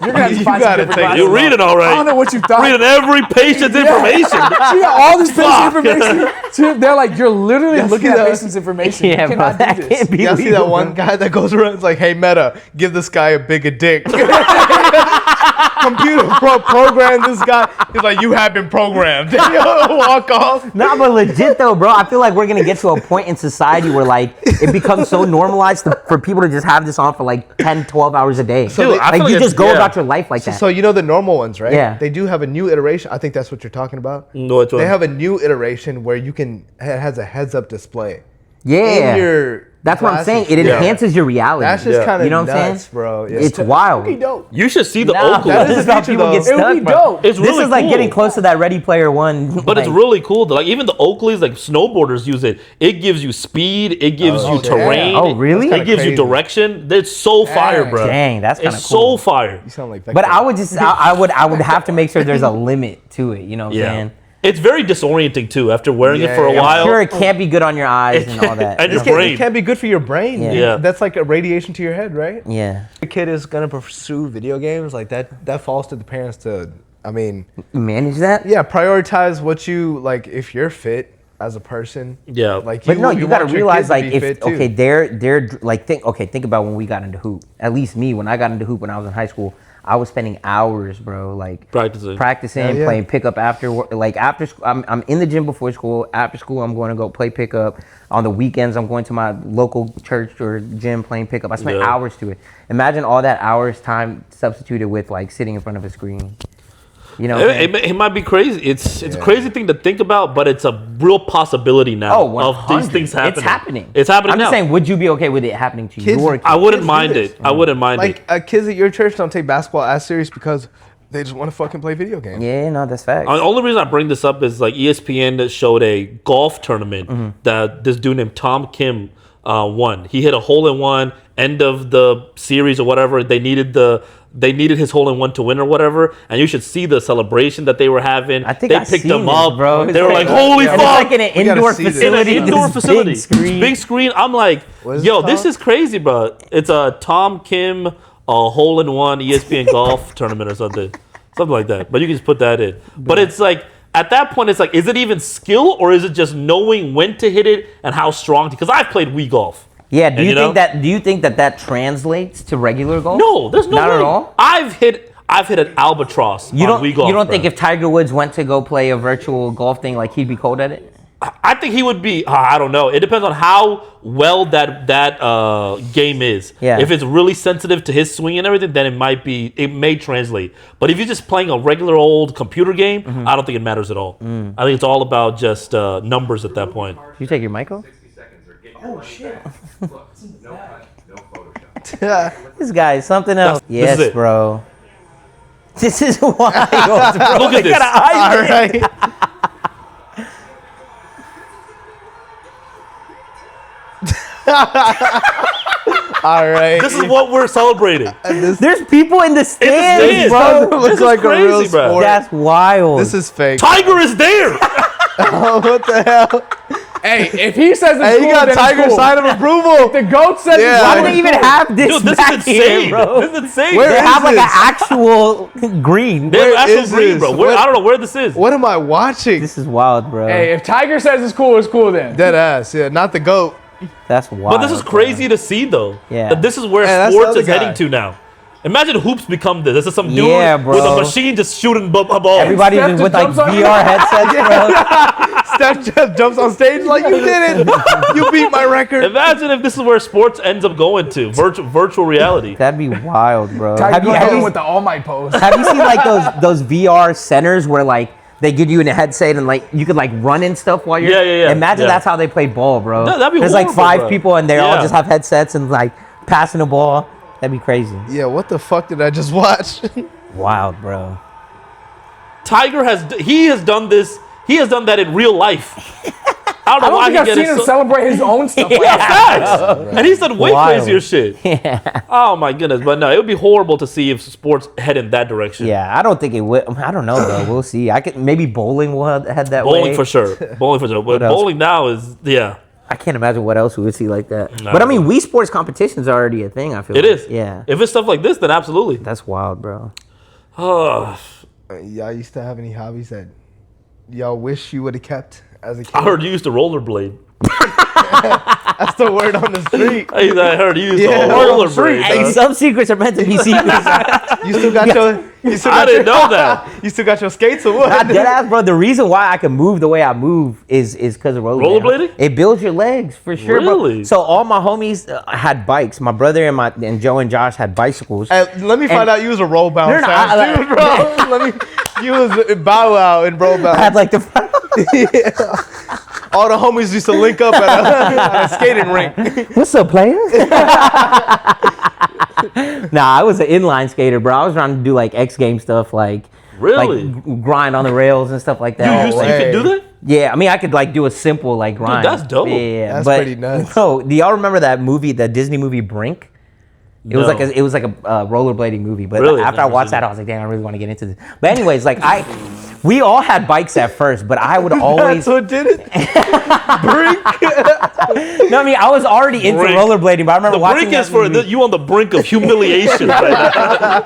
you're gonna have to You find some gotta different take- glasses. You're reading all right. I don't know what you thought. Reading every patient's information. She got all this patient Fuck. information. They're like, you're literally looking see at that? patient's information. Yeah, you bro, cannot that do this. can't be Y'all see legal, that one bro. guy that goes around? It's like, hey Meta, give this guy a bigger dick. Computer program this guy. He's like, you have been programmed. Walk off. Nah, but legit though, bro. I feel like we're gonna get to a point in society where like it becomes so normalized for people to just have this on for like 10, 12 hours a day. Dude, I like feel you like just go yeah. about your life like that. So you know the normal ones, right? Yeah. They do have a new iteration. I think that's what you're talking about. No, which one? They have a new iteration where you can, it has a heads-up display. yeah, In your that's what I'm saying. glasses. It Yeah. enhances your reality. That's just Yeah. kind of You know what I'm nuts, saying? bro. Yeah. It's wild. Pretty dope. You should see the Nah, Oakley. that this is is a how feature, people though. get It would stuck, be bro. dope. It's This really is like cool. getting close to that Ready Player One. But it's really cool. Like even the Oakleys, like snowboarders use it. It gives you speed. It gives you damn. terrain. Oh, really? It That's gives you kinda direction. It's so fire, bro. Dang, that's kinda It's cool. so fire. You sound like But I would just, I would have to make sure there's a limit to it. You know what I'm Yeah. saying? It's very disorienting too after wearing it Yeah, for a yeah. while. Sure, it can't be good on your eyes and all that. And your It can't, brain. it can't be good for your brain. Yeah. Yeah. That's like a radiation to your head, right? Yeah. The kid is gonna pursue video games like that. That falls to the parents to, I mean, Manage that? yeah, prioritize what you like. If you're fit as a person, Yeah. like But no, you gotta want your realize kids to like be if fit, too. okay, they're like think about when we got into hoop. At least me, when I got into hoop when I was in high school, I was spending hours, bro, like Practicing. Yeah. playing pickup after work. Like after school, I'm in the gym before school. After school, I'm going to go play pickup. On the weekends, I'm going to my local church or gym playing pickup. I spent Yeah. hours to it. Imagine all that hours time substituted with like sitting in front of a screen. You know, what I'm saying? It might be crazy. It's a Yeah. crazy thing to think about, but it's a real possibility now Oh, of these 100. things happening. It's happening. It's happening I'm now. just saying, would you be okay with it happening to Kids- your I wouldn't Kids do mind this. it. I wouldn't mind like it. kids at your church don't take basketball as serious because they just want to fucking play video games. Yeah, no, that's facts. The only reason I bring this up is like ESPN showed a golf tournament Mm-hmm. that this dude named Tom Kim won. He hit a hole in one end of the series or whatever. They needed his hole in one to win or whatever. And you should see the celebration that they were having. I think they I've picked seen him this, up, bro. They were like, crazy. "Holy And fuck!" It's like in an We gotta indoor see this. in facility. an with indoor this facility, Big screen. I'm like, What is yo, it this called? is crazy, bro. It's a Tom Kim hole in one ESPN golf tournament or something like that. But you can just put that in. But it's like at that point, it's like, is it even skill or is it just knowing when to hit it and how strong? Because I've played Wii golf. Yeah, And you know? do you think that translates to regular golf? No, there's no Not way. at all? I've hit an albatross You on don't Wii golf. you don't bro. think if Tiger Woods went to go play a virtual golf thing, like he'd be cold at it? I think he would be. I don't know. It depends on how well that game is. Yeah. If it's really sensitive to his swing and everything, then it may translate. But if you're just playing a regular old computer game, Mm-hmm. I don't think it matters at all. I think it's all about just numbers at that point. You take your mic off? 60 seconds or get your money back. Look, no cut, no Photoshop. Yeah. This guy is something else. This is Yes, it. bro. This is wild, bro. Look at They got this. an eye All right. All right. This is what we're celebrating. There's people in the stands, stands, bro. It looks This is like a real crazy, bro. sport. That's wild. This is fake. Tiger is there. Oh, what the hell? Hey, if he says it's Hey, cool, you got then it's Tiger's cool. sign of approval. The GOAT says Yeah. it's Why cool. do they even have this Dude, this back is insane, here, bro? This is insane. Where They is have like this? an actual green. They have Where actual is green, this? bro. What- I don't know where this is. What am I watching? This is wild, bro. Hey, if Tiger says it's cool then. Dead ass. Yeah, not the GOAT. That's wild. But this is crazy to see, though. Yeah. That this is where Yeah, that's the sports other is heading guy. to now. Imagine hoops become this. This is some dude Yeah, with bro. a machine just shooting a ball. Everybody Steph just with just like jumps on you. VR headsets, bro. Steph just jumps on stage like, you did it. You beat my record. Imagine if this is where sports ends up going to virtual reality. That'd be wild, bro. Tiger Have you, going have, in you, with the All Might pose. have you seen like those VR centers where like they give you in a headset and like you could like run and stuff while you're. Yeah. Imagine Yeah. that's how they play ball, bro. That'd be There's like horrible, 5 bro. people and they all Yeah. just have headsets and like passing the ball. That'd be crazy. Yeah, what the fuck did I just watch? Wild, bro. Tiger has done this. He has done that in real life. I don't know I don't why think he I've gets seen him so. celebrate his own stuff. Yeah, facts. And he's done way Wild. crazier shit. Yeah. Oh my goodness! But no, it would be horrible to see if sports head in that direction. Yeah, I don't think it would. I don't know, though. We'll see. I could maybe bowling will head that way. Bowling for sure. Bowling for sure. But else? bowling now is I can't imagine what else we would see like that. No. But I mean, Wii Sports competitions are already a thing. I feel It like. is. Yeah, If it's stuff like this, then absolutely. that's wild, bro. Oh, Y'all used to have any hobbies that y'all wish you would have kept as a kid? I heard you used to rollerblade. That's the word on the street. I heard you used Yeah. to rollerblade. Hey, dog. some secrets are meant to be secrets. You still got your. You still I got didn't your, know that. You still got your skates or what? Not dead ass, bro. The reason why I can move the way I move is because of rollerblading. Rollerblading? It builds your legs for sure, Really? bro. So all my homies had bikes. My brother and Joe and Josh had bicycles. Hey, let me find out you was a roll bound No, no, fast dude, bro. Let me. You was Bow Wow in roll I bound. had like the. All the homies used to link up at a skating rink. What's up, player? Nah, I was an inline skater, bro. I was trying to do like X Game stuff, like Really? like grind on the rails and stuff like that. You way. can do that? Yeah, I mean, I could like do a simple like grind. that's dope. Yeah, That's but, pretty nuts. Bro, do y'all remember that movie, the Disney movie Brink? It was No. like a rollerblading movie, but Really? after I Never watched seen that, I was like, damn, I really want to get into this. But anyways, like we all had bikes at first, but I would always. That's what did it. No, I mean, I was already into Brink. rollerblading, but I remember The watching brink is that for movie. you on the brink of humiliation right now.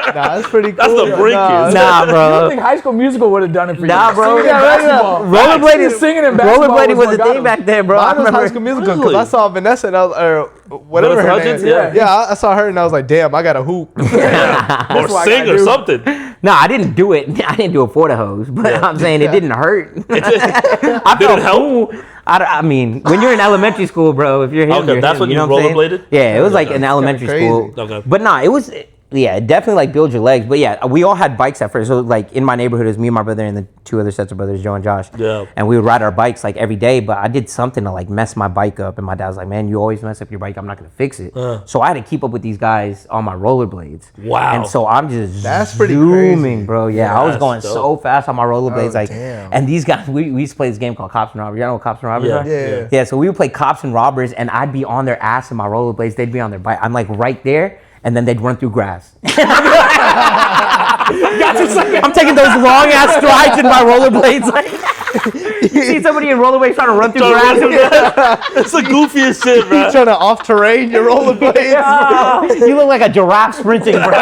Nah, that's pretty cool. That's the brink is. Nah, I bro. think High School Musical would have done it for you. Nah, bro. Singing and basketball. Rollerblading, Singing and basketball rollerblading was what a got thing him. back then, bro. I Mine was High remember. School Musical because Really? I saw Vanessa and I was, or whatever Vanessa her Hudgens? name. Yeah. Yeah, I saw her and I was like, damn, I got a hoop. Or what I sing gotta or do. something. No, I didn't do it. I didn't do it for the hose, but I'm saying it didn't hurt. I Did felt it help? cool. I mean, when you're in elementary school, bro, if you're him, Okay, you're that's him, when you you know what I'm saying? rollerbladed? Yeah, it was like Okay. in elementary Crazy. school. Okay. But nah, it was, yeah, it definitely like build your legs. But yeah, we all had bikes at first. So like in my neighborhood, it was me and my brother and the 2 other sets of brothers, Joe and Josh. Yeah. And we would ride our bikes like every day. But I did something to like mess my bike up, and my dad was like, "Man, you always mess up your bike. I'm not gonna fix it." So I had to keep up with these guys on my rollerblades. Wow. And so I'm just That's pretty zooming, crazy. bro. Yeah, I was That's going dope. so fast on my rollerblades. Oh, like, damn. and these guys, we used to play this game called Cops and Robbers. You know what Cops and Robbers Yeah. are? Yeah. Yeah, so we would play Cops and Robbers, and I'd be on their ass in my rollerblades. They'd be on their bike. I'm like right there, and then they'd run through grass. I'm taking those long ass strides in my rollerblades. Like, you see somebody in rollerblades trying to run through grass. It's the goofiest shit, You bro. trying to off terrain your rollerblades? You look like a giraffe sprinting, bro.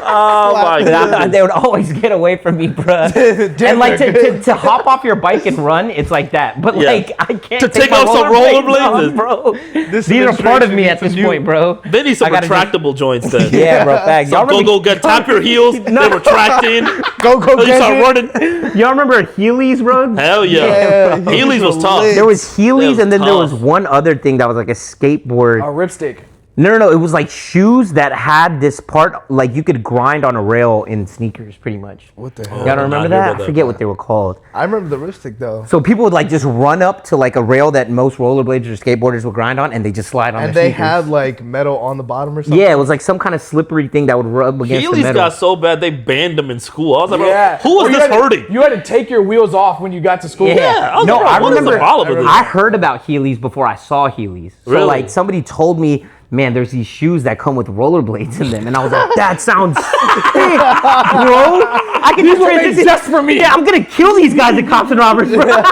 Oh my god. They would always get away from me, bro. And like to hop off your bike and run, it's like that. But Yeah. like I can't To take my off some rollerblades? bro. This These are part of administration me needs at this some new- point, bro. They need some I gotta retractable joints then. Yeah, bro. Facts. Y'all Go remember, get tap your heels. They retract in. Go You get start it. running. y'all remember Heelys, bro? Hell yeah. Yeah, Heelys was tough. lit. There was Heelys, was and then there tough. was one other thing that was like a skateboard. A ripstick. No. It was like shoes that had this part, like you could grind on a rail in sneakers, pretty much. What the hell? Y'all don't did not remember hear that? about I that. forget what they were called. I remember the ripstick though. So people would like just run up to like a rail that most rollerblades or skateboarders would grind on, and they just slide on And their they sneakers. had like metal on the bottom or something. Yeah, it was like some kind of slippery thing that would rub against the Heelys metal. got so bad they banned them in school. I was like, Yeah. bro, who Or was you this had to- hurting? You had to take your wheels off when you got to school. Yeah, I was No, like, bro, I what is the remember. problem with this? I heard about Heelys before I saw Heelys. So Really? like somebody told me man, there's these shoes that come with rollerblades in them. And I was like, that sounds sick, bro. I can just transition just for me. Yeah, I'm going to kill these guys at Cops and Robbers, bro.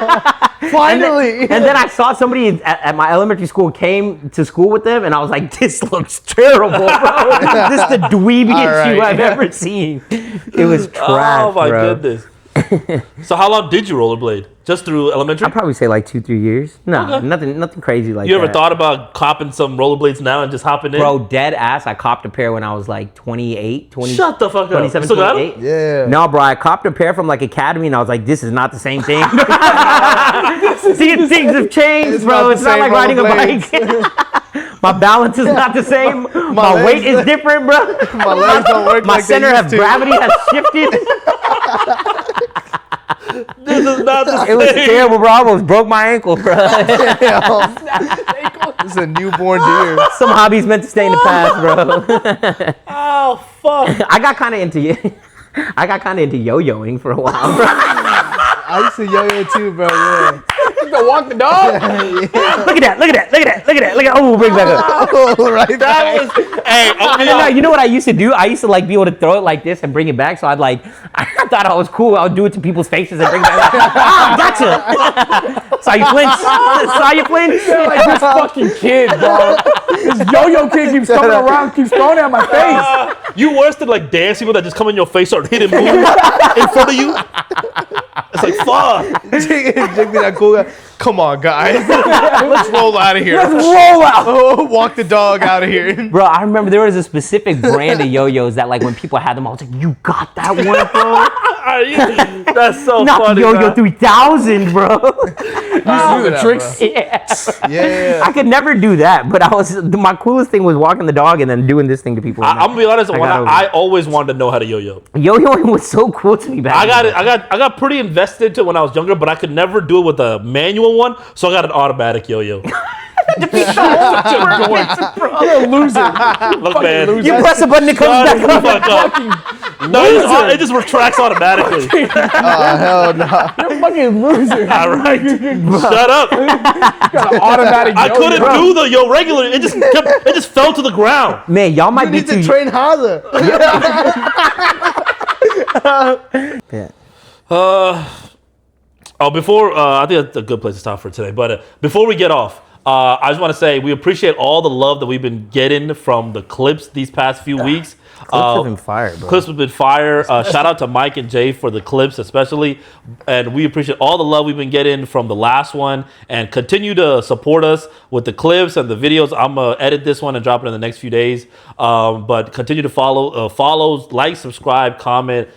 Finally. And then I saw somebody at my elementary school came to school with them, and I was like, this looks terrible, bro. This is the dweebiest shoe I've ever seen. It was trash, Oh my bro. goodness. So how long did you rollerblade? Just through elementary? I'd probably say like 2-3 years. No, Okay. nothing crazy like that. You ever thought about copping some rollerblades now and just hopping in? Bro, dead ass, I copped a pair when I was like 28, 20. Shut the fuck up. 27, You still got 28. them? Yeah. No, bro, I copped a pair from like Academy, and I was like, this is not the same thing. See, things have changed, It's bro. not the It's not same like riding a rollerblades. bike. My balance is not the same. My legs weight is don't- different, bro. My legs don't work My like they center used of to. gravity has shifted. This is not the It was same. terrible, bro. I almost broke my ankle, bro. It's a newborn deer. Some hobbies meant to stay in the past, bro. Oh, fuck. I got kind of into yo-yoing for a while, bro. I used to yo-yo too, bro. Yeah. Walk the dog. Look at that! Oh, bring it back up. Oh, right That back. was, hey, I'll be No, honest. you know what I used to do? I used to like be able to throw it like this and bring it back. So I'd like, I thought I was cool. I would do it to people's faces and bring it back. Like, gotcha. Saw you flinch. Like this fucking kid, bro. This yo-yo kid keeps coming around, keeps throwing it at my face. You worse than like dance people that just come in your face or hit and move in front of you. It's like, fuck. Jick be that cool guy. Come on, guys. Let's roll out of here. Let's roll out. Oh, walk the dog out of here. Bro, I remember there was a specific brand of yo-yos that like when people had them, I was like, you got that one, bro? Are you? That's so Not funny. Yo-Yo man. 3000, bro. You do the tricks. Yeah. Yeah. I could never do that, but my coolest thing was walking the dog and then doing this thing to people. I'm gonna be honest. I When got over I it. always wanted to know how to yo-yo. Yo-yoing was so cool to me back I got then. it. I got pretty invested to it when I was younger, but I could never do it with a manual one. So I got an automatic yo-yo. You're a loser. Look, man. loser. You press a button, it comes Shut back the up. fuck up. No, it just retracts automatically. Oh, hell no. You're a fucking loser. All right. Shut up. Automatic. I yo-yo. couldn't do the yo regular. It just fell to the ground. Man, y'all might You be need too. to train Haza. Yeah. Before I think that's a good place to stop for today. But before we get off, I just want to say we appreciate all the love that we've been getting from the clips these past few weeks. Clips have been fire, bro. Clips have been fire. Shout out to Mike and Jay for the clips, especially, and we appreciate all the love we've been getting from the last one. And continue to support us with the clips and the videos. I'm gonna edit this one and drop it in the next few days. But continue to follow, like, subscribe, comment.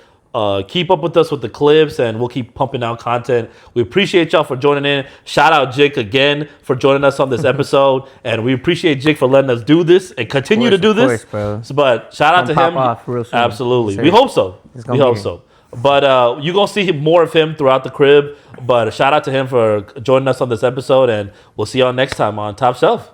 Keep up with us with the clips, and we'll keep pumping out content. We appreciate y'all for joining in. Shout out Jick again for joining us on this episode, and we appreciate Jick for letting us do this and continue to do Of this. course, bro. So, but shout out to Gonna him. pop off real soon. Absolutely, Yes, we sir. hope so. gonna We be hope here. so. But you're gonna see more of him throughout the crib. But shout out to him for joining us on this episode, and we'll see y'all next time on Top Shelf.